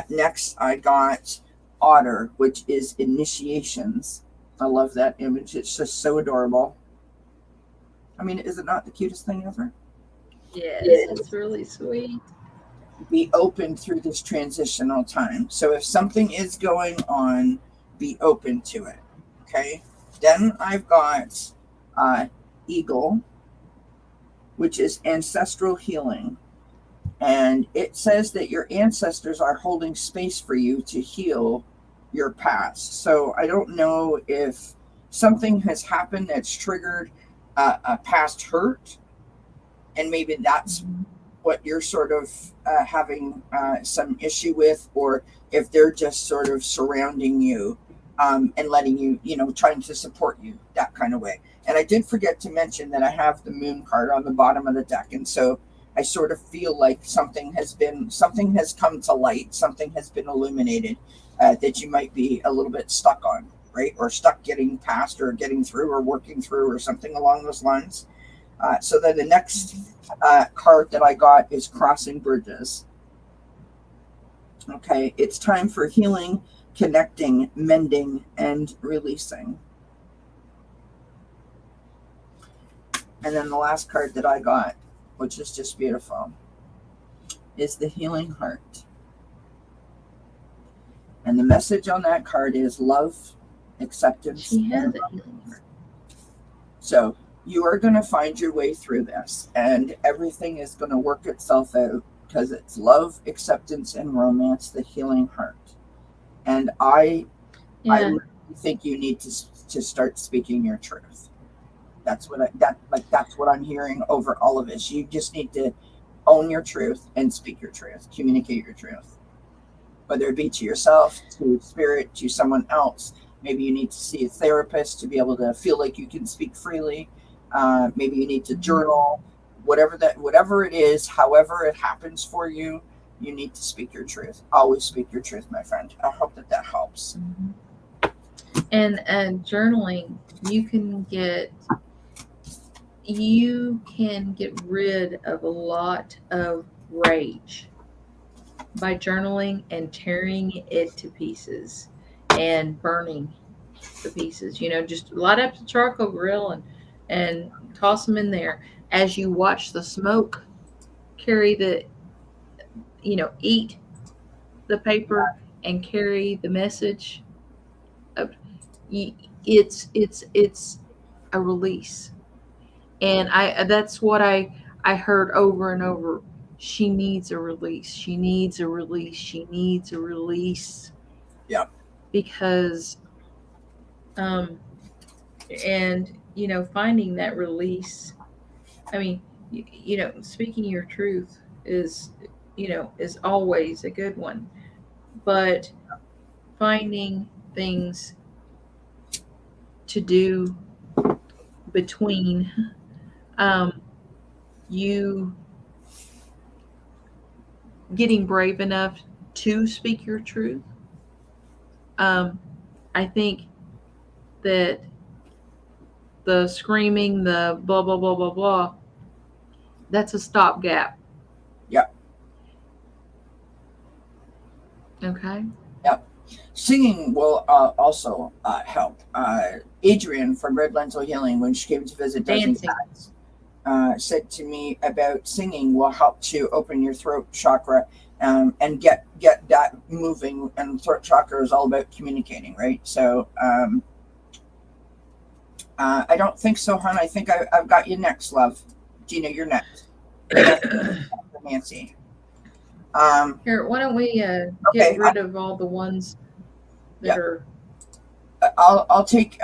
Speaker 2: Next, I got otter, which is initiations. I love that image. It's just so adorable. I mean, is it not the cutest thing ever?
Speaker 1: Yes, it's really sweet.
Speaker 2: Be open through this transitional time. So if something is going on, be open to it. Okay. Then I've got eagle, which is ancestral healing. And it says that your ancestors are holding space for you to heal your past. So I don't know if something has happened that's triggered a past hurt, and maybe that's what you're sort of having some issue with, or if they're just sort of surrounding you and letting you, trying to support you that kind of way. And I did forget to mention that I have the moon card on the bottom of the deck. And so I sort of feel like something has come to light, something has been illuminated that you might be a little bit stuck on, right? Or stuck getting past or getting through or working through or something along those lines. So then the next card that I got is Crossing Bridges. Okay, it's time for healing, connecting, mending, and releasing. And then the last card that I got, which is just beautiful, is the Healing Heart. And the message on that card is love, acceptance.
Speaker 1: She has a healing heart.
Speaker 2: So you are going to find your way through this, and everything is going to work itself out because it's love, acceptance, and romance, the healing heart. And I really think you need to start speaking your truth. That's what I'm hearing over all of this. You just need to own your truth and speak your truth, communicate your truth, whether it be to yourself, to spirit, to someone else. Maybe you need to see a therapist to be able to feel like you can speak freely. Maybe you need to journal, whatever it is, however it happens for you, you need to speak your truth. Always speak your truth, my friend. I hope that helps.
Speaker 1: And journaling, you can get rid of a lot of rage by journaling and tearing it to pieces and burning the pieces. Just light up the charcoal grill and toss them in there as you watch the smoke carry eat the paper and carry the message. It's a release. And that's what I heard over and over. She needs a release. She needs a release. She needs a release.
Speaker 2: Yeah.
Speaker 1: Because finding that release, I mean, speaking your truth is always a good one. But finding things to do between you getting brave enough to speak your truth. I think that the screaming, the blah, blah, blah, blah, blah, that's a stopgap.
Speaker 2: Yep.
Speaker 1: Okay.
Speaker 2: Yep. Singing will also help. Adrian from Red Lentil Healing, when she came to visit dzncats, said to me about singing will help to open your throat chakra and get that moving. And throat chakra is all about communicating, right? So I don't think so, hon. I think I've got you next, love. Gina, you're next. Nancy.
Speaker 1: Here, why don't we get rid of all the ones that are...
Speaker 2: I'll take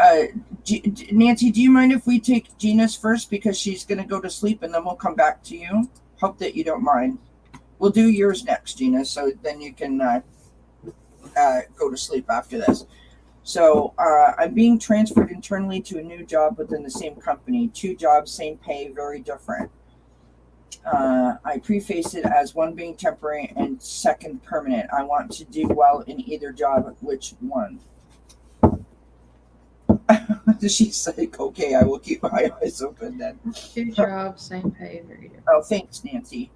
Speaker 2: Nancy, do you mind if we take Gina's first, because she's going to go to sleep, and then we'll come back to you? Hope that you don't mind. We'll do yours next, Gina, so then you can go to sleep after this. So I'm being transferred internally to a new job within the same company. 2 jobs, same pay, very different. I preface it as one being temporary and second permanent. I want to do well in either job. Which one? She's like, okay, I will keep my eyes open then.
Speaker 1: 2 jobs, same pay, very different.
Speaker 2: Oh, thanks, Nancy.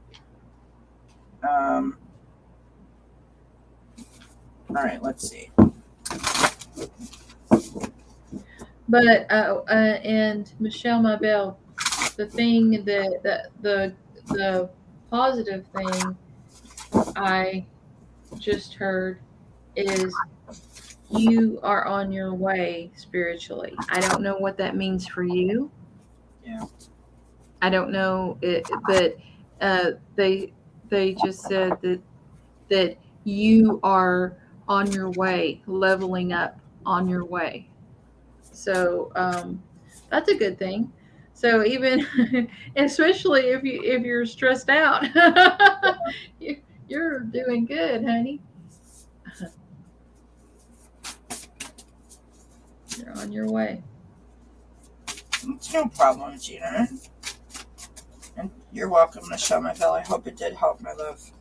Speaker 2: All right, let's see.
Speaker 1: But and Michelle Mabel, the thing that the positive thing I just heard is you are on your way spiritually. I don't know what that means for you.
Speaker 2: Yeah.
Speaker 1: I don't know it, but they just said that you are on your way, leveling up on your way. So that's a good thing. So even, especially if you're stressed out, you're doing good, honey. You're on your way.
Speaker 2: It's no problem, Gina. And you're welcome, Michelle Mavell. I hope it did help, my love.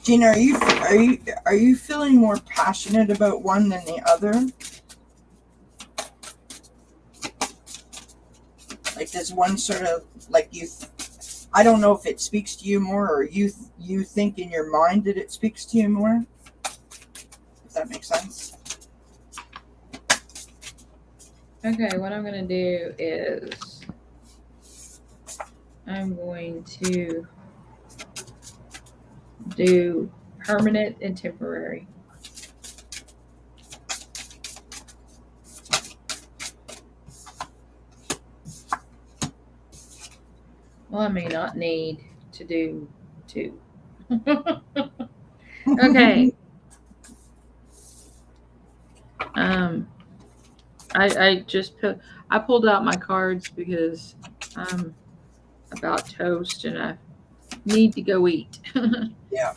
Speaker 2: Gina, are you feeling more passionate about one than the other? Like, does one sort of like you? I don't know if it speaks to you more, or you think in your mind that it speaks to you more. If that makes sense.
Speaker 1: Okay, what I'm going to do is I'm going to do permanent and temporary. Well, I may not need to do two. Okay. I just pulled out my cards because I'm about toast and I need to go eat.
Speaker 2: Yeah.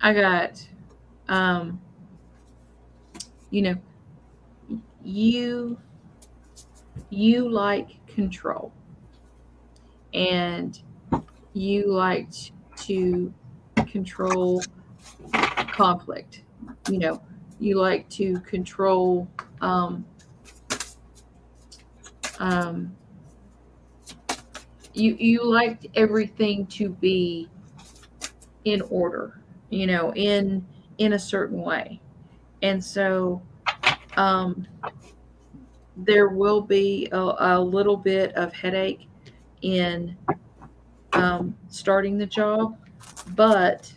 Speaker 1: I got, you know, you like control, and you like to control conflict. You know, you like to control you liked everything to be in order, you know, in a certain way. And so there will be a little bit of headache in starting the job, but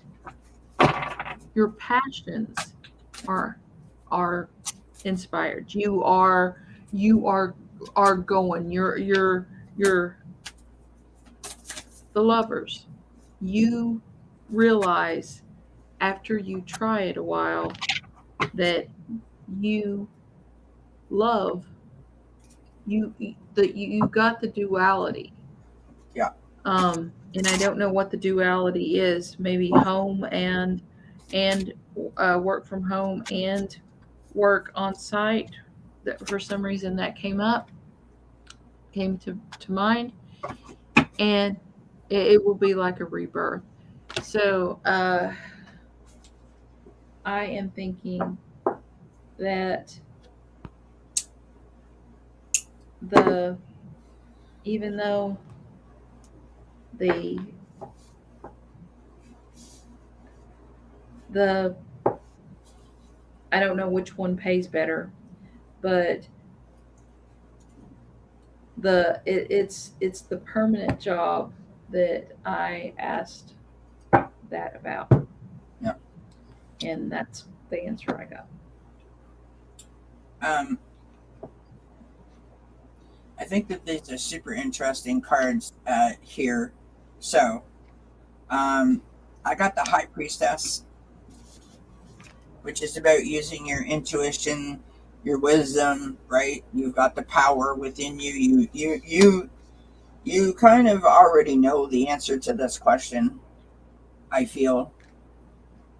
Speaker 1: your passions are inspired. You are going. You're the lovers. You realize after you try it a while that you love you got the duality.
Speaker 2: Yeah.
Speaker 1: And I don't know what the duality is. Maybe home and work from home and work on site. That for some reason that came to mind, and it will be like a rebirth. So I am thinking that the even though the I don't know which one pays better, but it's the permanent job that I asked that about.
Speaker 2: Yeah.
Speaker 1: And that's the answer I got.
Speaker 2: I think that these are super interesting cards here. So, I got the High Priestess, which is about using your intuition, your wisdom, right? You've got the power within you. You kind of already know the answer to this question, I feel.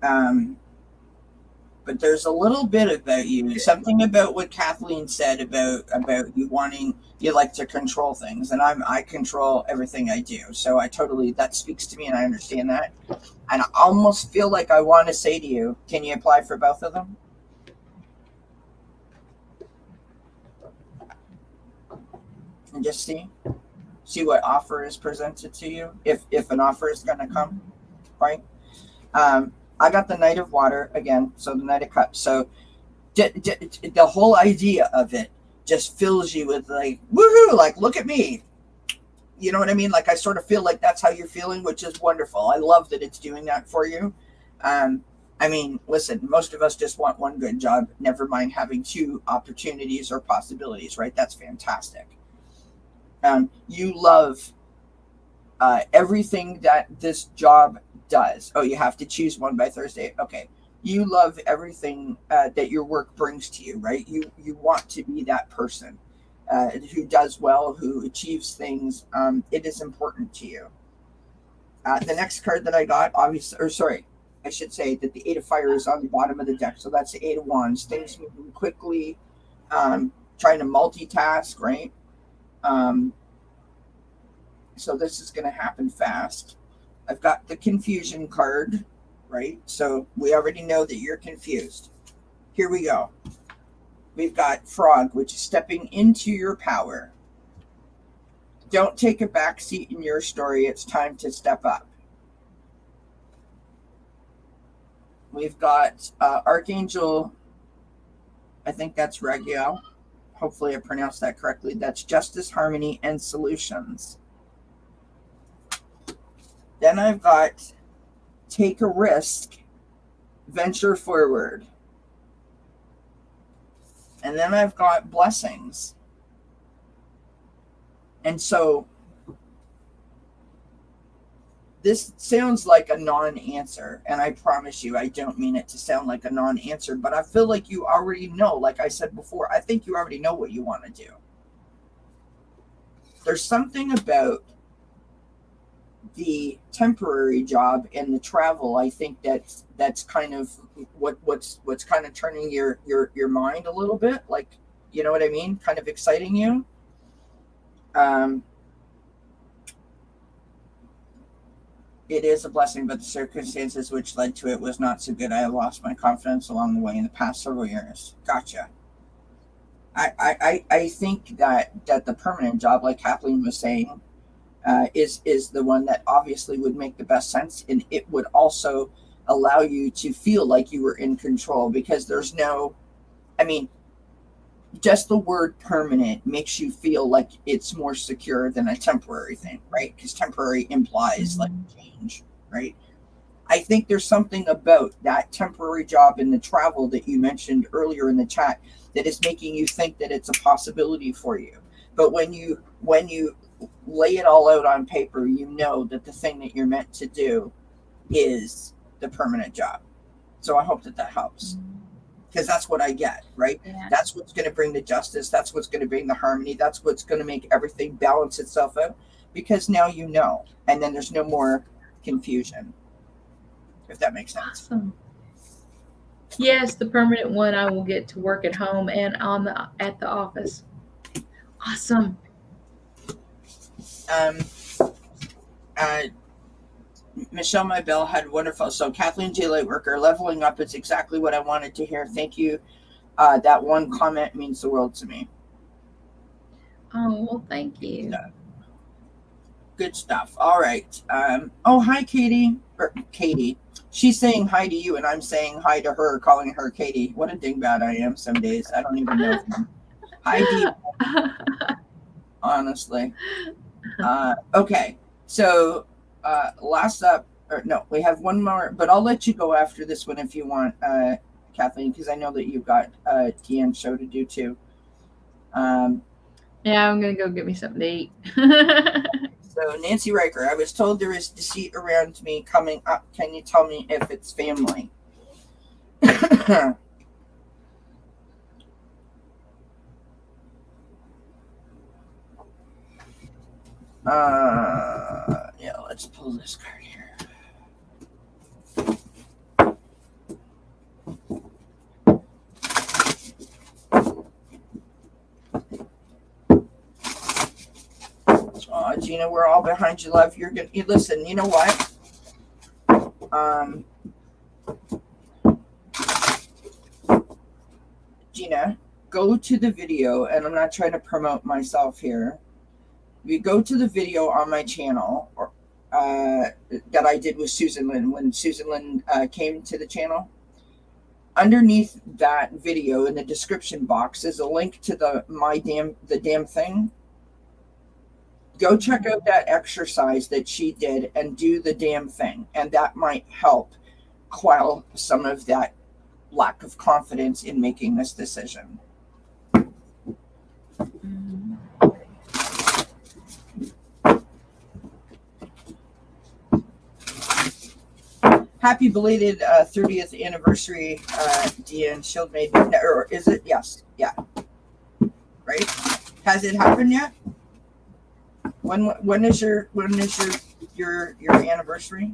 Speaker 2: But there's a little bit about you, something about what Kathleen said about you like to control things, and I control everything I do. So that speaks to me, and I understand that. And I almost feel like I want to say to you, can you apply for both of them? And just see what offer is presented to you, if an offer is going to come, right? I got the Knight of Water again, so the Knight of Cups. So the whole idea of it just fills you with like, woohoo, like, look at me. You know what I mean? Like, I sort of feel like that's how you're feeling, which is wonderful. I love that it's doing that for you. I mean, listen, most of us just want one good job, never mind having two opportunities or possibilities, right? That's fantastic. You love everything that this job does. Oh, you have to choose one by Thursday. Okay. You love everything that your work brings to you, right? You want to be that person who does well, who achieves things. It is important to you. The next card that I got, obviously, or sorry, I should say that the Eight of Fire is on the bottom of the deck. So that's the Eight of Wands. Things moving quickly, trying to multitask, right? So this is going to happen fast. I've got the confusion card, right? So we already know that you're confused. Here we go. We've got Frog, which is stepping into your power. Don't take a back seat in your story. It's time to step up. We've got Archangel, I think that's Raguel. Hopefully I pronounced that correctly. That's Justice, Harmony, and Solutions. Then I've got Take a Risk, Venture Forward. And then I've got Blessings. And so this sounds like a non-answer, and I promise you I don't mean it to sound like a non-answer, but I feel like you already know, like I said before, I think you already know what you want to do. There's something about the temporary job and the travel, I think that's kind of what's kind of turning your mind a little bit, like, you know what I mean, kind of exciting you. It is a blessing, but the circumstances which led to it was not so good. I have lost my confidence along the way in the past several years. Gotcha. I think that the permanent job, like Kathleen was saying, is the one that obviously would make the best sense, and it would also allow you to feel like you were in control, because there's no, I mean, just the word permanent makes you feel like it's more secure than a temporary thing, right? Because temporary implies like change, right? I think there's something about that temporary job and the travel that you mentioned earlier in the chat that is making you think that it's a possibility for you. But when you lay it all out on paper, you know that the thing that you're meant to do is the permanent job. So I hope that helps. Because that's what I get, right? Yeah. That's what's going to bring the justice. That's what's going to bring the harmony. That's what's going to make everything balance itself out. Because now you know, and then there's no more confusion, if that makes sense.
Speaker 1: Awesome. Yes, the permanent one, I will get to work at home and at the office. Awesome.
Speaker 2: Michelle Mybell had wonderful. So Kathleen J. Lightworker, leveling up is exactly what I wanted to hear. Thank you. That one comment means the world to me.
Speaker 1: Oh, well, thank you.
Speaker 2: Good stuff. All right. Oh, hi, Katie. Katie. She's saying hi to you, and I'm saying hi to her, calling her Katie. What a dingbat I am some days. I don't even know. Hi, Dee. Honestly. Okay. So, last up, or no, we have one more, but I'll let you go after this one if you want, Kathleen, because I know that you've got a TN show to do too.
Speaker 1: Yeah, I'm going to go get me something to eat.
Speaker 2: So, Nancy Riker, I was told there is deceit around me coming up. Can you tell me if it's family? Yeah, let's pull this card here. Oh, Gina, we're all behind you, love. You're gonna listen. You know what? Gina, go to the video, and I'm not trying to promote myself here. You go to the video on my channel that I did with Susan Lynn when Susan Lynn came to the channel. Underneath that video in the description box is a link to the damn thing. Go check out that exercise that she did and do the damn thing, and that might help quell some of that lack of confidence in making this decision. Happy belated 30th anniversary, Dean Shield Maiden. Or is it? Yes. Yeah. Right? Has it happened yet? When is your anniversary?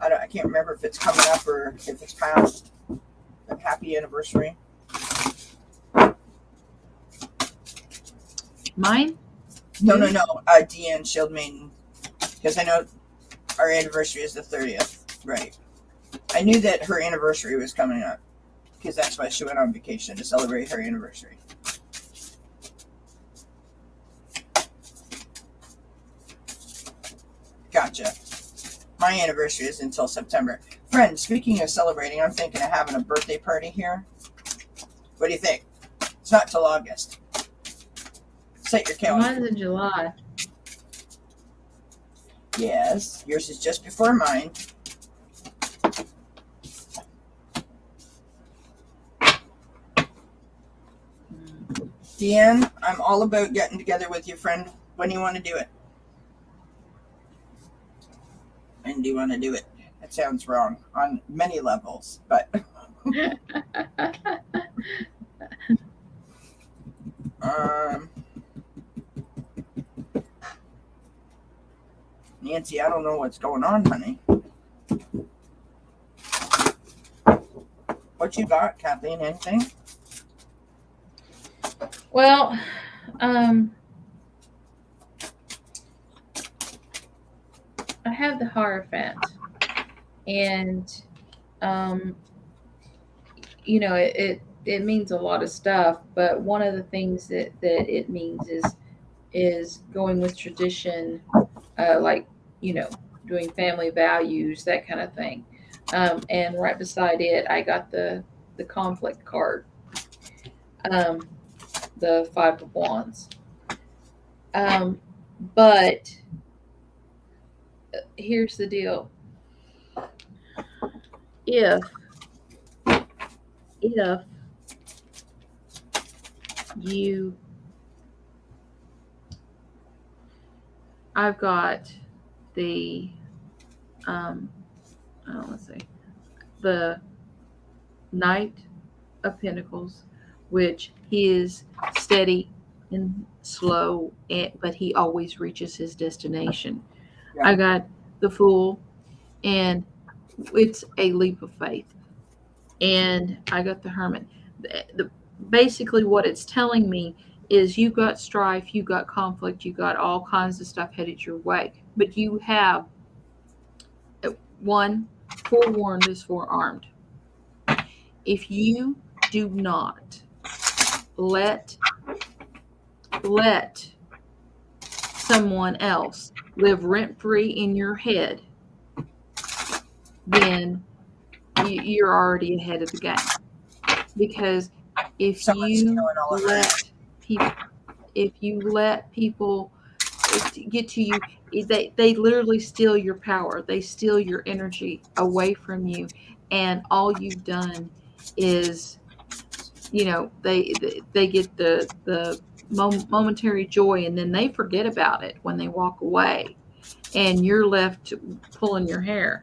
Speaker 2: I can't remember if it's coming up or if it's past. But happy anniversary.
Speaker 1: Mine?
Speaker 2: No. Deanne Shield Maiden. Because I know our anniversary is the 30th. Right. I knew that her anniversary was coming up. Because that's why she went on vacation, to celebrate her anniversary. Gotcha. My anniversary is until September. Friend, speaking of celebrating, I'm thinking of having a birthday party here. What do you think? It's not till August. Set your calendar.
Speaker 1: Mine's in July.
Speaker 2: Yes, yours is just before mine. Deanne, I'm all about getting together with you, friend. When do you want to do it? When do you want to do it? That sounds wrong on many levels, but Nancy, I don't know what's going on, honey. What you got, Kathleen? Anything?
Speaker 1: Well, I have the Hierophant, and it means a lot of stuff. But one of the things that it means is going with tradition, like doing family values, that kind of thing. And right beside it, I got the conflict card, the Five of Wands. But here's the deal: if you, I've got the let's see, the Knight of Pentacles, which he is steady and slow, but he always reaches his destination.
Speaker 2: Yeah.
Speaker 1: I got the Fool, and it's a leap of faith. And I got the Hermit. Basically, what it's telling me is you got strife, you got conflict, you got all kinds of stuff headed your way, but you have one, forewarned is forearmed. If you do not let someone else live rent-free in your head, then you're already ahead of the game. Because if you let people get to you, they literally steal your power. They steal your energy away from you, and all you've done is, they get the momentary joy, and then they forget about it when they walk away, and you're left pulling your hair.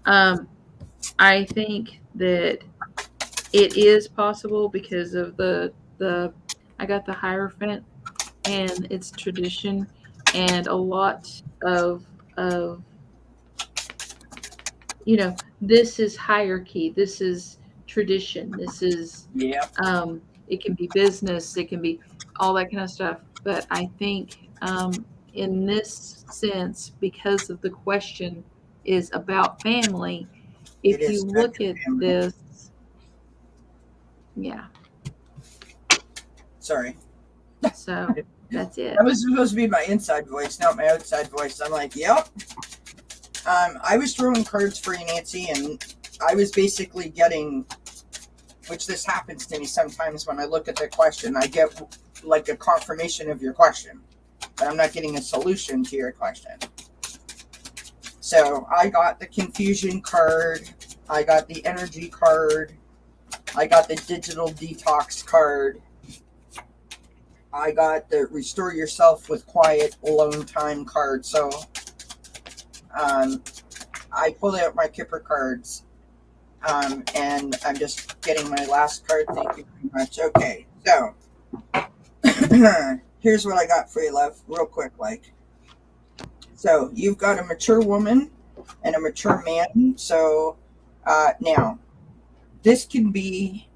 Speaker 1: I think that it is possible because of I got the Hierophant, and it's tradition, and a lot of this is hierarchy, this is tradition, this is it can be business, it can be all that kind of stuff. But I think in this sense, because of the question is about family, if you look at this,
Speaker 2: Sorry.
Speaker 1: So that's it.
Speaker 2: That was supposed to be my inside voice, not my outside voice. I'm like, yep. I was throwing cards for you, Nancy, and I was basically getting, which this happens to me sometimes when I look at the question, I get like a confirmation of your question, but I'm not getting a solution to your question. So I got the confusion card, I got the energy card, I got the digital detox card, I got the restore yourself with quiet alone time card. So I pulled out my Kipper cards, and I'm just getting my last card. Thank you very much. Okay, so here's what I got for you, love, real quick. Like, so you've got a mature woman and a mature man. So now this can be.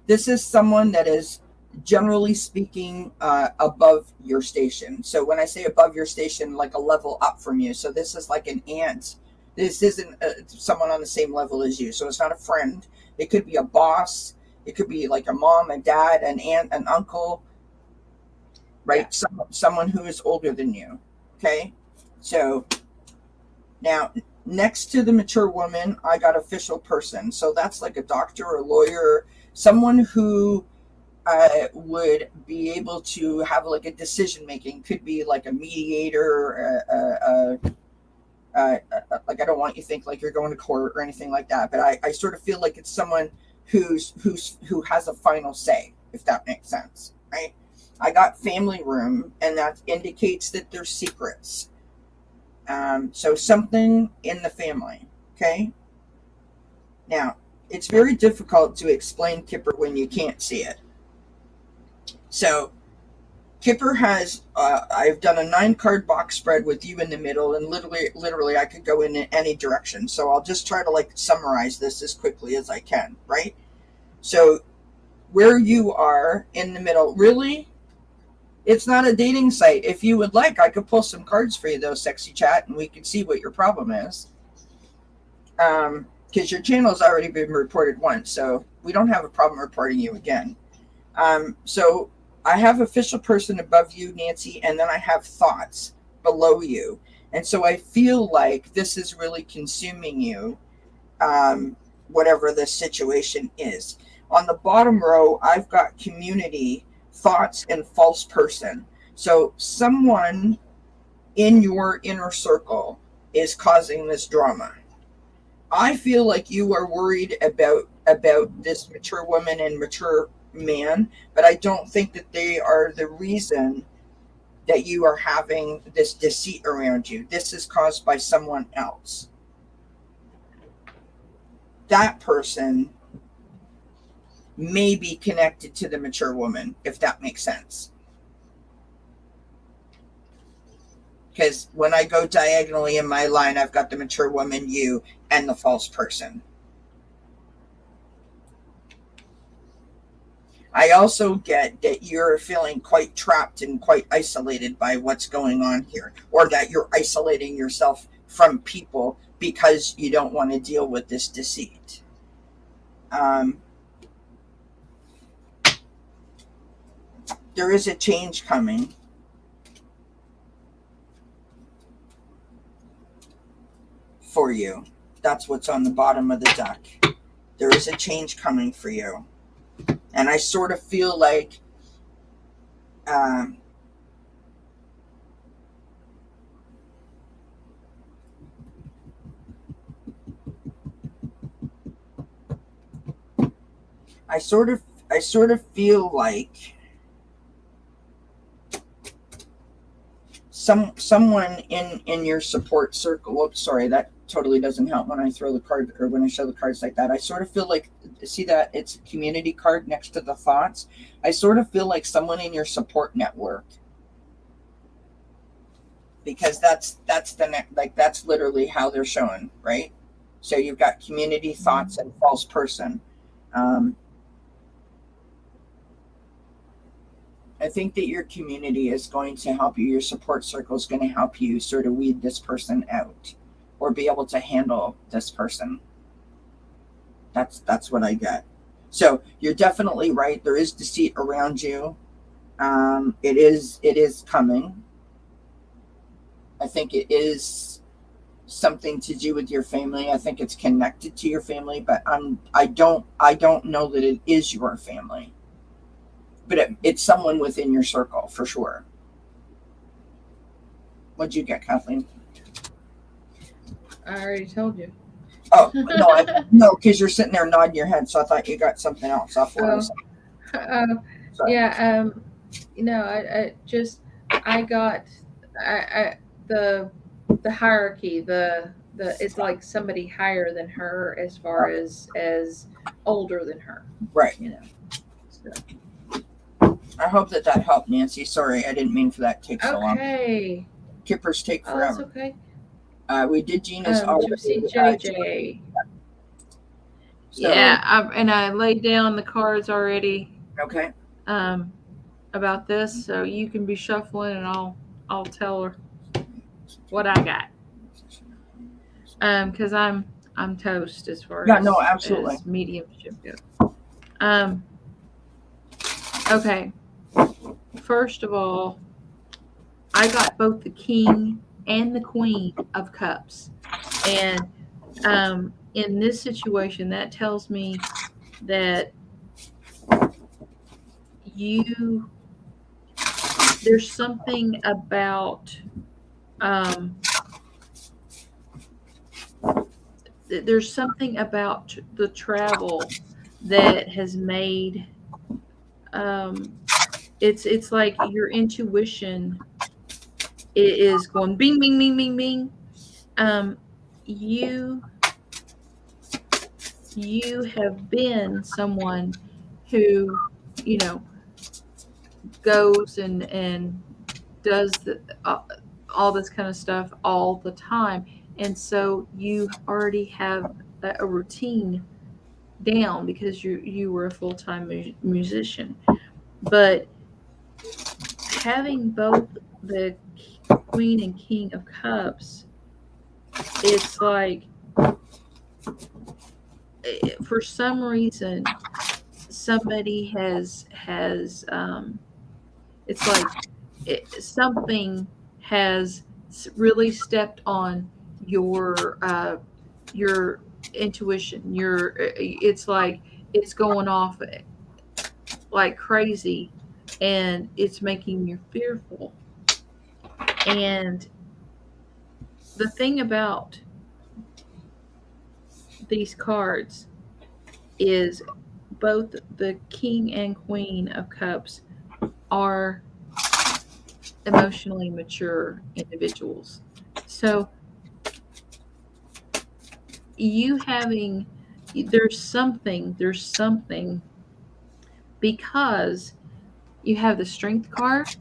Speaker 2: This is someone that is, generally speaking, above your station. So when I say above your station, like a level up from you. So this is like an aunt. This isn't someone on the same level as you. So it's not a friend. It could be a boss. It could be like a mom, a dad, an aunt, an uncle, right? Someone who is older than you. Okay. So now, next to the mature woman, I got official person. So that's like a doctor or a lawyer, someone who would be able to have like a decision making. Could be like a mediator, like, I don't want you to think like you're going to court or anything like that, but I sort of feel like it's someone who has a final say, if that makes sense, right? I got family room, and that indicates that there's secrets. So something in the family, okay? Now, it's very difficult to explain Kipper when you can't see it. So Kipper has, I've done a 9-card box spread with you in the middle, and literally I could go in any direction. So I'll just try to like summarize this as quickly as I can, right? So where you are in the middle, really, it's not a dating site. If you would like, I could pull some cards for you though, sexy chat, and we could see what your problem is. Because your channel's already been reported once, so we don't have a problem reporting you again. So I have official person above you, Nancy, and then I have thoughts below you. And so I feel like this is really consuming you, whatever the situation is. On the bottom row, I've got community, thoughts, and false person. So someone in your inner circle is causing this drama. I feel like you are worried about this mature woman and mature man, but I don't think that they are the reason that you are having this deceit around you. This is caused by someone else. That person may be connected to the mature woman, if that makes sense. Because when I go diagonally in my line, I've got the mature woman, you, and the false person. I also get that you're feeling quite trapped and quite isolated by what's going on here, or that you're isolating yourself from people because you don't want to deal with this deceit. There is a change coming. For you. That's what's on the bottom of the deck. There is a change coming for you. And I sort of feel like I sort of feel like someone in your support circle. Oops, sorry, that totally doesn't help when I throw the card or when I show the cards like that. I sort of feel like, see that it's a community card next to the thoughts. I sort of feel like someone in your support network, because that's that's literally how they're showing, right? So you've got community, thoughts, and false person. I think that your community is going to help you. Your support circle is going to help you sort of weed this person out, or be able to handle this person. That's what I get. So you're definitely right. There is deceit around you. It is coming. I think it is something to do with your family. I think it's connected to your family, but I don't know that it is your family. But it's someone within your circle for sure. What'd you get, Kathleen?
Speaker 1: I already told you.
Speaker 2: Oh, no, because you're sitting there nodding your head, so I thought you got something else off what I was saying.
Speaker 1: Yeah, I got the the hierarchy, the it's like somebody higher than her as far as older than her,
Speaker 2: Right.
Speaker 1: you know. So,
Speaker 2: I hope that helped, Nancy. Sorry, I didn't mean for that to take so long.
Speaker 1: okay.
Speaker 2: Kippers take
Speaker 1: Oh, that's
Speaker 2: forever.
Speaker 1: okay.
Speaker 2: We did Gina's
Speaker 1: Did you see JJ?
Speaker 2: So,
Speaker 1: Yeah, I laid down the cards already.
Speaker 2: Okay.
Speaker 1: About this, so you can be shuffling, and I'll tell her what I got. Because I'm toast as far
Speaker 2: absolutely.
Speaker 1: as mediumship goes. Okay. First of all, I got both the King and the Queen of Cups, and in this situation, that tells me that there's something about there's something about the travel that has made it's like your intuition is going bing bing bing bing bing. You have been someone who, you know, goes and does all this kind of stuff all the time, and so you already have a routine down because you were a full-time musician. But having both the Queen and King of Cups, it's like for some reason somebody has it's like something has really stepped on your intuition. It's like it's going off like crazy, and it's making you fearful. And the thing about these cards is both the King and Queen of Cups are emotionally mature individuals. So there's something because you have the Strength card,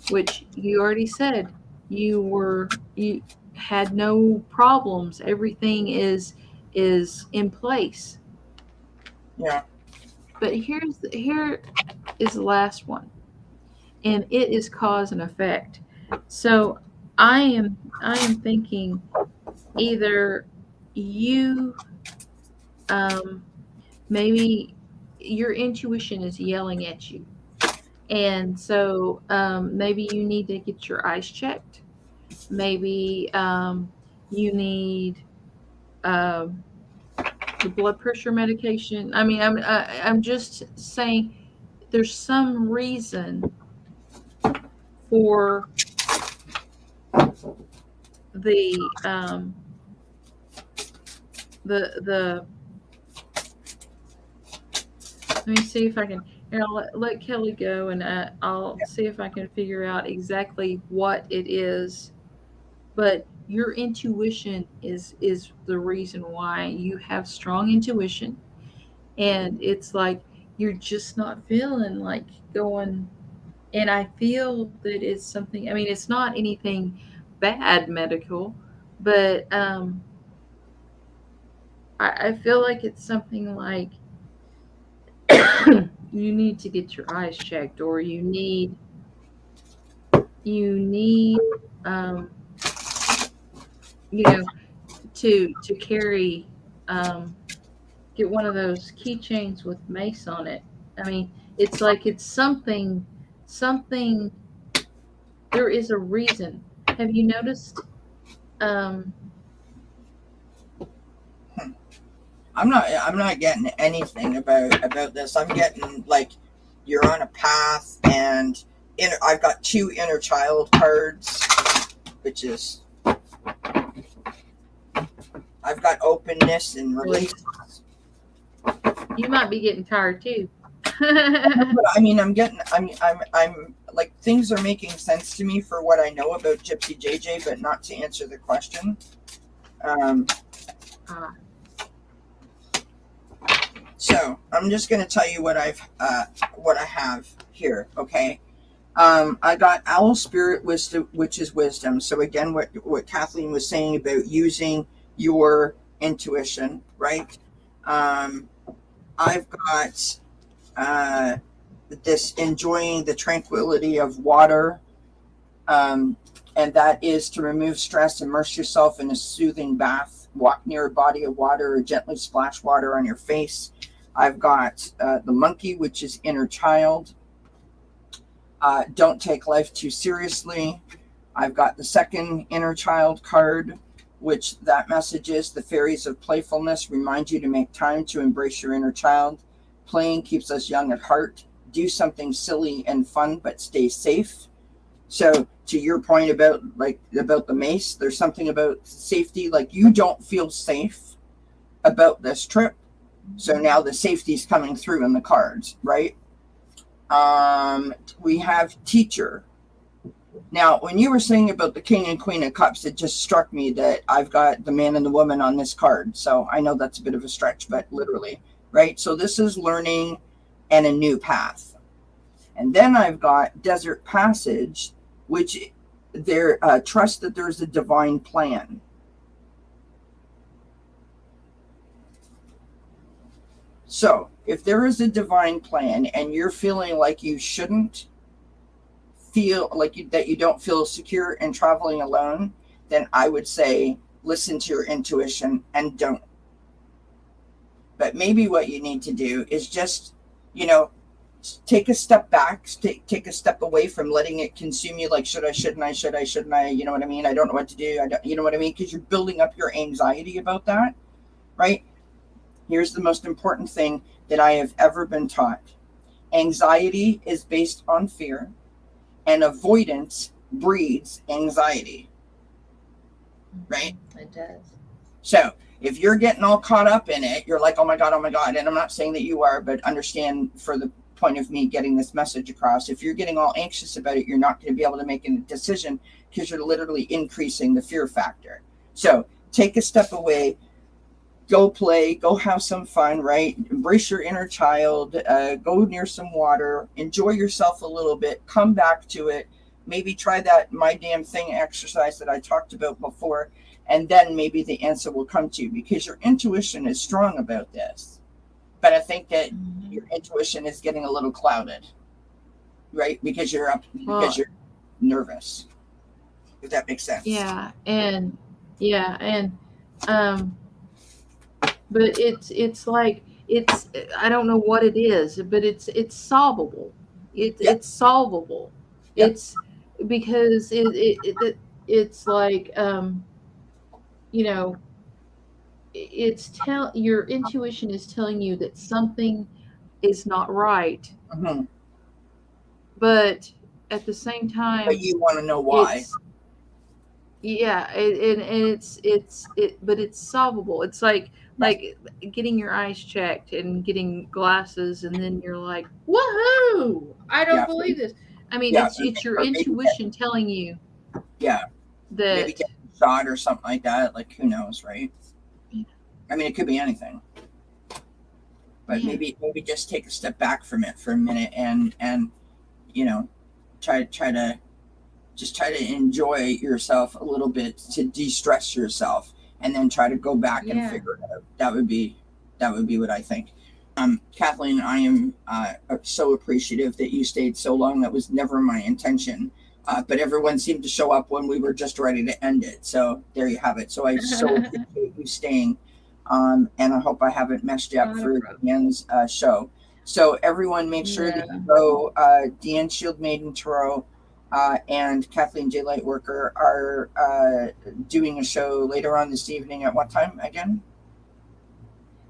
Speaker 1: which you already said you had no problems. Everything is in place.
Speaker 2: Yeah.
Speaker 1: But here is the last one, and it is cause and effect. So I am thinking either you maybe your intuition is yelling at you, and so maybe you need to get your eyes checked. Maybe you need um, the blood pressure medication. I mean, I'm just saying there's some reason for the the let me see if I can. And I'll let Kelly go, and I'll see if I can figure out exactly what it is. But your intuition is the reason why you have strong intuition, and it's like you're just not feeling like going. And I feel that it's something. I mean, it's not anything bad medical, but I feel like it's something like you need to get your eyes checked, or you need um, you know to carry get one of those keychains with mace on it. I mean, it's like it's something. There is a reason. Have you noticed? Um,
Speaker 2: I'm not getting anything about this. I'm getting like you're on a path, and I've got 2 inner child cards, which is I've got openness and release.
Speaker 1: you might be getting tired too.
Speaker 2: But I mean, I'm like, things are making sense to me for what I know about Gypsy JJ, but not to answer the question.
Speaker 1: Ah,
Speaker 2: So I'm just going to tell you what I have here. Okay. I got owl spirit wisdom, which is wisdom. So again, what Kathleen was saying about using your intuition, right? I've got this enjoying the tranquility of water, and that is to remove stress. Immerse yourself in a soothing bath. Walk near a body of water or gently splash water on your face. I've got the monkey, which is inner child. Don't take life too seriously. I've got the second inner child card, which that message is the fairies of playfulness remind you to make time to embrace your inner child. Playing keeps us young at heart. Do something silly and fun, but stay safe. So to your point about the mace, there's something about safety. Like, you don't feel safe about this trip. So now the safety's coming through in the cards, right? We have teacher. Now, when you were saying about the king and queen of cups, it just struck me that I've got the man and the woman on this card. So I know that's a bit of a stretch, but literally, right? So this is learning and a new path. And then I've got desert passage, which there trust that there's a divine plan. So if there is a divine plan and you're feeling like you shouldn't feel like that you don't feel secure in traveling alone, then I would say listen to your intuition and don't. But maybe what you need to do is just, take a step back, take a step away from letting it consume you. Like, shouldn't I, you know what I mean? I don't know what to do. You know what I mean? Because you're building up your anxiety about that, right? Here's the most important thing that I have ever been taught. Anxiety is based on fear, and avoidance breeds anxiety, right?
Speaker 1: it does.
Speaker 2: So if you're getting all caught up in it, you're like, oh my God. And I'm not saying that you are, but understand, for the point of me getting this message across, if you're getting all anxious about it, you're not going to be able to make a decision, because you're literally increasing the fear factor. So take a step away, go play, go have some fun, right? Embrace your inner child, go near some water, enjoy yourself a little bit, come back to it, maybe try that my damn thing exercise that I talked about before, and then maybe the answer will come to you, because your intuition is strong about this. But I think that your intuition is getting a little clouded, right? Because you're nervous. If that makes sense.
Speaker 1: Yeah, and but it's like, I don't know what it is, but it's solvable. It's solvable.
Speaker 2: Yep.
Speaker 1: It's because it's like, your intuition is telling you that something is not right,
Speaker 2: Mm-hmm.
Speaker 1: but at the same time,
Speaker 2: But you want to know why.
Speaker 1: But it's solvable. It's like getting your eyes checked and getting glasses, and then you're like, woohoo, I don't believe this. I mean, it's your intuition telling you
Speaker 2: maybe
Speaker 1: that
Speaker 2: get shot or something like that. Like, who knows, right? I mean, it could be anything. But maybe just take a step back from it for a minute, and try to enjoy yourself a little bit, to de-stress yourself, and then try to go back and figure it out. That would be what I think. Kathleen, I am so appreciative that you stayed so long. That was never my intention, but everyone seemed to show up when we were just ready to end it. So there you have it. So I so appreciate you staying, and I hope I haven't messed you up for Deanne's show. So everyone, make sure that you go. Deanne Shield Maiden Tarot and Kathleen J. Lightworker are doing a show later on this evening. At what time again?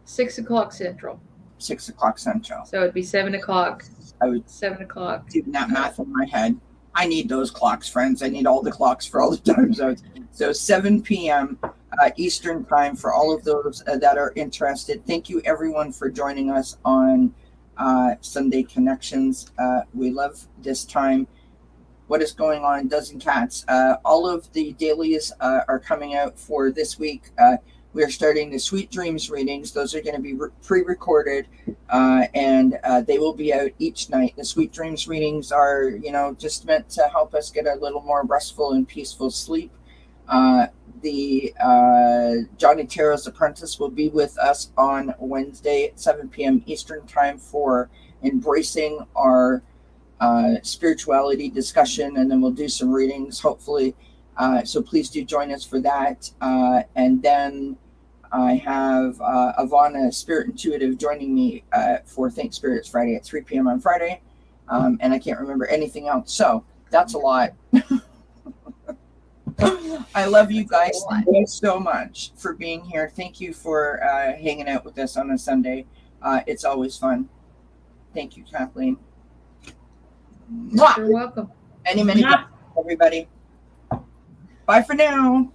Speaker 1: 6 o'clock Central.
Speaker 2: 6 o'clock Central.
Speaker 1: So it'd be 7 o'clock.
Speaker 2: I would
Speaker 1: 7 o'clock.
Speaker 2: doing that math in my head. I need those clocks, friends. I need all the clocks for all the time zones. So 7 p.m. Eastern time for all of those that are interested. Thank you, everyone, for joining us on Sunday Connections. We love this time. What is going on, dzncats? All of the dailies are coming out for this week. We are starting the Sweet Dreams readings. Those are going to be pre-recorded, and they will be out each night. The Sweet Dreams readings are, just meant to help us get a little more restful and peaceful sleep. The Johnny Taro's Apprentice will be with us on Wednesday at 7 p.m. Eastern Time for Embracing Our Spirituality discussion, and then we'll do some readings, hopefully. So please do join us for that. And then I have Ivana Spirit Intuitive joining me for Think Spirits Friday at 3 p.m. on Friday. And I can't remember anything else. So that's a lot. I love you guys. Thank you so much for being here. Thank you for hanging out with us on a Sunday. It's always fun. Thank you, Kathleen.
Speaker 1: You're welcome.
Speaker 2: Many, everybody. Bye for now.